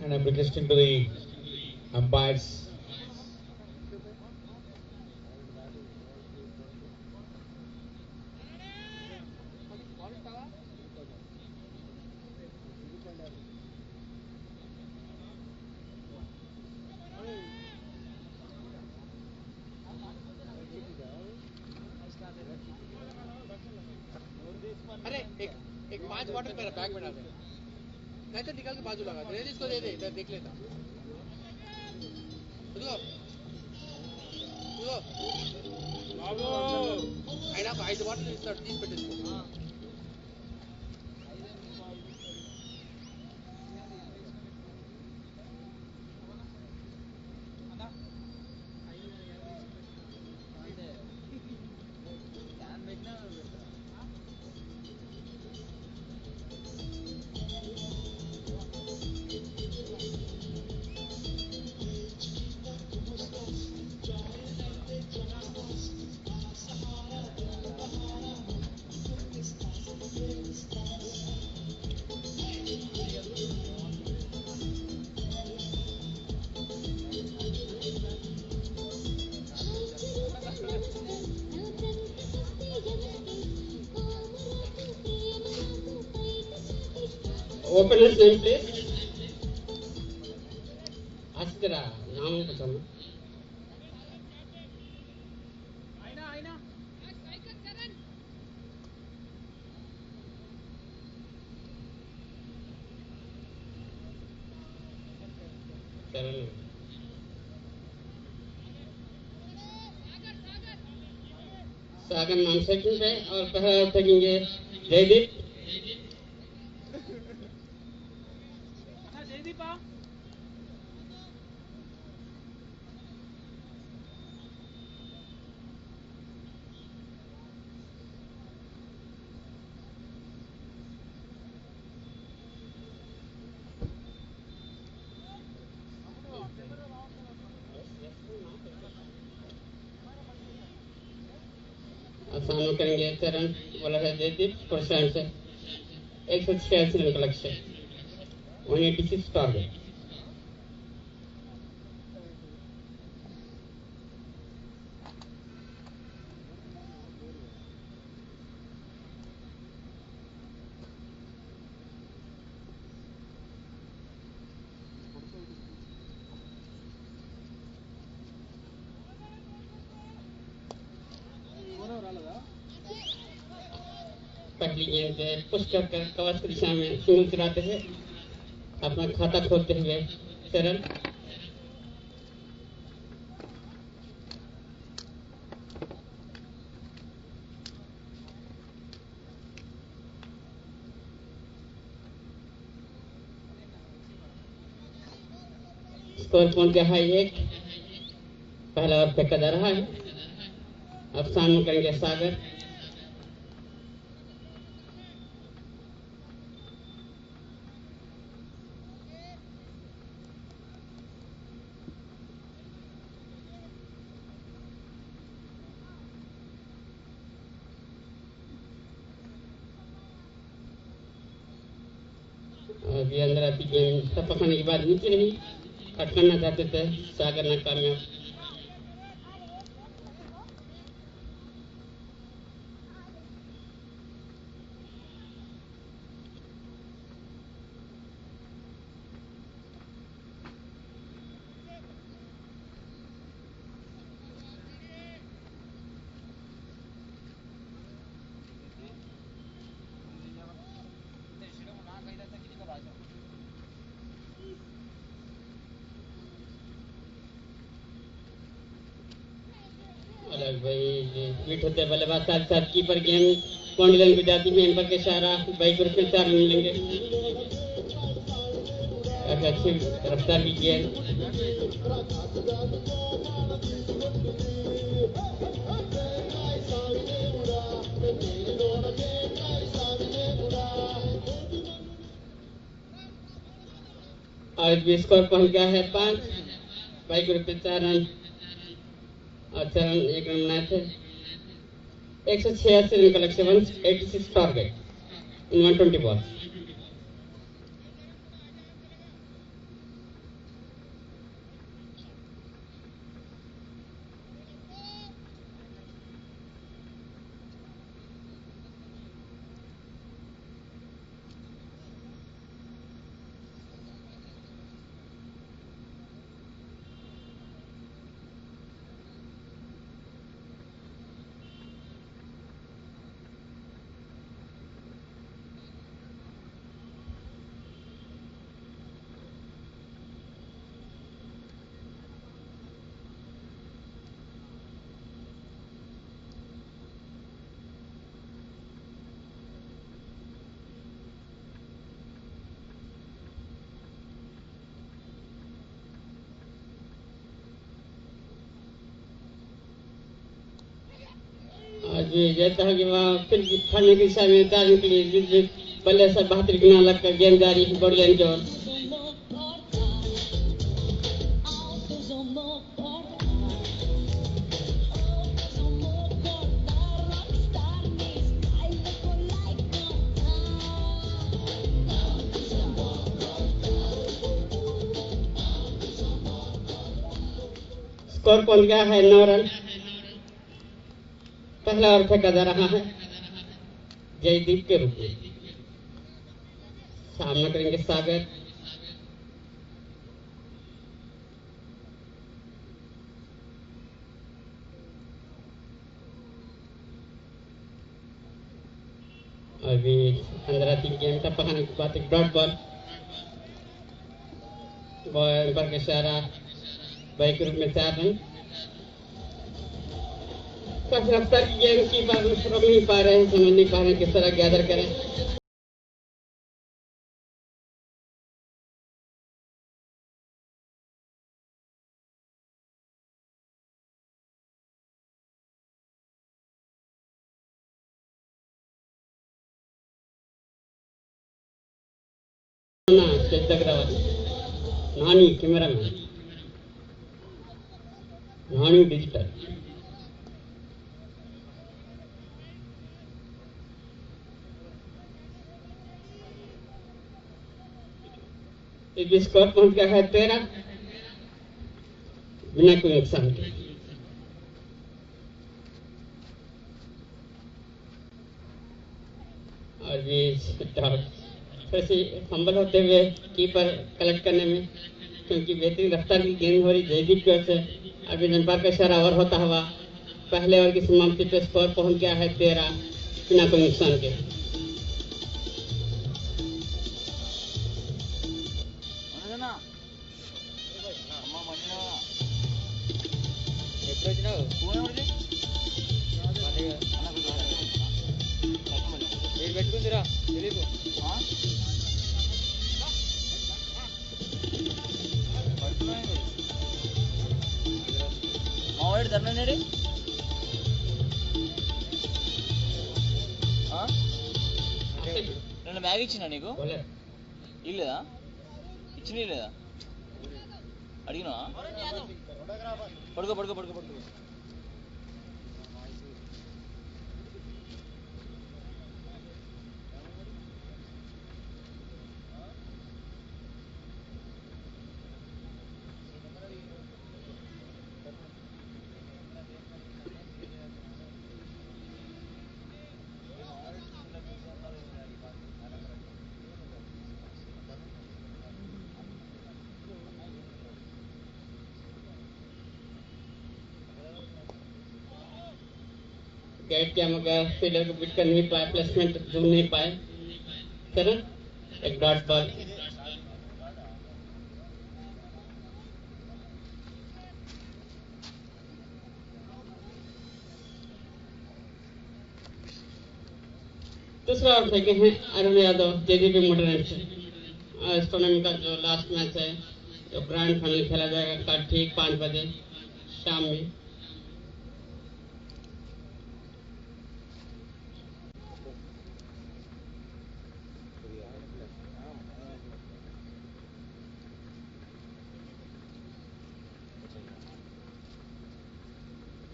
And I'm requesting to the umpires. अरे एक 5 bottle मेरा bag में डाल दे, नहीं तो निकाल के बाजू लगा दे, इसको दे दे, इधर देख लेता। रुको रुको बाबू, అయినా 5 బాటిల్ ఇస్తాడు, తీసి పెట్టేసుకో। Openers name please. Ask जरा नाम बताना। चरण सागर नाम सेकंड पे और पहला फेंकेंगे जयदीप। आसान करेंगे चरण बोला है जयदीप परसेंट से 186 रन का लक्ष्य, 186 टारगेट। पहली गेंद पे पुश कर कवच की दिशा में सिंगल गिराते हुए अपना खाता खोलते हुए चरण। स्कोर पहुंच गया है 1, पहला ओवर फेंका जा रहा है। अब सामने करेंगे सागर। अभी अंदर आती गेंद टपकाने के बाद नीचे नहीं कट करना चाहते थे, सागर नाकामयाब। और भाई फिट होते बल्लेबाज साथ साथ कीपर गेम कॉन्डिलन को जाती है एम्पर के इशारा भाई ग्रुप में 4 रन मिलेंगे। काफी अच्छी रफ्तार की गेंद। और भी स्कोर पहुंच गया है 5। भाई ग्रुप में 4 रन और 4 रन 1 रन बनाए थे। 186 रन का लक्ष्य 186 टारगेट इन 120 बॉल। आज जैसा कि वहाँ फिर खाने की दिशा में 4 रन के लिए बल्ले से 72 गुना लगकर गेंद जारी बॉडी लाइन की ओर। स्कोर पहुंच गया है 9 रन। पहला ओवर फेंका जा रहा है जयदीप के रूप में। सामना करेंगे सागर। अभी 15 गेम का पकाने की बात एक डॉट बॉल पर के इशारा बाई के रूप में 4 रन। काफी रफ्तार की गेंद की बात समझ नहीं पा रहे हैं, समझ नहीं पा रहे किस तरह गैदर करें। नानी कैमरामैन नानी डिजिटल। स्कोर पहुंच गया है 13 बिना कोई नुकसान के। और थोड़ी सी फंबल होते हुए कीपर कलेक्ट करने में, क्योंकि बेहतरीन रफ्तार की गेंद हो रही जयदीप की ओर से। अभी जंपार का इशारा ओवर होता हुआ पहले ओवर की समाप्ति पे स्कोर पहुंच गया है 13 बिना कोई नुकसान के। పెట్టుకుందిరా తెలీదు మావాడు ధర్మనేడి నన్ను బ్యాగ్ ఇచ్చినా నీకు ఇల్లేదా ఇచ్చిన లేదా అడిగినా పడుకో పడుకో పడుకో పడుకో कैट किया मगर फील्डर को बीट कर नहीं पाए, प्लेसमेंट ढूंढ नहीं पाए। चलो एक डॉट बॉल। दूसरा और फेंके हैं अरुण यादव जेडीपी मोटरेंट से। इस टूर्नामेंट का जो लास्ट मैच है, जो ग्रैंड फाइनल खेला जाएगा कल ठीक 5 बजे शाम में।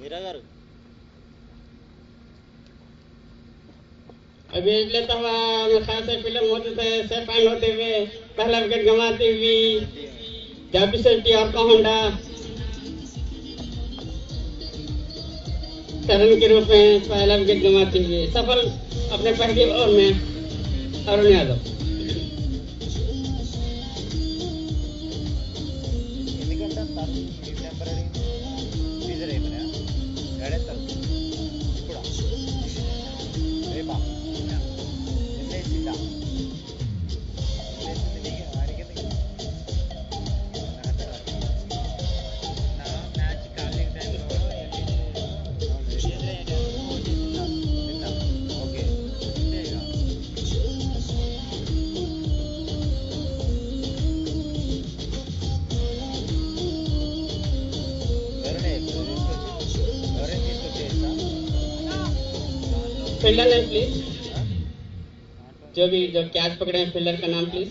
मेरा घर अभी लेता हुआ मेरे ख्याल से फिल्म होते थे सेफ एंड होते हुए पहला विकेट गंवाती हुई जापी सेल्टी और का होंडा टर्न के रूप में पहला विकेट गंवाती हुई सफल अपने पहले ओवर में अरुण यादव। ఎందుకంటే తను టెంపరీ సీజర్ అయిపోయినా గడేస్తారు ఇప్పుడు రేపా ఎల్లేసిందా ఎల్లేసింది నీకు అడిగింది నా మ్యాచ్ కాలింగ్ టైంలో ఓకే అంతేగా फील्डर नेम प्लीज, जो कैच पकड़े हैं फील्डर का नाम प्लीज।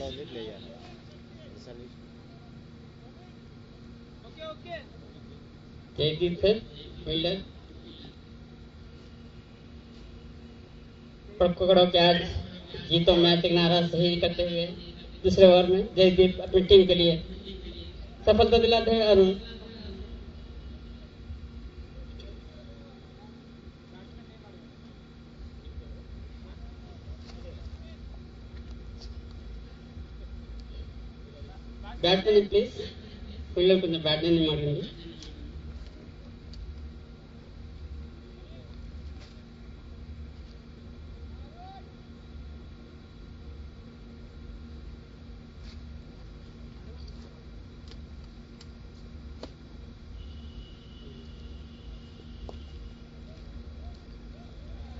जयदीप फिर फील्डर पकड़ो कैच जीतो मैच एक नारा सही करते हुए दूसरे ओवर में जयदीप अपनी टीम के लिए सफलता दिलाते हैं अरुण। बैट्समैन प्लीज, फील्डर को बैट्समैन मारेंगे।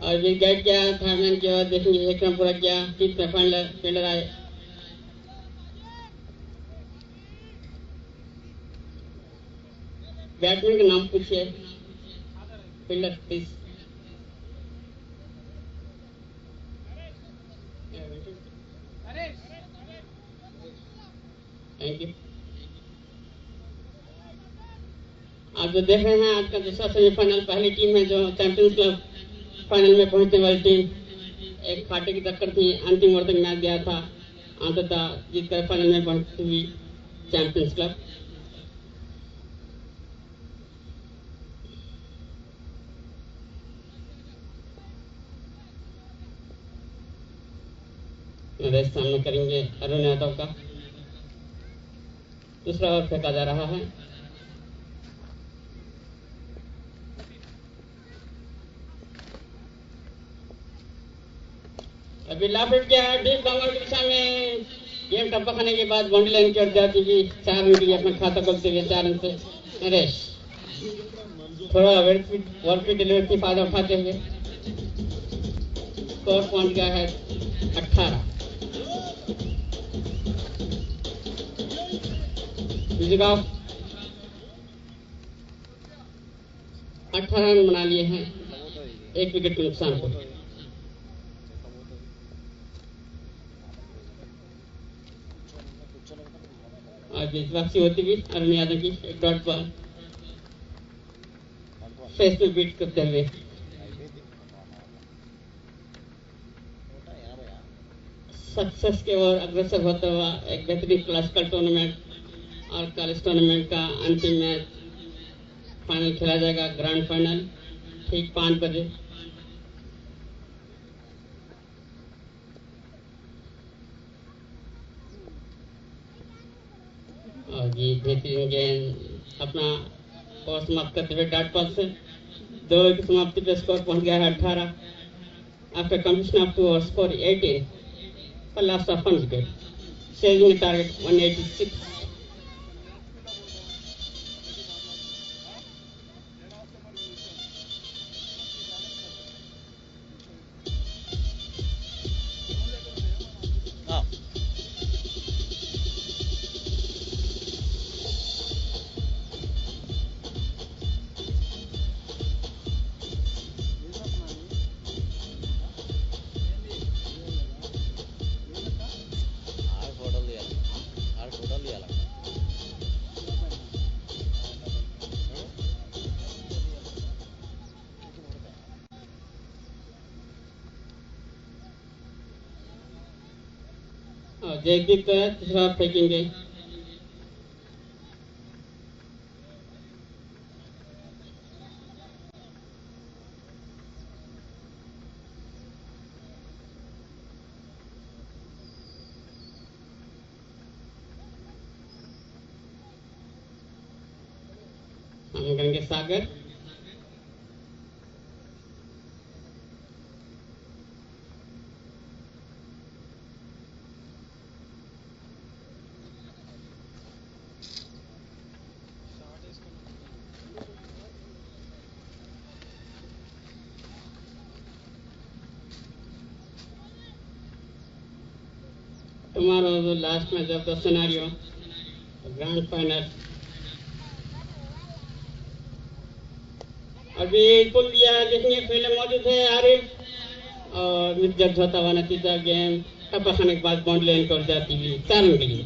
और ये गेट किया थर्डमैन की ओर देखेंगे एक रन पूरा किया टीम में फील्डर आए। बैट्समैन का नाम पूछिए फील्डर प्लीज। Thank you. आप जो देख रहे हैं आज का दूसरा सेमीफाइनल पहली टीम है जो चैंपियंस क्लब फाइनल में पहुंचने वाली टीम। एक फाटे की टक्कर थी, अंतिम ओवर तक मैच गया था, अंततः जीतकर फाइनल में पहुंची हुई चैंपियंस क्लब। रेस सामने करेंगे अरुण यादव का। दूसरा ओवर फेंका जा रहा है। अभी लाफिट किया डीप डाउनवर्ड की दिशा में गेम टप्पा खाने के बाद बाउंड्री लाइन की ओर जाती हुई 4 रन के लिए अपना खाता खोलते हुए 4 रन से नरेश थोड़ा वर्क की डिलीवरी की फायदा उठाते हुए स्कोर पहुंच गया है 18। विजयगांव 18 रन बना लिए हैं, 1 विकेट के नुकसान पर। आगे वापसी होती हुई अरुण यादव की एक डॉट बॉल फेस में बीट करते हुए सक्सेस के ओर अग्रसर होता हुआ एक बेहतरीन क्लासिकल टूर्नामेंट और कॉलेज टूर्नामेंट का अंतिम मैच फाइनल खेला जाएगा, ग्रैंड फाइनल ठीक 5 बजे। और ये बेहतरीन गेंद अपना ओवर समाप्त करते हुए डॉट बॉल से 2 ओवर की समाप्ति पे स्कोर पहुंच गया है 18। After completion of 2 over score 18 for loss of 1 wicket, chasing the target 186। और जयदीप तीसरा फेंकेंगे। हम करेंगे सागर। Tomorrow the last match of the scenario, the grand final. अभी पुल दिया देखने फील्ड में मौजूद है आरिफ और जज होता हुआ नतीजा गेम टपकाने के बाद बाउंड्री लाइन पर जाती हुई 4 रन के लिए।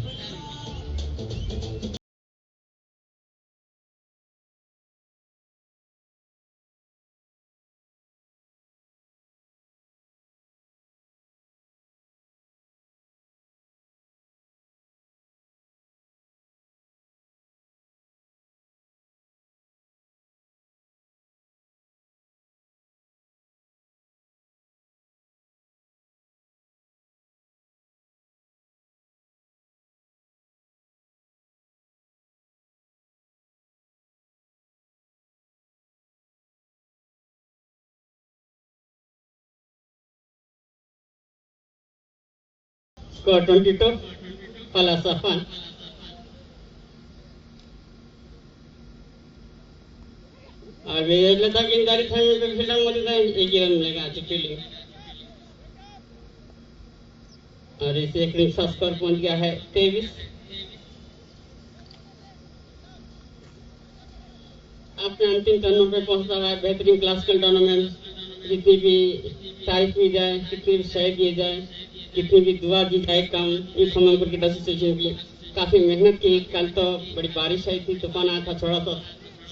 Score 22, Palasafan. और लता की इंदारी थाने पे फील्डर मौजूद है, 1 ही रन मिलेगा अच्छी फील्डिंग। और इसे एक रिंग स्कोर पहुंच गया है 23। अपने अंतिम टर्नों पे पहुंचता हुआ बेहतरीन क्लास का टूर्नामेंट, जितनी भी तारीफ की जाए, कितनी भी सहायता की जाए, कितनी भी दुआ दी जाए कम। ये खम्मम क्रिकेट एसोसिएशन की काफी मेहनत की। कल तो बड़ी बारिश आई थी, तूफान आया था, थोड़ा सा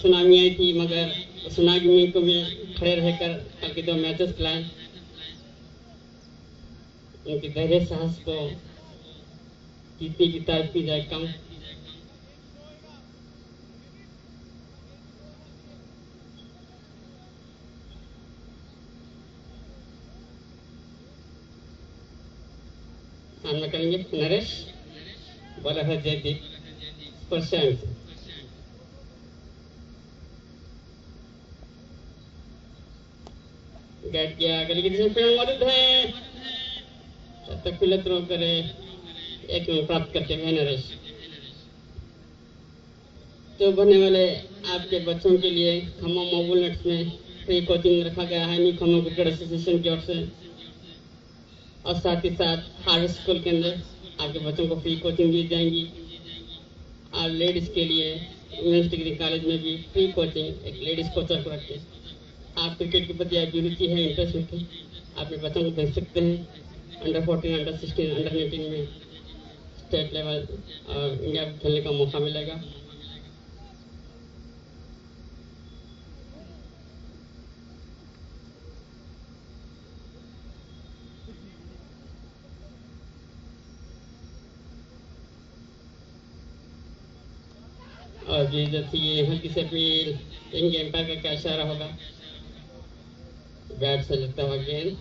सुनामी आई थी, मगर सुनामी को भी खड़े रहकर कल के 2 मैचेस खिलाए। उनके धैर्य साहस को जितनी भी तारीफ की जाए कम। सामना करेंगे नरेश, बॉलर है जयदीप, प्रशांत। बैट किया गली की दिशा में मौजूद है, तब तक फील्डर थ्रो करे, 1 रन प्राप्त करते हैं नरेश। तो बनने वाले आपके बच्चों के लिए खम्मम मोबाइल नेट्स में फ्री कोचिंग रखा गया है न्यू खम्मम क्रिकेट एसोसिएशन की ओर से। और साथ ही साथ हार्ड स्कूल के अंदर आपके बच्चों को फ्री कोचिंग दी जाएंगी। और लेडीज के लिए वुमेन्स डिग्री कॉलेज में भी फ्री कोचिंग एक लेडीज कोचर को रखते हैं। आप क्रिकेट के प्रति अभिरुचि है, इंटरेस्ट रखते हैं, अपने बच्चों को भेज सकते हैं। अंडर 14, अंडर 16, अंडर 19 में स्टेट लेवल और इंडिया में खेलने का मौका मिलेगा। और जी जैसे ये हल्की से अपील इनके एम्पायर का क्या इशारा होगा, बैट से लगता हुआ गेंद,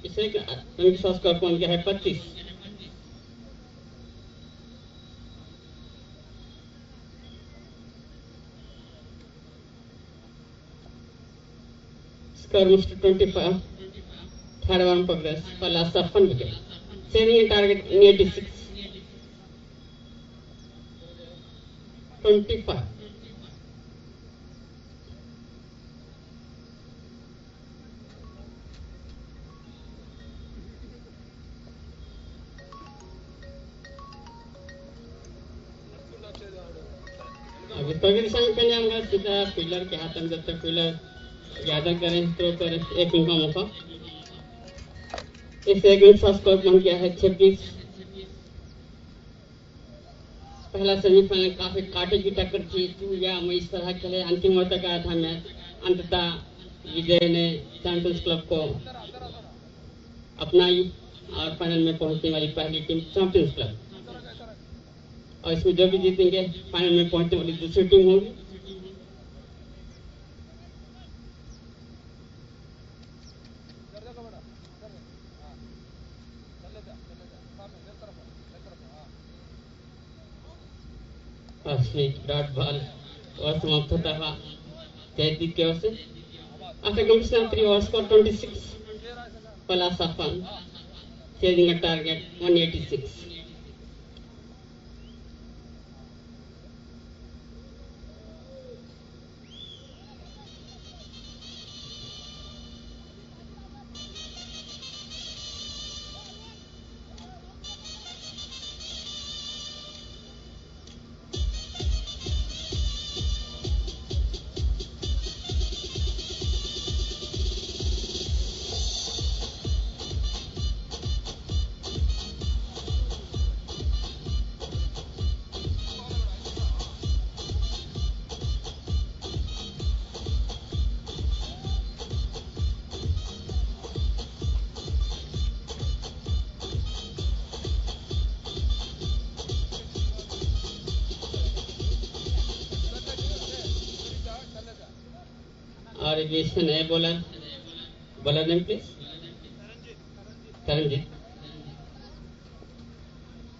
इसे उनके साथ स्कोर पहुंच गया है 25। Score mister 25, third over progress for last of 1 wicket, saving a target in 86, 25। अब इस पर दिशा में खेलने होगा, सीधा फील्डर के हाथ में, जब तक फील्डर ज्यादा करें थ्रो करें, 1 रन का मौका। इस 1 रन का स्कोर पहुंच गया है 26। पहला सेमीफाइनल काफी कांटे की टक्कर थी, तू या मैं इस तरह खेले, अंतिम ओवर तक आया था मैच। अंततः विजय ने चैंपियंस क्लब को अपनाई और फाइनल में पहुंचने वाली पहली टीम चैंपियंस क्लब, और इसमें जो भी जीतेंगे फाइनल में पहुंचने वाली दूसरी टीम होगी। डॉट बॉल और समाप्त होता हुआ जयदीप की ओर से। After completion of 3 overs, score 26. Pala Safan chasing a target 186. और इसमें नए बॉलर नेम प्लीज तरनजीत।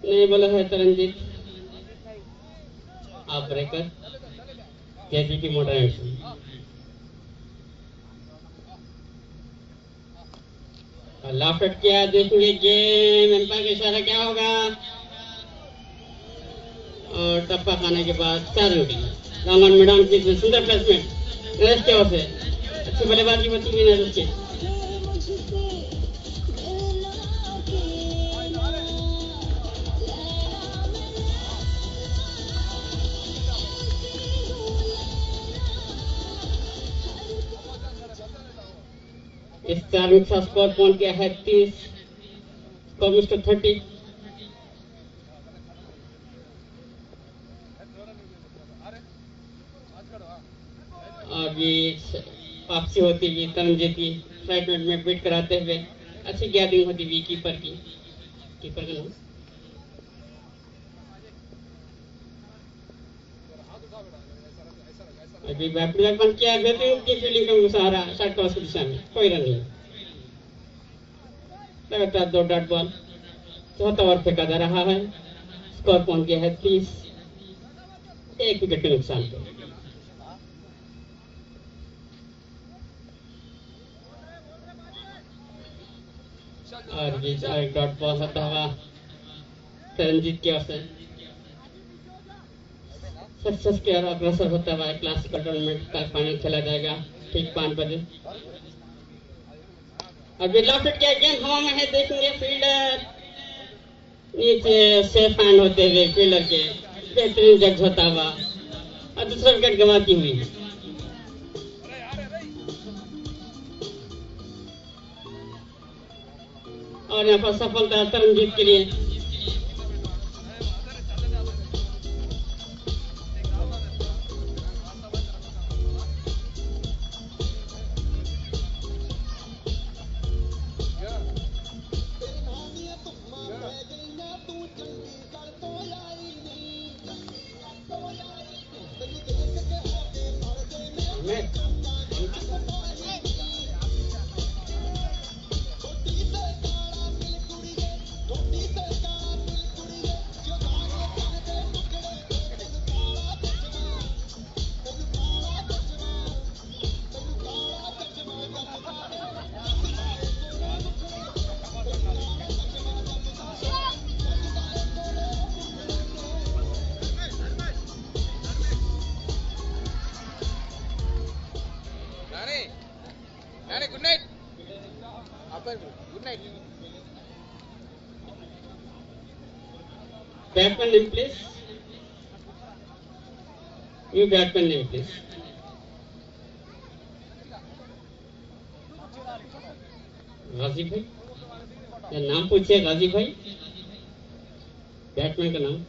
नए बॉलर है तरनजीत, आप ब्रेकर जयदीप मोटर। लाफट किया, देखेंगे गेम एम्पायर का इशारा क्या होगा, और टप्पा खाने के बाद 4 रन के लिए लॉन्ग ऑन मिड ऑन की सुंदर प्लेसमेंट नरेश की ओर से। अच्छी बल्लेबाजी होती हुई नरेश की। इस 4 विकेट का स्कोर पहुंच गया है 30, स्कोर मिस्टर 30। और ये वापसी होती हुई तरनजीत की स्ट्राइक में बीट कराते हुए अच्छी गैदरिंग होती हुई कीपर का नाम अभी बैटिंग बंद किया, बेहतरीन की फील्डिंग का मुशाहरा शॉर्ट क्रॉस की दिशा में, कोई रन नहीं। लगातार 2 डॉट बॉल, चौथा ओवर फेंका जा रहा है, स्कोर पहुंच गया है 30, 1 विकेट के नुकसान पे। और ये एक डॉट बॉल होता हुआ तरनजीत की ओर से सक्सेस के और अग्रसर होता हुआ क्लासिकल टूर्नामेंट का फाइनल खेला जाएगा ठीक 5 बजे। और बिरला फिट किया, गेंद हवा में है, देखेंगे फील्डर नीचे सेफ हैंड होते हुए फील्डर के बेहतरीन जज होता हुआ और दूसरा विकेट गंवाती हुई। और यहाँ पर सफलता तरनजीत के लिए। Good night, good night. Batsman name please, you batsman name please. Ghazi भाई, नाम पूछिए गाजी भाई, बैट्समैन का नाम।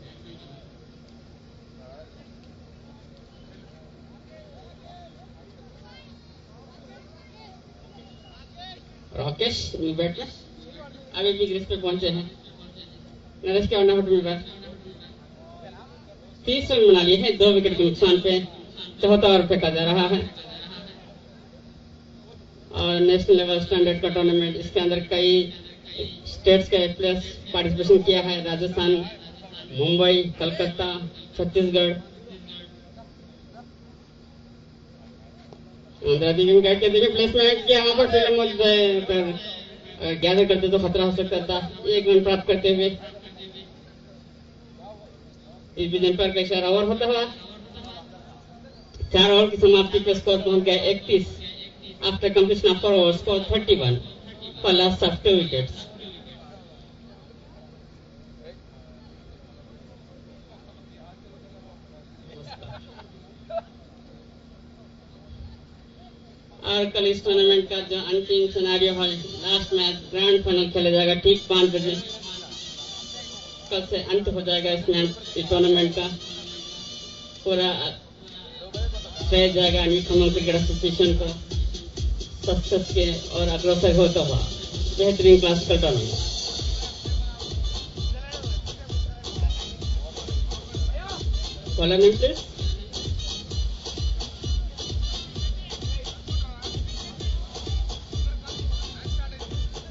Rakesh, new batsman. अभी भी ग्रीस पे पहुंचे हैं। नरेश क्या होना होटल में 30 रन बना लिए हैं 2 विकेट के नुकसान पे। 74 ओवर फेंका जा रहा है और नेशनल लेवल स्टैंडर्ड का टूर्नामेंट, इसके अंदर कई स्टेट्स के प्लेयर्स पार्टिसिपेशन किया है। राजस्थान, मुंबई, कलकत्ता, छत्तीसगढ़, देखिए प्लेसमेंट किया वहां पर फिल्म गैदर करते तो खतरा हो सकता था। 1 रन प्राप्त करते हुए इस विजन पर का इशारा ओवर होता हुआ 4 ओवर की समाप्ति पे स्कोर पहुंच गया 31 after completion of 4 over, score 31 for loss of 2 wickets. और कल इस टूर्नामेंट का जो अंतिम सिनेरियो है, लास्ट मैच ग्रैंड फाइनल खेला जाएगा ठीक 5 बजे। कल से अंत हो जाएगा इस टूर्नामेंट का। पूरा श्रेय जाएगा खम्मम क्रिकेट एसोसिएशन को सक्सेस के और अग्रसर होता हुआ बेहतरीन classical tournament. Caller name please.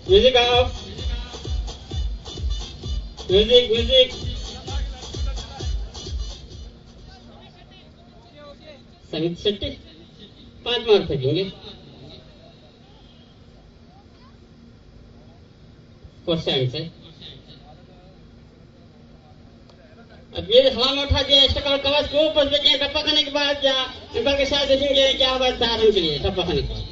Music off, music. Samit Shetty 5 मार फेंकेंगे 4 साइड से। अब ये हवा में उठा दिया स्टक और कवच को ऊपर से टप्पा खाने के बाद एम्पायर के साथ देखेंगे क्या होगा 4 रन के लिए टप्पा खाने के बाद।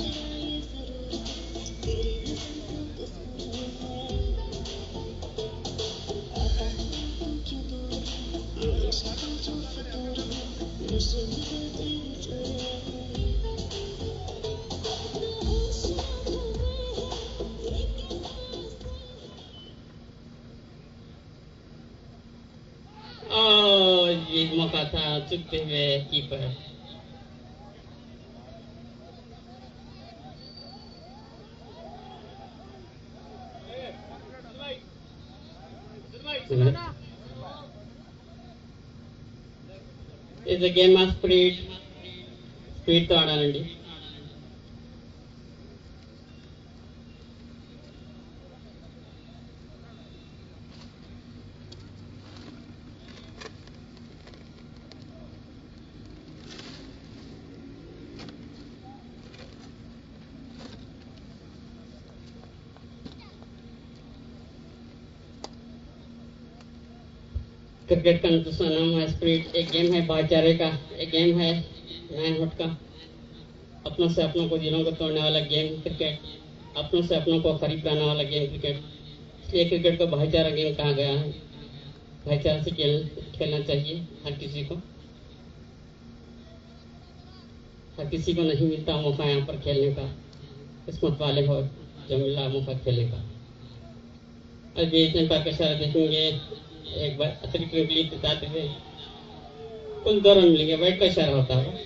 ये मौका था चुकते हुए keeper. It's a game of speed తో ఆడాలండి। क्रिकेट का दूसरा नाम है स्पिरिट। एक गेम है भाईचारे का, एक गेम है मैनहुड का। अपनों से अपनों को दिलों को तोड़ने वाला गेम क्रिकेट, अपनों से अपनों को करीब लाने वाला गेम क्रिकेट। इसलिए क्रिकेट को भाईचारा गेम कहा गया है। भाईचारा से खेलना चाहिए हर किसी को। हर किसी को नहीं मिलता मौका यहाँ पर खेलने का, किस्मत वाले हो जो मिला मौका खेलने का। और ये जनता का इशारा देखेंगे एक बार अतिरिक्त लीड बताते हुए कुल 2 रन मिलेंगे। वाइट का इशारा होता है।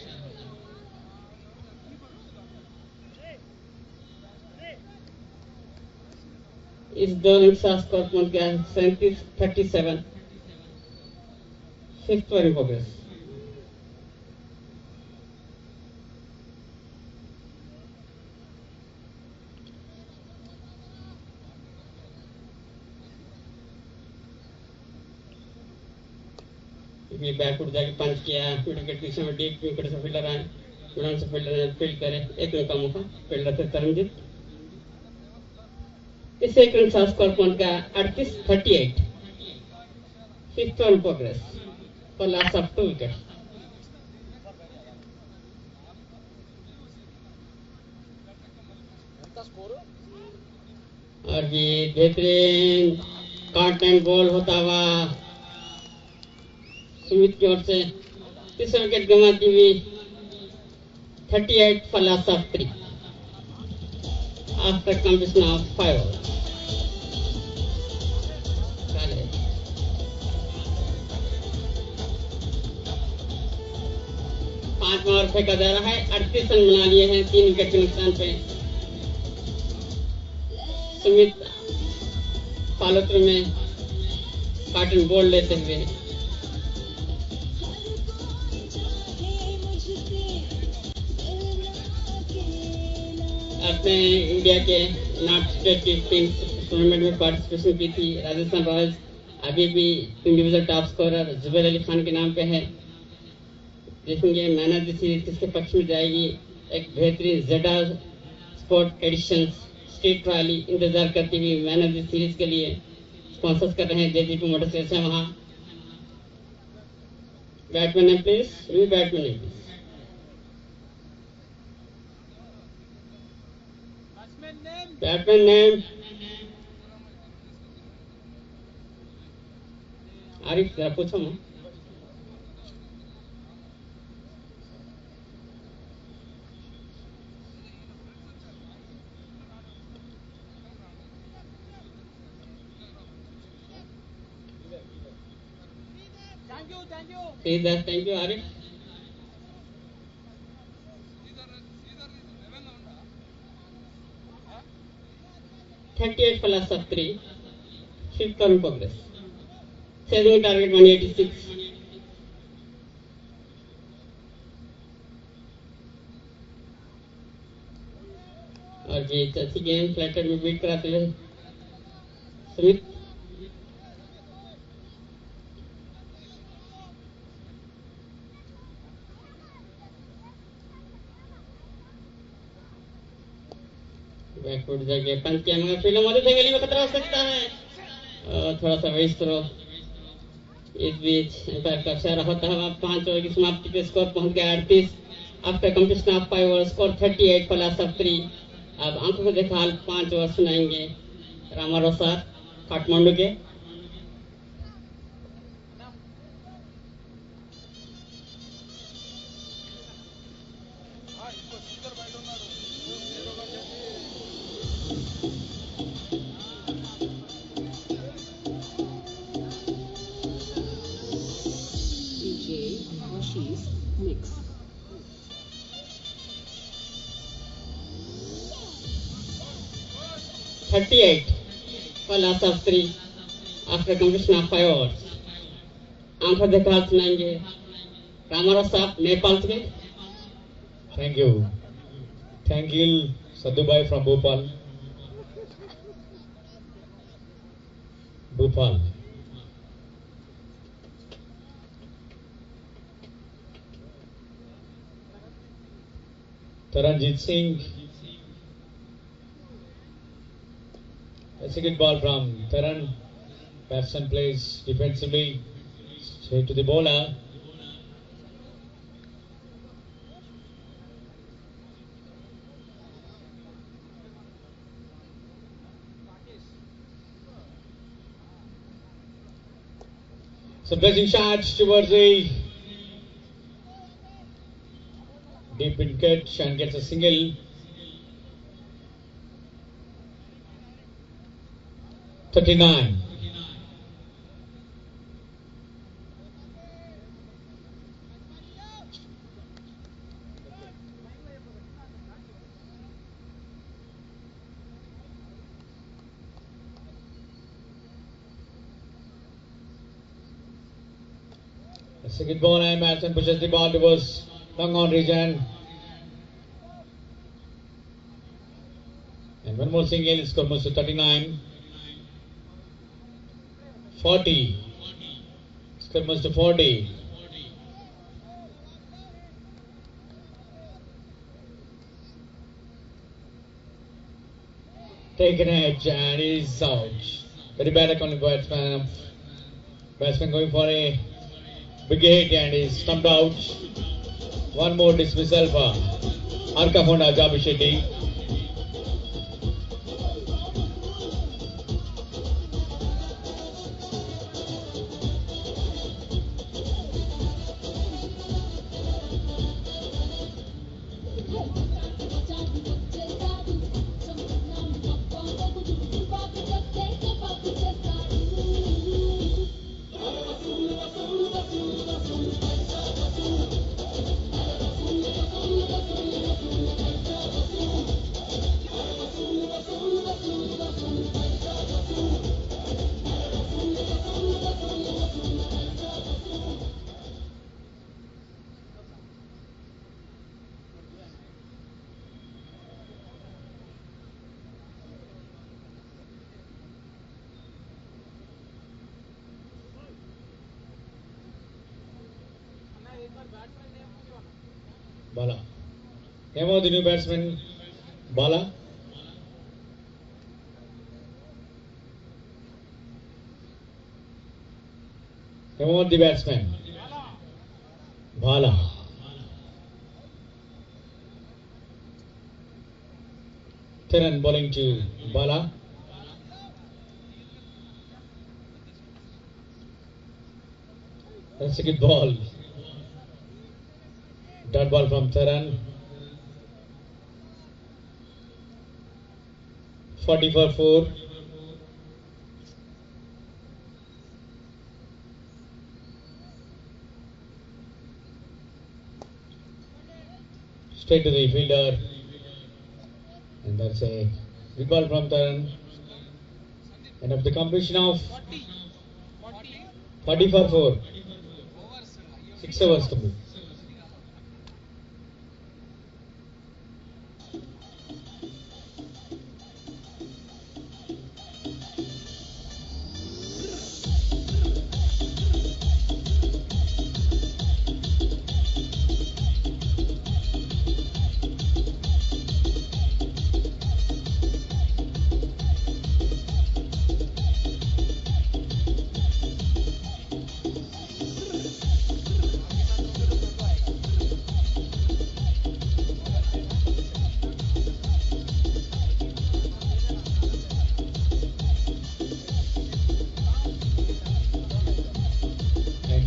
इस 2 रन का स्कोर पहुंच गया 37 5th ओवर इन प्रोग्रेस। ये बैक उठ जाके पंच किया, विकेट पीछे में डीप विकेट से फील्डर आए, मिडल से फील्डर फील्ड करे, 1 रन का मौका, फील्डर से तरनजीत। इस 1 रन का स्कोर पहुंच गया 38 5th over in progress for loss of 2 wicket. और ये बेहतरीन कॉन्टेंट बॉल होता हुआ सुमित की ओर से 30 विकेट गंवाती हुई 38 for loss of 3 after completion of 5 overs। 5 over फेंका जा रहा है। 38 रन बना लिए हैं 3 विकेट के नुकसान पे। सुमित फॉलोथ्रू में कार्टन बोल्ड लेते हुए अपने इंडिया के नॉर्थ स्टेट की टीम टूर्नामेंट में पार्टिसिपेशन की थी। राजस्थान रॉयल्स अभी भी individual top scorer Zubair Ali Khan के नाम पे है। देखेंगे मैन ऑफ द सीरीज किसके पक्ष में जाएगी। एक बेहतरीन जेडा स्पोर्ट एडिशन स्ट्रीट ट्रॉली इंतजार करती हुई मैन ऑफ द सीरीज के लिए स्पॉन्सर्स कर रहे हैं जेजीपी मोटरसाइकिल्स है वहाँ। बैटमैन है प्लीज, वी बैटमैन है प्लीज। बैटमैन नेम आरिफ, जरा पूछो मैं। Thank you Arif. $38+3 fifth term progress. Chasing target 186. और ये चलती गेम फ्लैटेड में बीट कराते हुए सुमित। बैकवर्ड जाके पंच किया मगर फील्डर मौजूद है, गली में खतरा हो सकता है। थोड़ा सा वेस्ट थ्रो। इस बीच अंपायर का इशारा होता है। 5 ओवर की समाप्ति पे स्कोर पहुंच गया 38। After completion of 5 over score 38+3। अब आंखों को देखा हाल 5 ओवर सुनाएंगे रामारो सर काठमांडू के। Mix. 38+3 after completion of 5 overs. आंखों देखा हाल सुनाएंगे रामाराव साहब नेपाल से। Thank you. Thank you, Sadhubai from Bhopal. Bhopal. Taranjit Singh. A second ball from Taran. Batsman plays defensively. Straight to the bowler. Some blessing shots towards the deep in catch and gets a single. $39. The second ball and batsman pushes the ball towards long on region. And one more single, score moves to 39. 40. Score moves to 40. Taken edge and is out. Very bad account batsman. Batsman going for a big hit and is stumped out. One more dismissal for Arka Honda Jabi Shetty. Bala. Name of the new batsman, Bala. Name of the batsman, Bala. Teran bowling to Bala. That's a good ball. Dot ball from Teran. 40 for 4. Straight to the fielder. And that's a good ball from Taran. End of the completion of 40 for 4. 6 overs complete.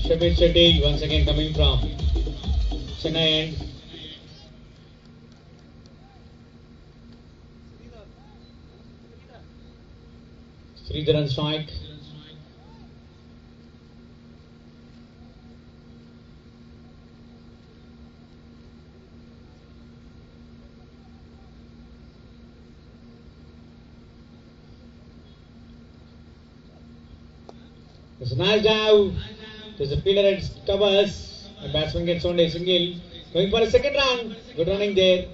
Shabir Shetty once again coming from Chennai end. Sridhar on strike. It's a nice dive. There's a fielder at covers. The batsman gets on a single. Going for a second run. Good running there.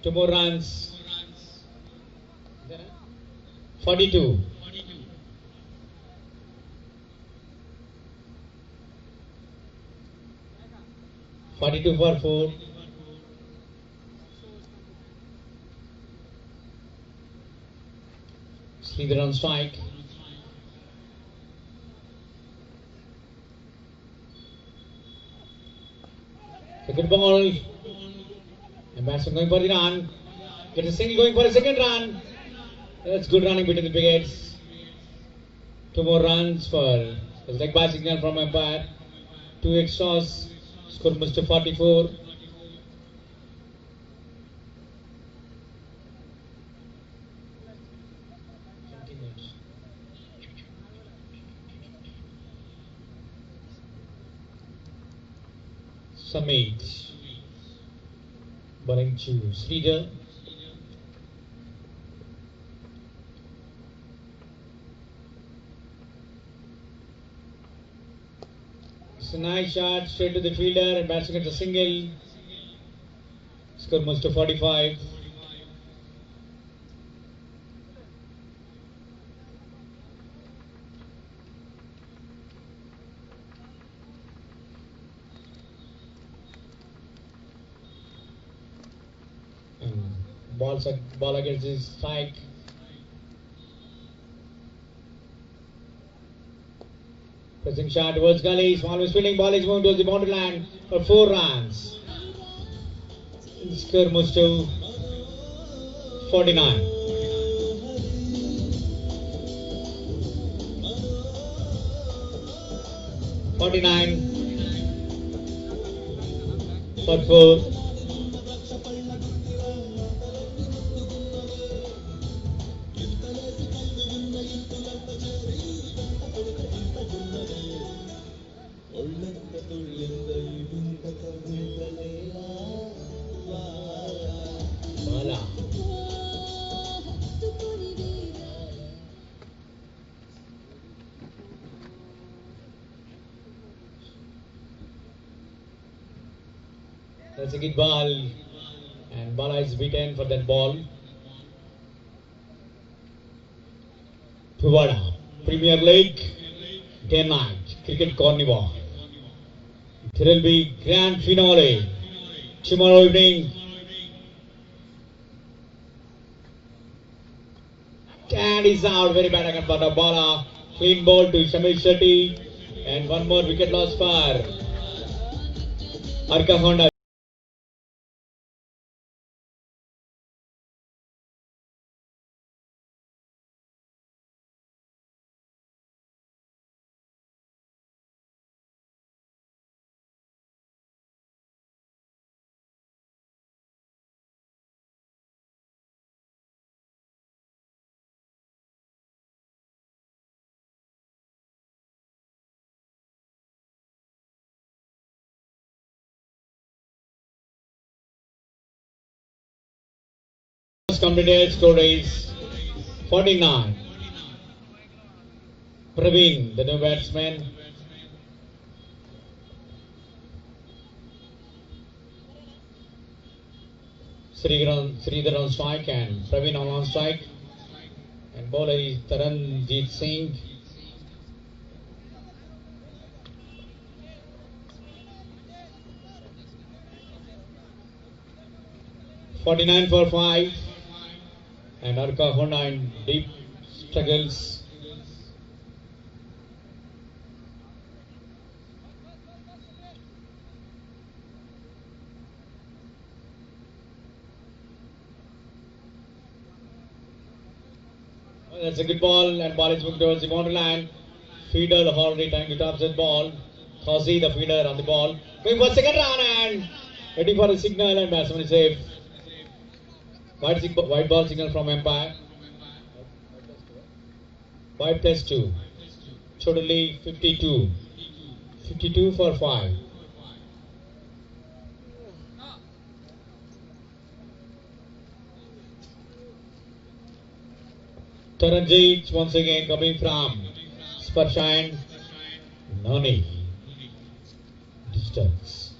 2 more runs. 42. For 4. Sridhar on strike. A good ball. And batsman going for the run. Gets a single, going for a second run. That's good running between the wickets. 2 more runs for the leg by signal from umpire. 2 extras. Score moves to 44. Summit. Bowling to Sridhar. It's a nice shot straight to the fielder and batsman gets a single. Score moves to 45. Ball against his strike. Pressing shot towards gully. Small misfielding. Ball is moving towards the boundary line for 4 runs. Score moves to 49. For 4. That's a good ball, and Bala is beaten for that ball. Puvvada, Premier League, day-night cricket carnival. There will be grand finale tomorrow evening. And he's out. Very bad again for the ball. Clean ball to Shamil Shetty. And one more wicket loss for Arka Honda. Completed, score is 49. Praveen, the new batsman. Sridhar on strike and Praveen on strike. And bowler is Taranjeet Singh. .49 for 5. And Arka Honda in deep struggles. Oh, that's a good ball, and ball is moving towards the boundary line. Feeder already trying to top that ball. Khazi, the feeder on the ball. Going for second run and waiting for a signal, and batsman is safe. White ball signal from umpire. 5 plus 2. Totally 52. 52 for 5. Taranjeet once again coming from Sparshine. Noni. Distance.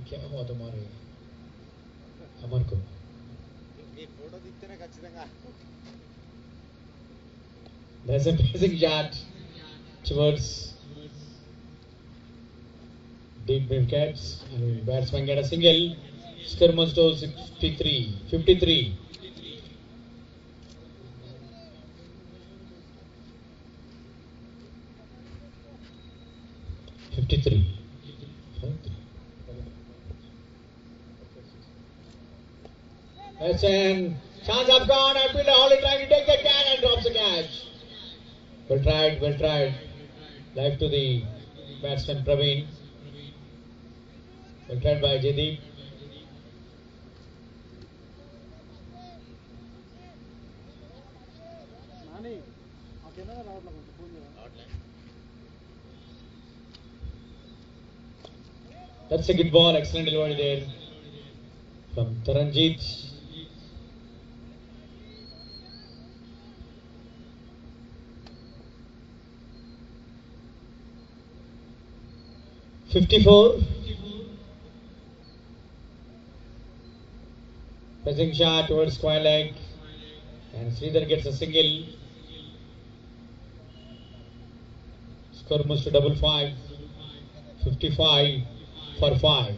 क्या हुआ तुम्हारे अमर को? There's a passing shot towards deep wickets, and batsman get a single. Score must go 53. 53. That's an chance up gone, and Peter Holly trying to take the catch and drops the catch. Well tried. Live to the batsman Praveen. Well tried by Jaideep. That's a good ball, excellent delivery there from Taranjeet. .54. Pressing shot towards square leg, and Sridhar gets a single. Score moves to 55. 55 for 5.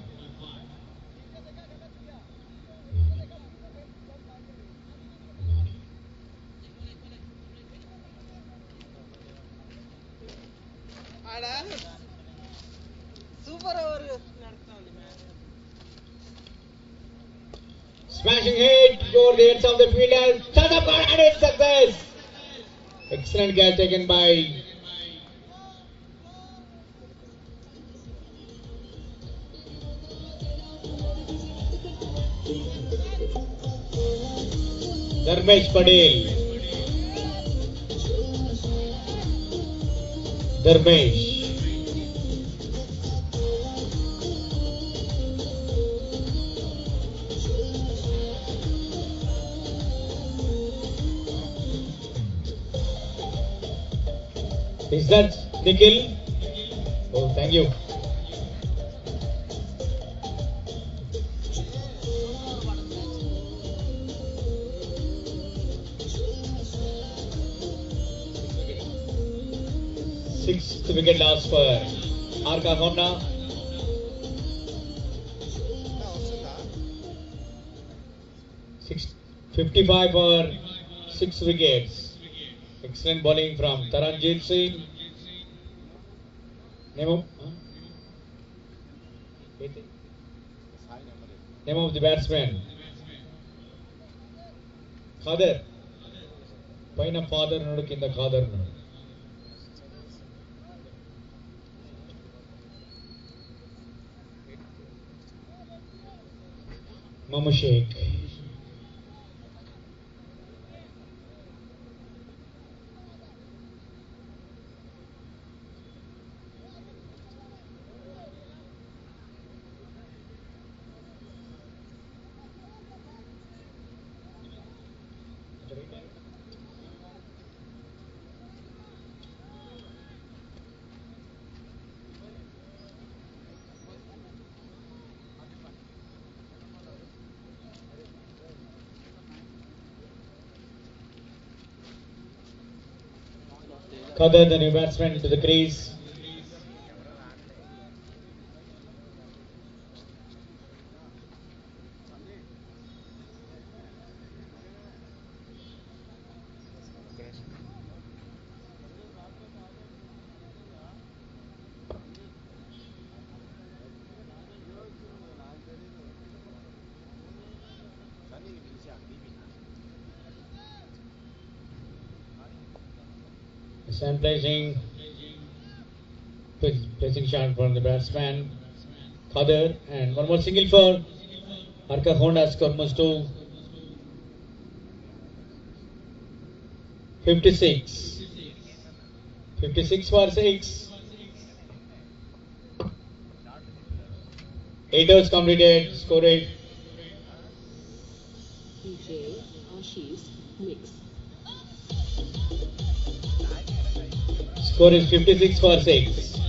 Smashing hit over the heads of the fielder. Shot up and it's success. Excellent catch taken by Dharmesh Patel. Dharmesh. Is that Nikhil? Oh, thank you. Sixth wicket loss for Arka Honda. 55 for 6 wickets. Excellent bowling from Taranjit Singh. Name of the batsman. Khader. Paina father nodu kinda Khader nodu. Mamu Sheikh. Khader, the new batsman, to the crease. Sam placing shot from the batsman Khader, and one more single for Arka Honda. Score moves to 56. 56 for 6. 8 overs completed. Score rate. DJ Ashish Mix. Score is 56 for 6.